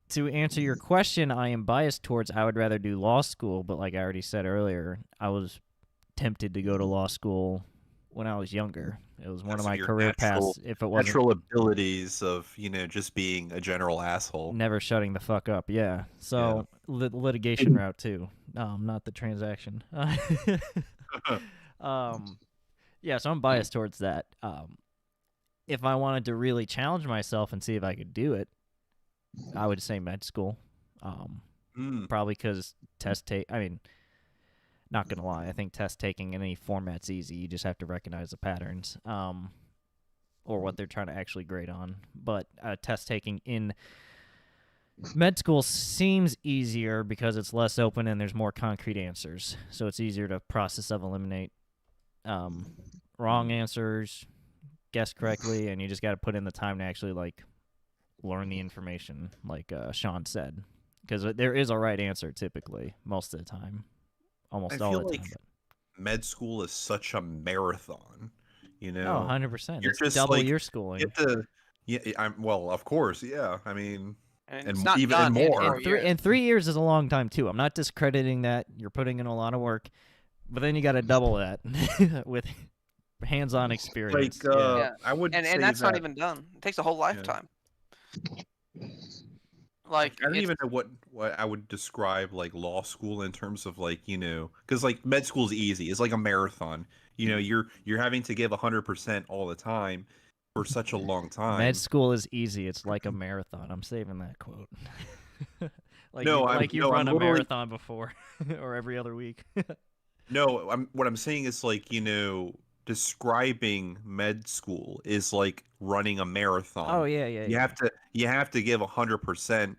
to answer your question, I am biased towards I would rather do law school, but like I already said earlier, I was tempted to go to law school when I was younger. It was one of my career paths. If it wasn't natural abilities of just being a general asshole, never shutting the fuck up. Yeah. So litigation route too. Not the transaction. Yeah. So I'm biased towards that. If I wanted to really challenge myself and see if I could do it, I would say med school. Probably because not gonna lie, I think test taking in any format's easy. You just have to recognize the patterns, or what they're trying to actually grade on. But test taking in med school seems easier because it's less open and there's more concrete answers. So it's easier to process of eliminate wrong answers, guess correctly, and you just got to put in the time to actually like learn the information, like Sean said, because there is a right answer typically most of the time. Almost all the time. Med school is such a marathon, Oh, 100%. You're it's just double like, your schooling. well, of course, yeah. I mean, And and it's not even done in more. 4 years. And 3 years is a long time too. I'm not discrediting that. You're putting in a lot of work, but then you got to double that with hands-on experience. Yeah. I would And say that's that, not even done. It takes a whole lifetime. Like I don't even know what I would describe like law school in terms of like, because like med school is easy. It's like a marathon. You're having to give 100% all the time for such a long time. Med school is easy. It's like a marathon. I'm saving that quote. Like No, you run a literally- marathon before or every other week. No, what I'm saying is like, describing med school is like running a marathon. Oh yeah. You have to give 100%,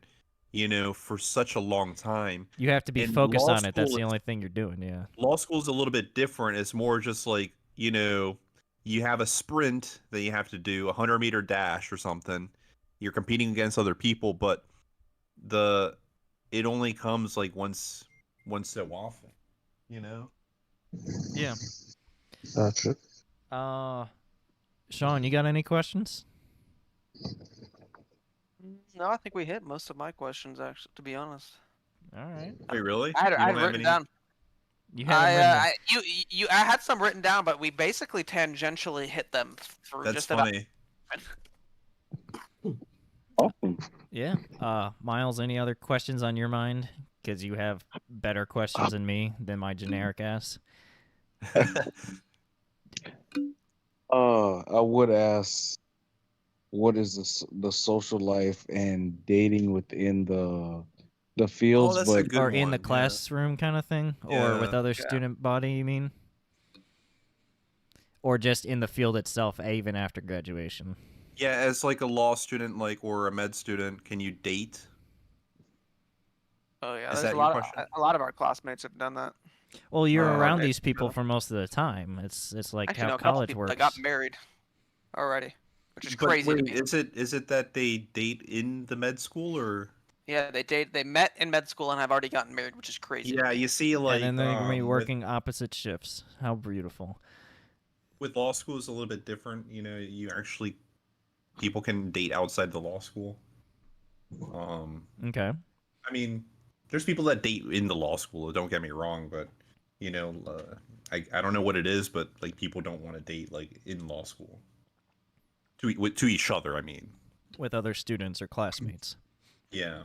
for such a long time. You have to be And focused law on it. That's school the is- only thing you're doing. Yeah. Law school is a little bit different. It's more just like, you have a sprint that you have to do, a 100-meter dash or something. You're competing against other people, but it only comes like once so often, Yeah. That's it. Sean, you got any questions? no, I think we hit most of my questions actually. To be honest, All right. Wait, really? I had You don't have written any- down. You have I had some written down, but we basically tangentially hit them for That's just about. funny. Awesome. Yeah. Miles, any other questions on your mind? Because you have better questions than me than my generic ass. I would ask, what is the social life and dating within the fields, that's a but good Or in the one, yeah. classroom kind of thing? Or with Yeah. other student body, you mean? Or just in the field itself, even after graduation? Yeah, as like a law student, or a med student, can you date? Oh yeah, Is there's that a your lot question? a lot of our classmates have done that. Well, you're Oh, around okay. these people Yeah. for most of the time. It's like Actually, how no, a couple college people works. that got married. already, which is But crazy to wait, me. is it that they date in the med school or? Yeah, they met in med school and have already gotten married, which is crazy to Yeah, me. you see, like and then they're gonna be with working opposite shifts. How beautiful. law school is a little bit different. You actually people can date outside the law school. Okay. I mean, there's people that date in the law school. Don't get me wrong, but I don't know what it is, but like people don't want to date like in law school to each other. I mean, With other students or classmates. yeah.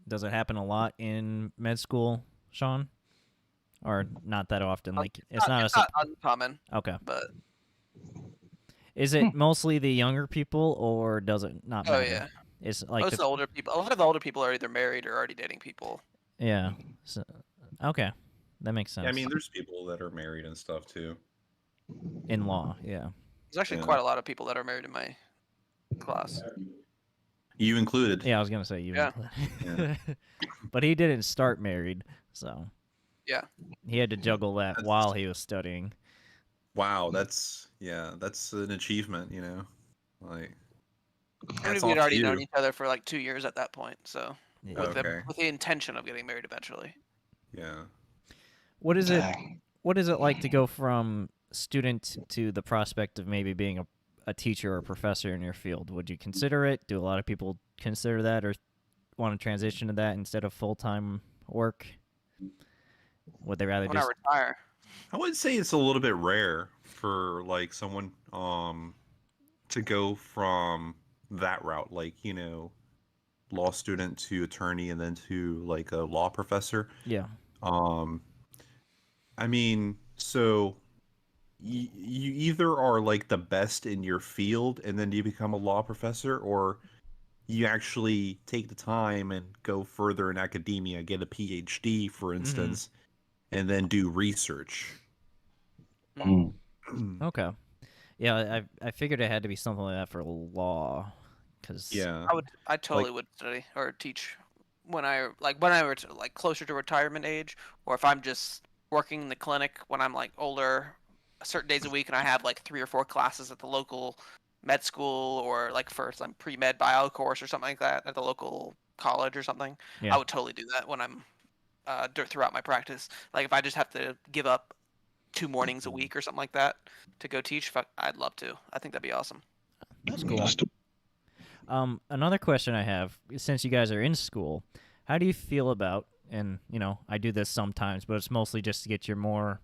Does it happen a lot in med school, Sean? Or not that often? Like it's not It's not uncommon, okay. but Is it mostly the younger people, or does it not oh matter? yeah, It's like most of the older people. A lot of the older people are either married or already dating people. yeah. So, okay, that makes sense. I mean, there's people that are married and stuff too. In law, yeah. There's actually Yeah. quite a lot of people that are married in my class. You included. Yeah, I was gonna say you. Yeah. Yeah. But he didn't start married, so Yeah. he had to juggle that That's- while he was studying. Wow, that's an achievement. Like. I mean, hats we off had to already you. known each other for like 2 years at that point, so Yeah. Okay. with the intention of getting married eventually. Yeah. What is it? Dang. What is it like to go from student to the prospect of maybe being a teacher or a professor in your field? Would you consider it? Do a lot of people consider that or want to transition to that instead of full-time work? Would they rather When I just retire, I would say it's a little bit rare for like someone to go from that route, like law student to attorney and then to like a law professor. yeah. I mean, so you either are like the best in your field and then you become a law professor, or you actually take the time and go further in academia, get a PhD, for instance, and then do research. Mm. Okay. Yeah, I figured it had to be something like that for law, because Yeah. I totally would study or teach when I were like closer to retirement age, or if I'm just working in the clinic when I'm like older, certain days a week, and I have like 3 or 4 classes at the local med school, or like for some pre-med bio course or something like that at the local college or something. Yeah. I would totally do that when I'm throughout my practice. Like if I just have to give up 2 mornings a week or something like that to go teach, I'd love to. I think that'd be awesome. that's cool. That's the- Another question I have, since you guys are in school, how do you feel about, and I do this sometimes, but it's mostly just to get your more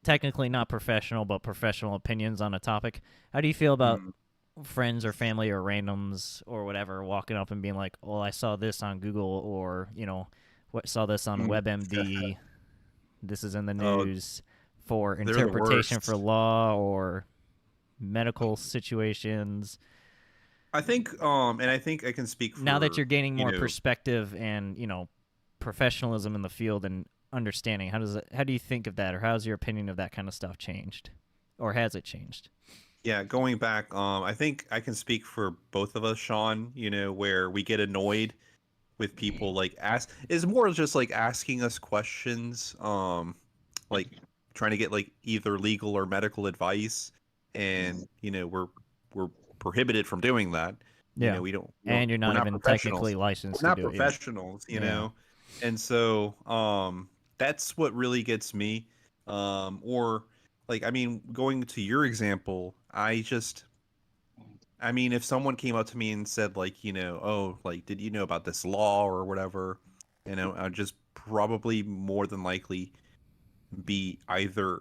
technically not professional, but professional opinions on a topic. How do you feel about friends or family or randoms or whatever walking up and being like, "Well, I saw this on Google," or what saw this on WebMD. This is in the Oh, news for they're the interpretation for worst. law or medical situations. I think, and I think I can speak for Now that you're gaining more know, perspective and professionalism in the field and understanding, how do you think of that, or how's your opinion of that kind of stuff changed, or has it changed? Yeah, going back, I think I can speak for both of us, Sean. Where we get annoyed with people like is more just like asking us questions, like trying to get like either legal or medical advice, and we're prohibited from doing that. Yeah. We don't, And you're we're not even professionals. technically licensed We're not to do it. Yeah. professionals, and so that's what really gets me. Or like, I mean, going to your example, I mean, if someone came up to me and said like, oh, like, did you know about this law or whatever, I'd just probably more than likely be either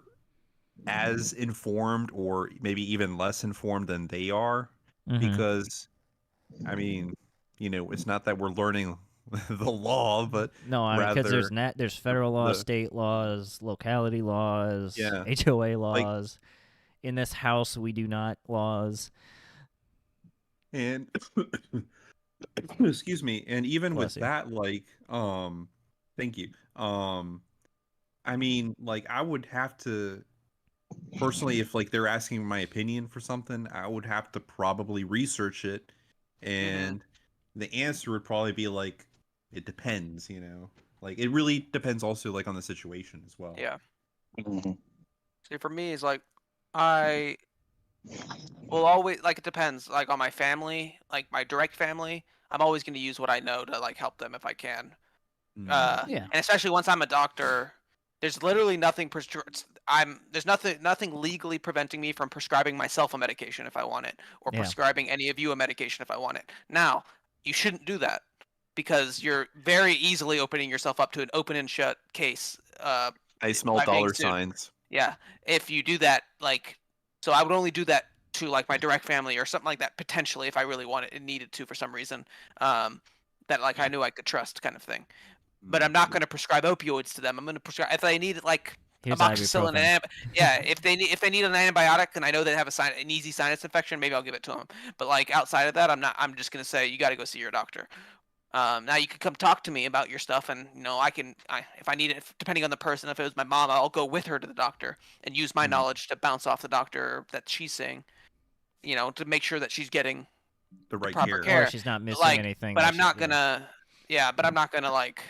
as informed or maybe even less informed than they are, Mhm. because I mean, it's not that we're learning the law, but No, I mean, because rather there's federal laws, the state laws, locality laws, Yeah. HOA laws. In this house, we do not laws. and excuse me, and even Bless with you. that, like, thank you. I mean, like, I would have to personally, if like they're asking my opinion for something, I would have to probably research it, and the answer would probably be like, it depends, like it really depends also like on the situation as well. Yeah. Mhm. See, for me, it's like I will always like it depends. Like on my family, like my direct family, I'm always going to use what I know to like help them if I can. Yeah. And especially once I'm a doctor, there's literally nothing. There's nothing legally preventing me from prescribing myself a medication if I want it, or Yeah. prescribing any of you a medication if I want it. Now, you shouldn't do that because you're very easily opening yourself up to an open and shut case. I smell by being dollar sued. signs. Yeah, if you do that, like, so I would only do that to like my direct family or something like that potentially if I really wanted and needed to for some reason, that like I knew I could trust kind of thing. But I'm not going to prescribe opioids to them. I'm going to prescribe if they need like Here's amoxicillin. ibuprofen. Yeah, if they need an antibiotic and I know they have an easy sinus infection, maybe I'll give it to them. But like outside of that, I'm not. I'm just going to say you got to go see your doctor. Now you can come talk to me about your stuff, and if I need it, depending on the person, if it was my mom, I'll go with her to the doctor and use my knowledge to bounce off the doctor that she's seeing, to make sure that she's getting The right proper care. Or care. she's not missing Like, anything. but that I'm not she's- gonna, yeah, but I'm not gonna like,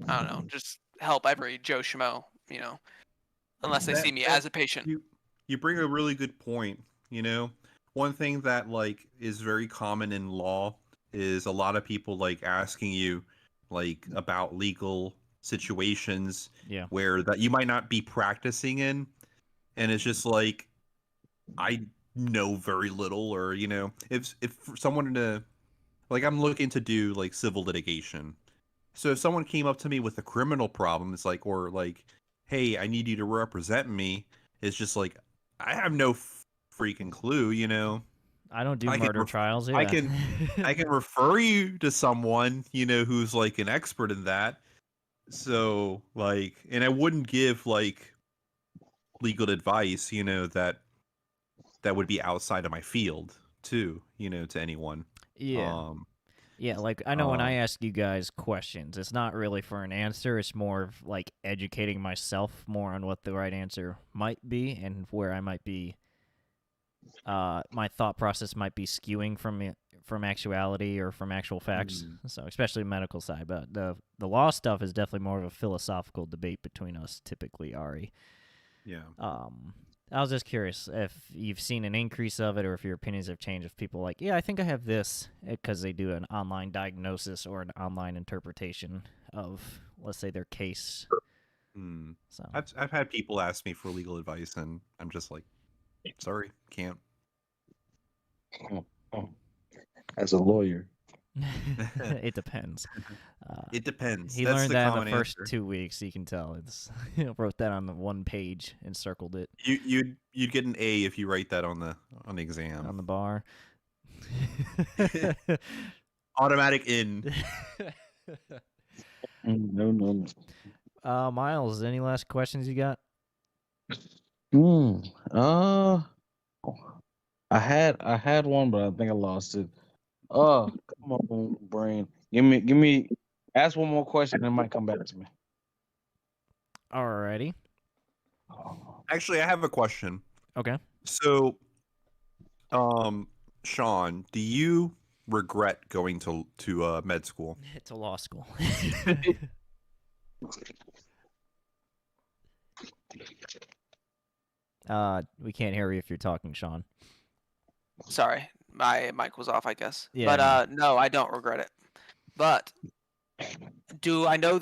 I don't know, just help every Joe Schmo, unless they see me as a patient. You bring a really good point. One thing that like is very common in law is a lot of people like asking you like about legal situations Yeah. where that you might not be practicing in, and it's just like I know very little, or if someone to like I'm looking to do like civil litigation. So if someone came up to me with a criminal problem, it's like, or like, hey, I need you to represent me. It's just like, I have no freaking clue, I don't do I can murder ref- trials. Yeah. I can refer you to someone, who's like an expert in that. So like, and I wouldn't give like legal advice, that would be outside of my field too, to anyone. Yeah. Yeah, like I know when I um, ask you guys questions, it's not really for an answer. It's more of like educating myself more on what the right answer might be and where I might be. My thought process might be skewing from actuality or from actual facts. So especially medical side, but the law stuff is definitely more of a philosophical debate between us. Typically, Ari. yeah. I was just curious if you've seen an increase of it or if your opinions have changed. If people are like, yeah, I think I have this, because they do an online diagnosis or an online interpretation of, let's say, their case. So I've had people ask me for legal advice, and I'm just like, sorry, can't. As a lawyer. it depends. It depends. He That's learned the that in common the first answer. 2 weeks. You can tell it's wrote that on the one page and circled it You'd get an A if you write that on the exam. on the bar. Automatic in. No. Miles, any last questions you got? I had one, but I think I lost it. Come on, brain. Give me. Ask one more question, and it might come back to me. Alrighty. Actually, I have a question. Okay. So, Sean, do you regret going to med school? To law school. We can't hear you if you're talking, Sean. Sorry, my mic was off, I guess. Yeah, But no, I don't regret it. But do I know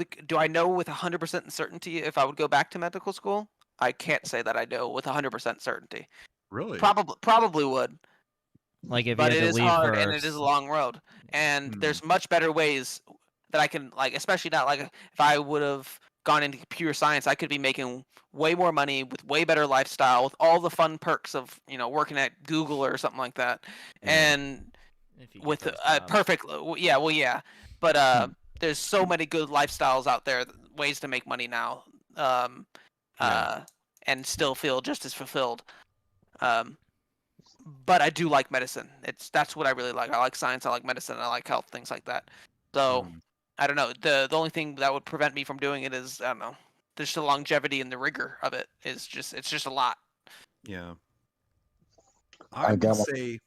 with 100% certainty if I would go back to medical school? I can't say that I know with 100% certainty. Really? Probably would, Like if but you it had to is leave hard for and it is a long road. And there's much better ways that I can like, especially not like if I would have gone into computer science, I could be making way more money with way better lifestyle with all the fun perks of working at Google or something like that. Yeah. And if you get with those a jobs. perfect, yeah, but there's so many good lifestyles out there, ways to make money now, and still feel just as fulfilled. But I do like medicine. That's what I really like. I like science. I like medicine. I like health, things like that. So I don't know. The only thing that would prevent me from doing it is, I don't know, just the longevity and the rigor of it is it's just a lot. Yeah. I I would got my- say,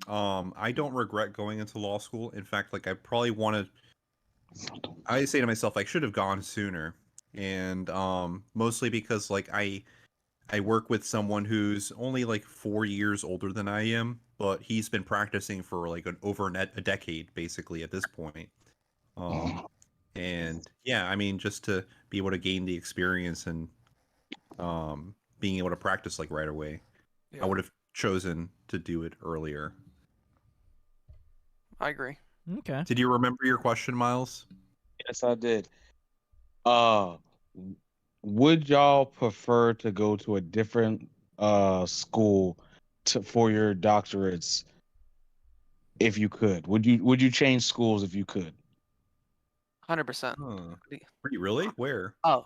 I don't regret going into law school. In fact, like I say to myself, I should have gone sooner, and mostly because like I I work with someone who's only like 4 years older than I am, but he's been practicing for like a decade, basically at this point. Um, and yeah, I mean, just to be able to gain the experience and being able to practice like right away, Yeah. I would have chosen to do it earlier. I agree. Okay. Did you remember your question, Miles? Yes, I did. Uh, would y'all prefer to go to a different school for your doctorates if you could? Would you change schools if you could? 100%. Huh. Really? Where? Oh,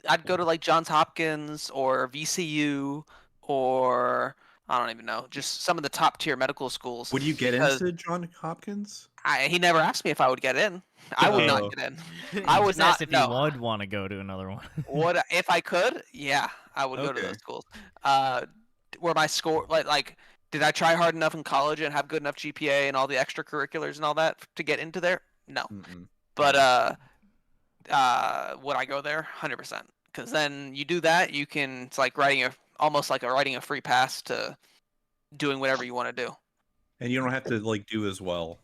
I'd go to like Johns Hopkins or VCU or I don't even know, just some of the top tier medical schools. Would you get because into John Hopkins? he never asked me if I would get in. I would Oh. not get in. I would Just asked not. if No. you would want to go to another one. Would if I could? Yeah, I would go to Okay. those schools. Were my score like? Did I try hard enough in college and have good enough GPA and all the extracurriculars and all that to get into there? No. Mm-mm. But would I go there? 100%. Because then you do that, you can. It's like almost like writing a free pass to doing whatever you want to do. And you don't have to like do as well.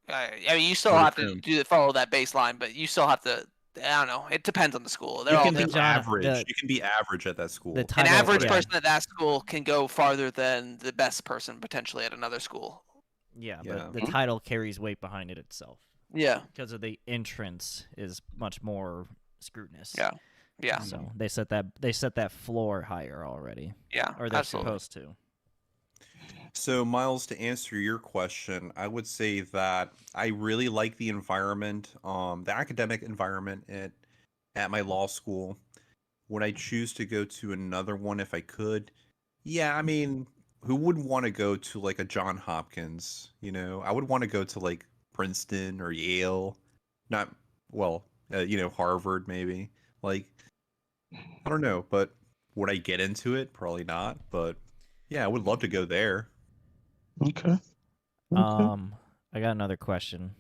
I mean, you still Go to have to trim. follow that baseline, but you still have to. I don't know. It depends on the school. They're You all can be different. John- Average. the- You can be average at that school. The An title, average yeah. person at that school can go farther than the best person potentially at another school. Yeah, Yeah. but the title carries weight behind it itself Yeah. because of the entrance is much more scrutinous. Yeah. Yeah. So they set that floor higher already, Yeah. or they're absolutely. supposed to. So, Miles, to answer your question, I would say that I really like the environment, the academic environment at my law school. Would I choose to go to another one if I could? Yeah, I mean, who wouldn't want to go to like a John Hopkins? You know, I would want to go to like Princeton or Yale, not well, Harvard maybe. Like, I don't know, but would I get into it? Probably not. But yeah, I would love to go there. Okay. I got another question.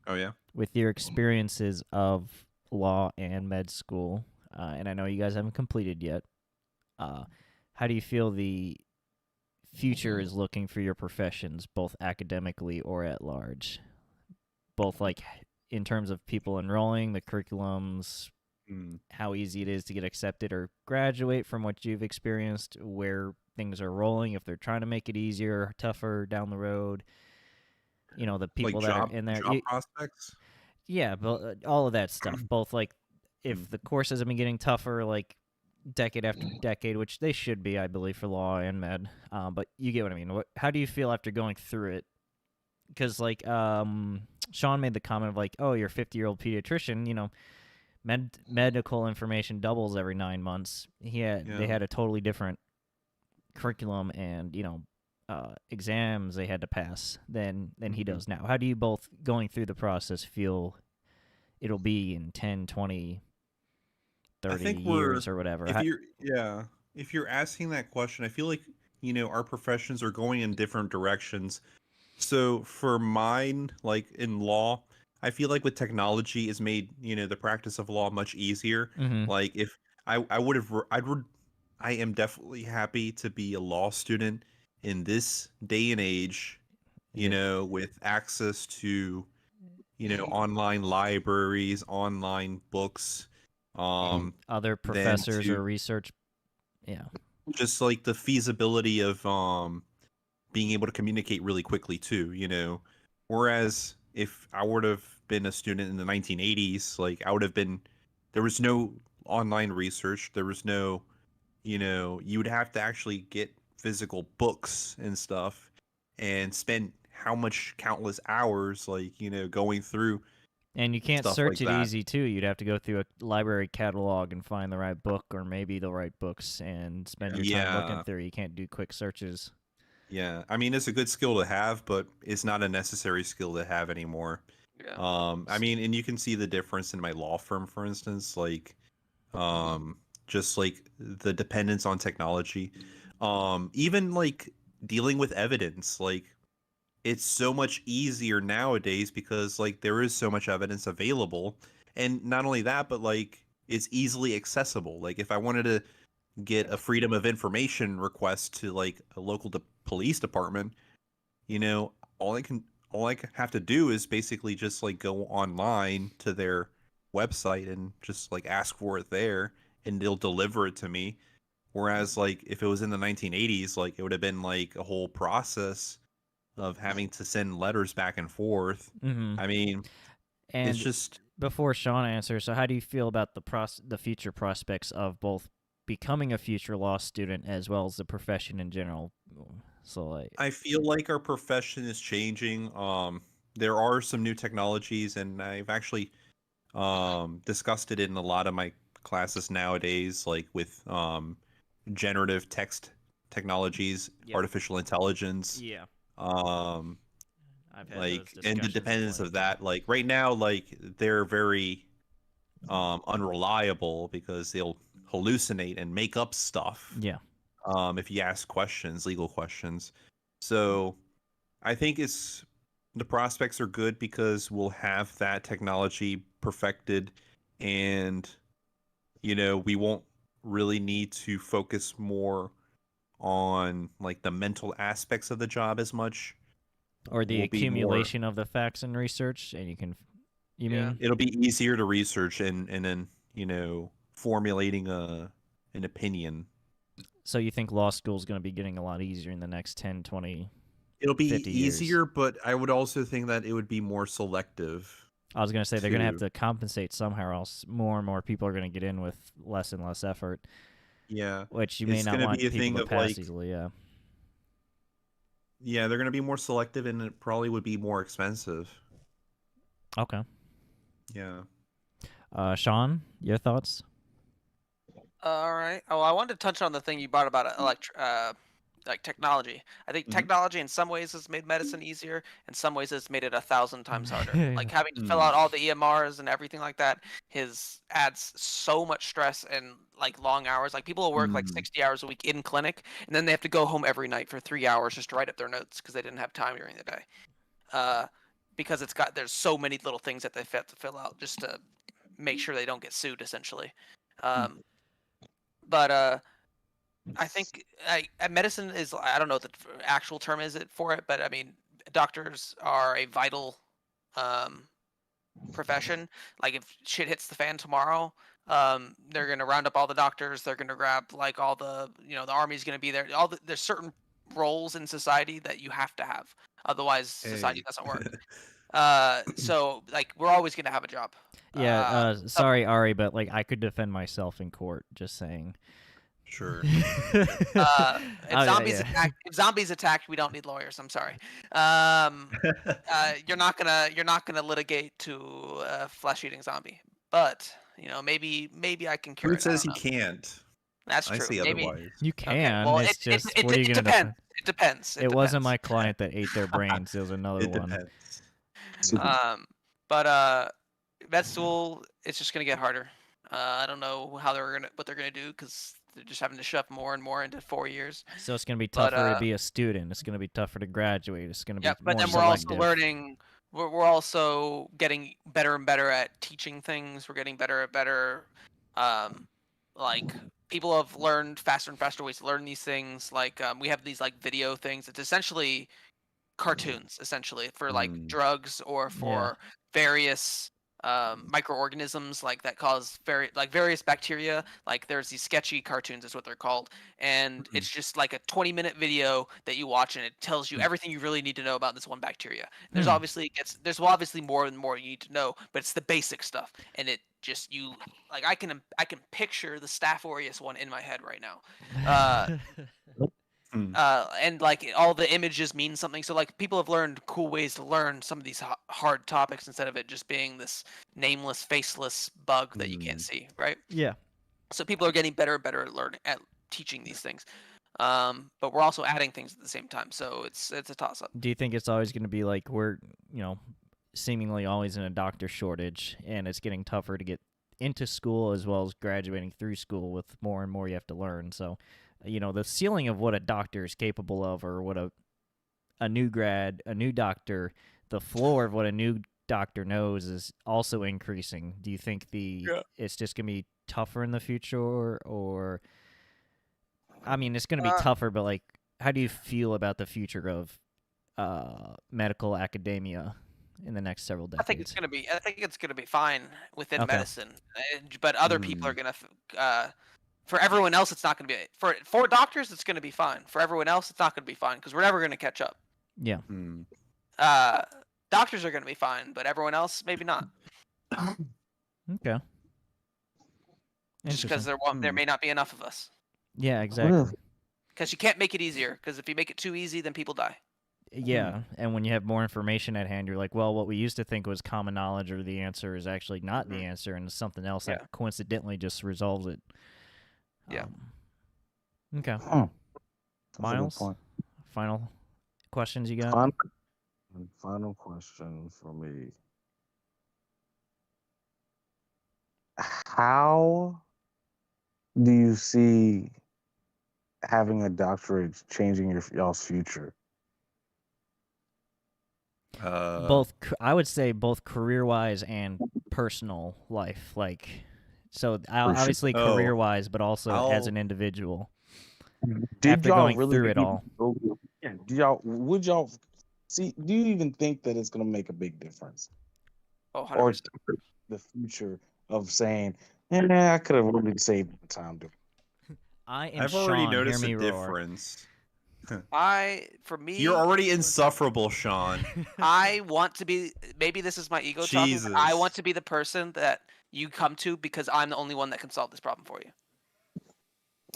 Oh yeah. With your experiences of law and med school, and I know you guys haven't completed yet, how do you feel the future is looking for your professions, both academically or at large? Both like in terms of people enrolling, the curriculums, how easy it is to get accepted or graduate from what you've experienced, where things are rolling, if they're trying to make it easier, tougher down the road. You know, the people Like that are in there. job prospects. Yeah, but all of that stuff. Both like if the courses have been getting tougher, like decade after decade, which they should be, I believe, for law and med. But you get what I mean. How do you feel after going through it? Because like Sean made the comment of like, oh, you're a 50-year-old pediatrician. You know, medical information doubles every 9 months. They had a totally different curriculum and exams they had to pass than he does now. How do you both, going through the process, feel it'll be in 10, 20, 30 years or whatever? If you're asking that question, I feel like our professions are going in different directions. So for mine, like in law, I feel like with technology is made the practice of law much easier. Mhm. Like if I am definitely happy to be a law student in this day and age, with access to, online libraries, online books, Other professors to- or research. Yeah. just like the feasibility of being able to communicate really quickly too. Whereas if I would have been a student in the 1980s, like there was no online research, there was no, you would have to actually get physical books and stuff and spend how much countless hours going through. And you can't Stuff search like it that. easy too. You'd have to go through a library catalog and find the right book or maybe the right books and spend your time looking Yeah. through. You can't do quick searches. Yeah, I mean it's a good skill to have, but it's not a necessary skill to have anymore. Yeah. I mean, and you can see the difference in my law firm, for instance, like just like the dependence on technology. Even like dealing with evidence, like it's so much easier nowadays because like there is so much evidence available. And not only that, but like it's easily accessible. Like if I wanted to, get a freedom of information request to like a local police department, you know, all I have to do is basically just like go online to their website and just like ask for it there, and they'll deliver it to me. Whereas like if it was in the 1980s, like it would have been like a whole process of having to send letters back and forth. Mm-hmm. I mean, And it's just before Sean answers, so how do you feel about the future prospects of both becoming a future law student as well as the profession in general? So like, I feel like our profession is changing. There are some new technologies, and I've actually discussed it in a lot of my classes nowadays, like with generative text technologies, Yep. artificial intelligence, yeah, um, I've had like, those and the discussions dependence plenty of that. Like right now, like they're very unreliable because they'll hallucinate and make up stuff. Yeah. If you ask questions, legal questions. So I think the prospects are good because we'll have that technology perfected, and you know, we won't really need to focus more on like the mental aspects of the job as much. Or the Will be more, accumulation of the facts and research, and you Yeah. mean? it'll be easier to research and then, you know, formulating an opinion. So you think law school is going to be getting a lot easier in the next 10, 20? It'll be 50 years. easier, but I would also think that it would be more selective. I was going to say they're going to have to- to compensate somehow, else more and more people are going to get in with less and less effort, Yeah. which you may It's not gonna want be a thing people to of, pass like, easily. Yeah. Yeah, they're going to be more selective, and it probably would be more expensive. Okay. Yeah. Sean, your thoughts? All right. Oh, I wanted to touch on the thing you brought about like technology. I think Mhm. technology in some ways has made medicine easier. In some ways, it's made it 1,000 times harder. Like having to fill Mm. out all the EMRs and everything like that adds so much stress and like long hours. Like people will work like Mm. 60 hours a week in clinic, and then they have to go home every night for 3 hours just to write up their notes because they didn't have time during the day. Because there's so many little things that they have to fill out just to make sure they don't get sued, essentially. Um, but I think medicine is, I don't know what the actual term is it for it, but I mean, doctors are a vital profession. Like if shit hits the fan tomorrow, they're gonna round up all the doctors. They're gonna grab like all the, the army's gonna be there. There's certain roles in society that you have to have, otherwise society Hey. doesn't work. So like we're always gonna have a job. Yeah. Some- Sorry, Ari, but like I could defend myself in court. Just saying. Sure. If Oh, yeah, zombies yeah. attack, if zombies attack, we don't need lawyers. I'm sorry. You're not gonna litigate to a flesh-eating zombie, but maybe I can cure Who it. I says don't you know. can't? That's I true. say Maybe. otherwise. You Okay. can. Well, It's it just what are you it gonna depends. defend? It depends. It wasn't my depends. client that ate their brains. It was another It one. depends. But vet school, it's just gonna get harder. I don't know what they're gonna do because they're just having to shove more and more into 4 years. So it's gonna be But, tougher to be a student. It's gonna be tougher to graduate. It's gonna Yeah, be but more then we're also selective. learning. We're also getting better and better at teaching things. We're getting better and better. Like people have learned faster and faster ways to learn these things. Like we have these like video things. It's essentially cartoons, essentially for like Mm. drugs or for various microorganisms like that cause various bacteria. Like there's these sketchy cartoons is what they're called, and it's just like a 20-minute video that you watch, and it tells you everything you really need to know about this one bacteria. And there's obviously more and more you need to know, but it's the basic stuff, and it just I can picture the Staph aureus one in my head right now. And like all the images mean something. So like people have learned cool ways to learn some of these hard topics instead of it just being this nameless, faceless bug that you can't see, right? Yeah. So people are getting better and better at teaching these things. But we're also adding things at the same time. So it's a toss up. Do you think it's always gonna be like we're seemingly always in a doctor shortage, and it's getting tougher to get into school as well as graduating through school with more and more you have to learn? So the ceiling of what a doctor is capable of, or what a new doctor, the floor of what a new doctor knows is also increasing. Do you think it's just gonna be tougher in the future, or I mean, it's going to be tougher, but like, how do you feel about the future of medical academia in the next several decades? I think it's gonna be fine within Okay. medicine, but other people are gonna. For everyone else, it's not gonna be. For doctors, it's gonna be fine. For everyone else, it's not gonna be fine because we're never gonna catch up. Yeah. Hmm. Doctors are gonna be fine, but everyone else maybe not. Okay. Just because Interesting. there may not be enough of us. Yeah, exactly. Because you can't make it easier. Because if you make it too easy, then people die. Yeah, and when you have more information at hand, you're like, well, what we used to think was common knowledge or the answer is actually not the answer, and it's something else that coincidentally just resolves it. Yeah. Okay. That's a good Miles, point. final questions you got? Final question for me. How do you see having a doctorate changing y'all's future? I would say both career-wise and personal life. Like, so obviously career-wise, but also as an individual. Did After y'all going really through it all. would y'all see? Do you even think that it's gonna make a big difference, Oh, or 100%. the future of saying, I could have really saved my time doing? I've already noticed a difference. For me, You're already insufferable, Sean. I want to be. Maybe this is my ego talking. Jesus. But I want to be the person that you come to because I'm the only one that can solve this problem for you.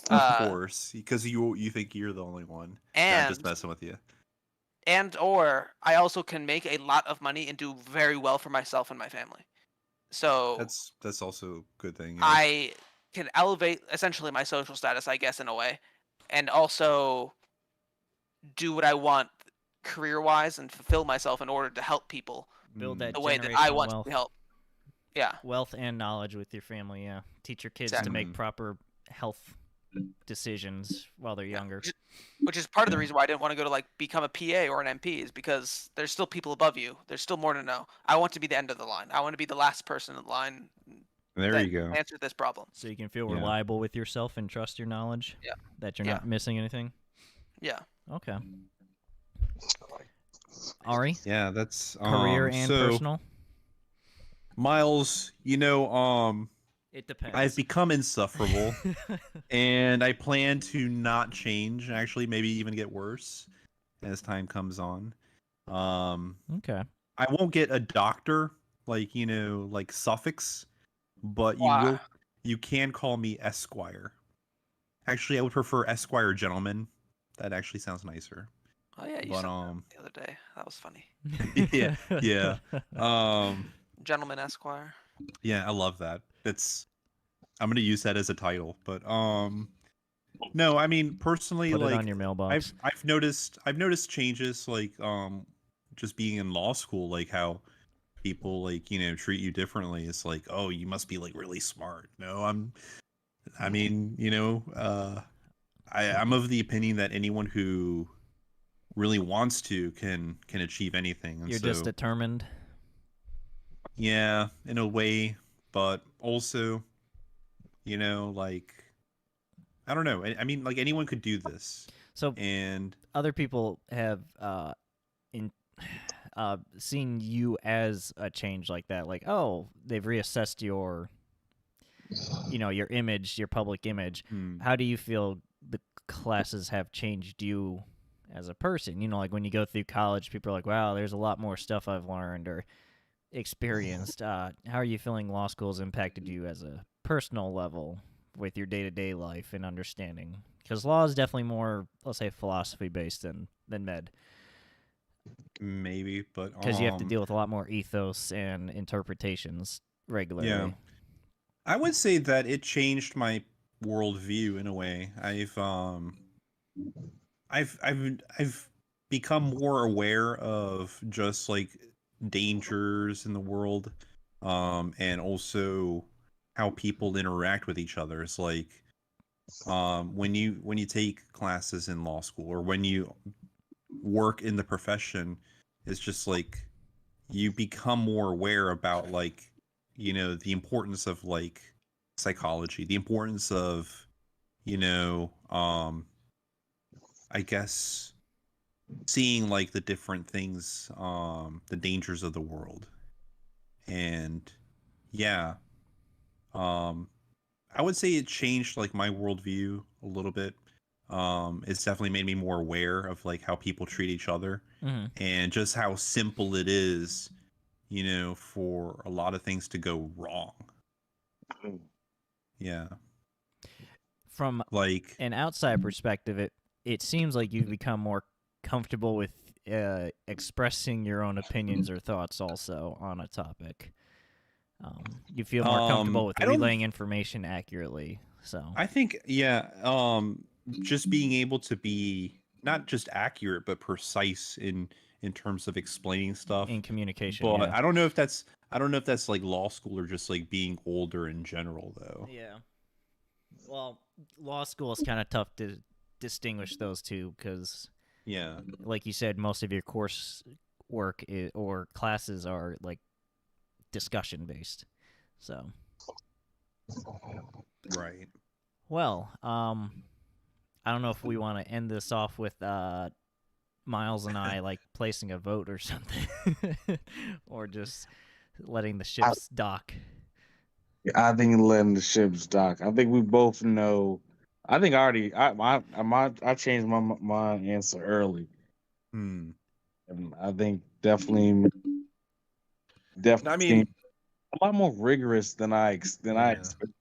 Of course, because you think you're the only one. I'm just messing with you. Or I also can make a lot of money and do very well for myself and my family. So that's also a good thing. Yeah. I can elevate essentially my social status, I guess, in a way, and also do what I want career-wise and fulfill myself in order to help people Build that the way that I generational want wealth. to help. Yeah. Wealth and knowledge with your family, yeah. Teach your kids to make proper health decisions while they're younger. Which is part of the reason why I didn't want to go to like become a PA or an MP is because there's still people above you. There's still more to know. I want to be the end of the line. I want to be the last person in the line. There you go. Answer this problem. So you can feel reliable with yourself and trust your knowledge. Yeah. That you're not missing anything. Yeah. Okay. Ari? Yeah, that's career and personal. Miles, it depends. I've become insufferable, and I plan to not change. Actually, maybe even get worse as time comes on. Okay. I won't get a doctor like suffix, but you can call me Esquire. Actually, I would prefer Esquire Gentleman. That actually sounds nicer. Oh yeah, you said that the other day. That was funny. yeah. Gentleman Esquire. Yeah, I love that. I'm gonna use that as a title, but no, I mean personally, put like it on your mailbox. I've noticed changes like just being in law school, like how people like treat you differently. It's like, oh, you must be like really smart. No, I'm of the opinion that anyone who really wants to can achieve anything. And You're just determined. Yeah, in a way, but also, like, I don't know. I mean, like anyone could do this. So, and other people have seen you as a change like that. Like, oh, they've reassessed your image, your public image. How do you feel the classes have changed you as a person? Like when you go through college, people are like, wow, there's a lot more stuff I've learned or experienced. How are you feeling law school has impacted you as a personal level with your day-to-day life and understanding? Because law is definitely more, let's say, philosophy-based than med. Maybe, but because you have to deal with a lot more ethos and interpretations regularly. Yeah, I would say that it changed my worldview in a way. I've become more aware of just like dangers in the world, and also how people interact with each other. It's like when you take classes in law school or when you work in the profession, it's just like you become more aware about like the importance of like psychology, the importance of you know, I guess seeing like the different things, the dangers of the world. And yeah, um, I would say it changed like my worldview a little bit. It's definitely made me more aware of like how people treat each other Hmm. and just how simple it is, you know, for a lot of things to go wrong. Yeah. From Like, an outside perspective, it seems like you've become more comfortable with expressing your own opinions or thoughts also on a topic. You feel more comfortable with I don't, relaying information accurately. So I think, yeah, just being able to be not just accurate, but precise in terms of explaining stuff. in communication, But yeah. I don't know if that's like law school or just like being older in general, though. Yeah. Well, law school is kind of tough to distinguish those two because, Yeah. like you said, most of your course work or classes are like discussion based. So, Right. well, I don't know if we want to end this off with Miles and I like placing a vote or something, or just letting the ships dock. I think letting the ships dock. I think we both know. I think I already. I changed my answer early. Hmm. And I think definitely I seemed mean, a lot more rigorous than I yeah. expected.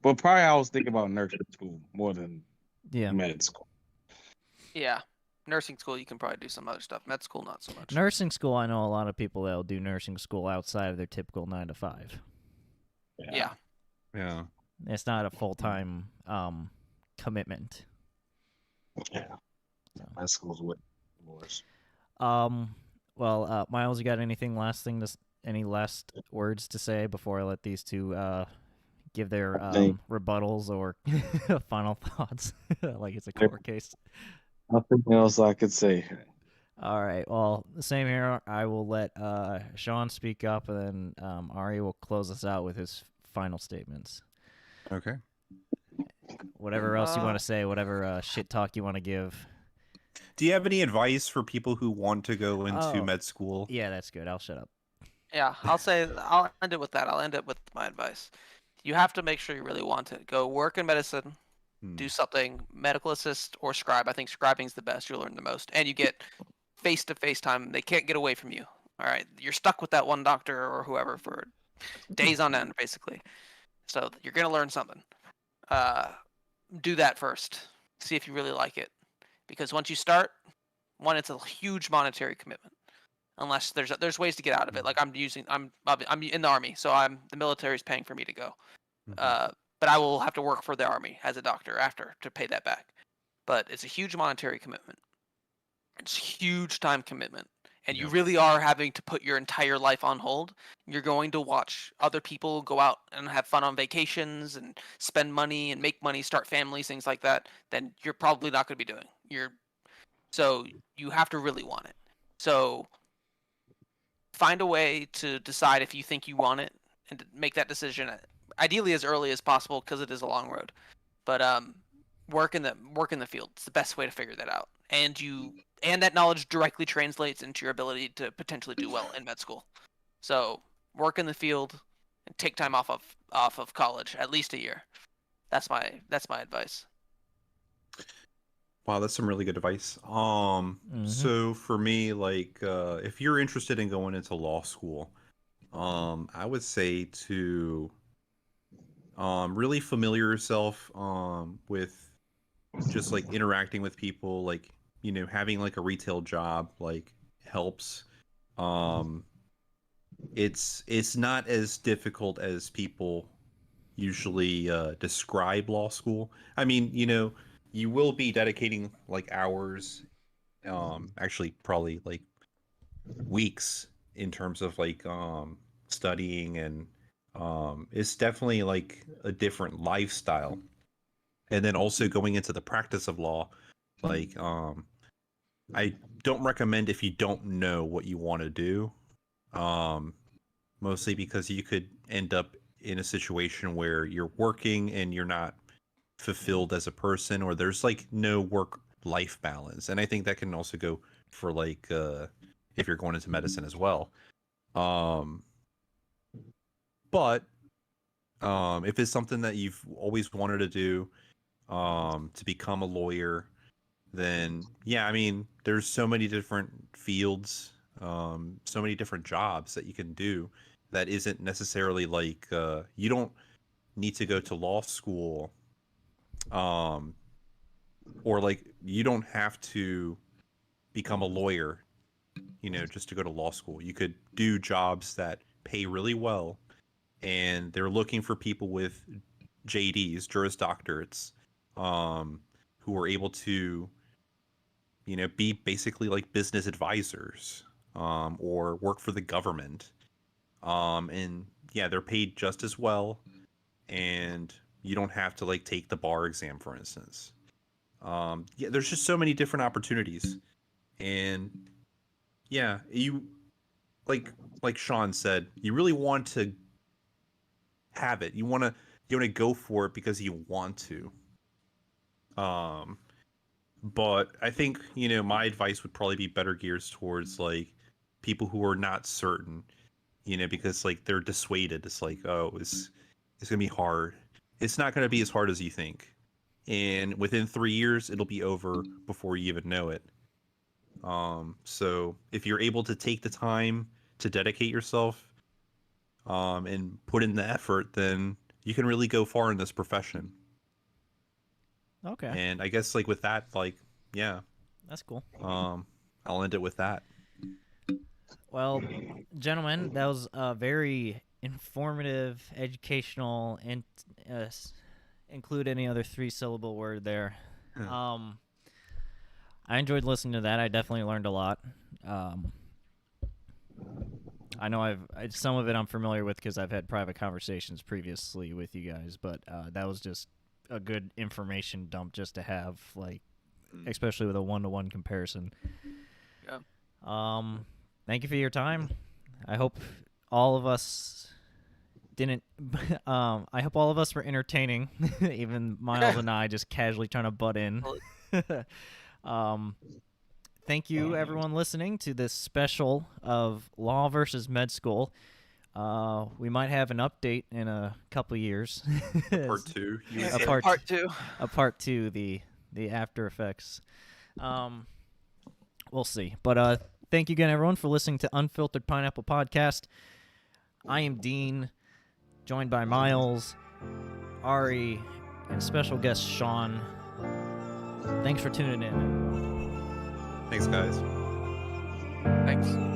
But probably I was thinking about nursing school more than Yeah. med school. Yeah. Nursing school, you can probably do some other stuff. Med school, not so much. Nursing school, I know a lot of people that'll do nursing school outside of their typical 9 to 5. Yeah. Yeah. It's not a full time commitment. Yeah. So. Med school's way worse. Well, Miles, you got any last words to say before I let these two give their rebuttals or final thoughts, like it's a court case? Nothing else I could say. All right. Well, same here. I will let Sean speak up, and then Ari will close us out with his final statements. Okay. Whatever else you want to say, whatever shit talk you want to give. Do you have any advice for people who want to go into med school? Yeah, that's good. I'll shut up. Yeah, I'll end it with that. I'll end it with my advice. You have to make sure you really want it. Go work in medicine, do something, medical assist or scribe. I think scribing's the best. You'll learn the most. And you get face-to-face time. They can't get away from you. All right? You're stuck with that one doctor or whoever for days on end, basically. So you're going to learn something. Do that first. See if you really like it. Because once you start, it's a huge monetary commitment. Unless there's ways to get out of it. Like I'm in the army, so the military's paying for me to go. But I will have to work for the army as a doctor after to pay that back. But it's a huge monetary commitment. It's a huge time commitment. And you really are having to put your entire life on hold. You're going to watch other people go out and have fun on vacations and spend money and make money, start families, things like that. Then you're probably not going to be doing. So you have to really want it. So find a way to decide if you think you want it and to make that decision ideally as early as possible because it is a long road. But work in the field. It's the best way to figure that out. And that knowledge directly translates into your ability to potentially do well in med school. So work in the field and take time off of college, at least a year. That's my advice. Wow, that's some really good advice. So for me, like, if you're interested in going into law school, I would say to really familiar yourself with just like interacting with people, like, you know, having like a retail job like helps. It's not as difficult as people usually describe law school. I mean, you know, you will be dedicating like hours, actually probably like weeks in terms of like studying, and it's definitely like a different lifestyle. And then also going into the practice of law, like I don't recommend if you don't know what you want to do, mostly because you could end up in a situation where you're working and you're not fulfilled as a person, or there's like no work life balance. And I think that can also go for like if you're going into medicine as well. But if it's something that you've always wanted to do, to become a lawyer, then yeah, I mean, there's so many different fields, so many different jobs that you can do that isn't necessarily like you don't need to go to law school, or like you don't have to become a lawyer, just to go to law school. You could do jobs that pay really well, and they're looking for people with JDs, Juris Doctorates, who are able to, be basically like business advisors, or work for the government. And yeah, they're paid just as well, and you don't have to like take the bar exam, for instance. Yeah, there's just so many different opportunities, and yeah, you like Sean said, you really want to have it. You want to go for it because you want to. But I think, my advice would probably be better geared towards like people who are not certain, because like they're dissuaded. It's like, oh, it's gonna be hard. It's not gonna be as hard as you think, and within 3 years it'll be over before you even know it. So if you're able to take the time to dedicate yourself, and put in the effort, then you can really go far in this profession. Okay, And I guess like with that, like, yeah, that's cool. I'll end it with that. Well, gentlemen, that was a very informative, educational, and include any other 3-syllable word there. I enjoyed listening to that. I definitely learned a lot. I know some of it I'm familiar with because I've had private conversations previously with you guys, but that was just a good information dump just to have, like, especially with a 1-to-1 comparison. Yeah. Thank you for your time. I hope all of us didn't. I hope all of us were entertaining, even Miles and I just casually trying to butt in. Thank you, everyone listening to this special of Law versus Med School. We might have an update in a couple years. Part 2. Part 2. A part 2, the after effects. We'll see. But thank you again, everyone, for listening to Unfiltered Pineapple Podcast. I am Dean, joined by Miles, Ari, and special guest Sean. Thanks for tuning in, everyone. Thanks, guys. Thanks.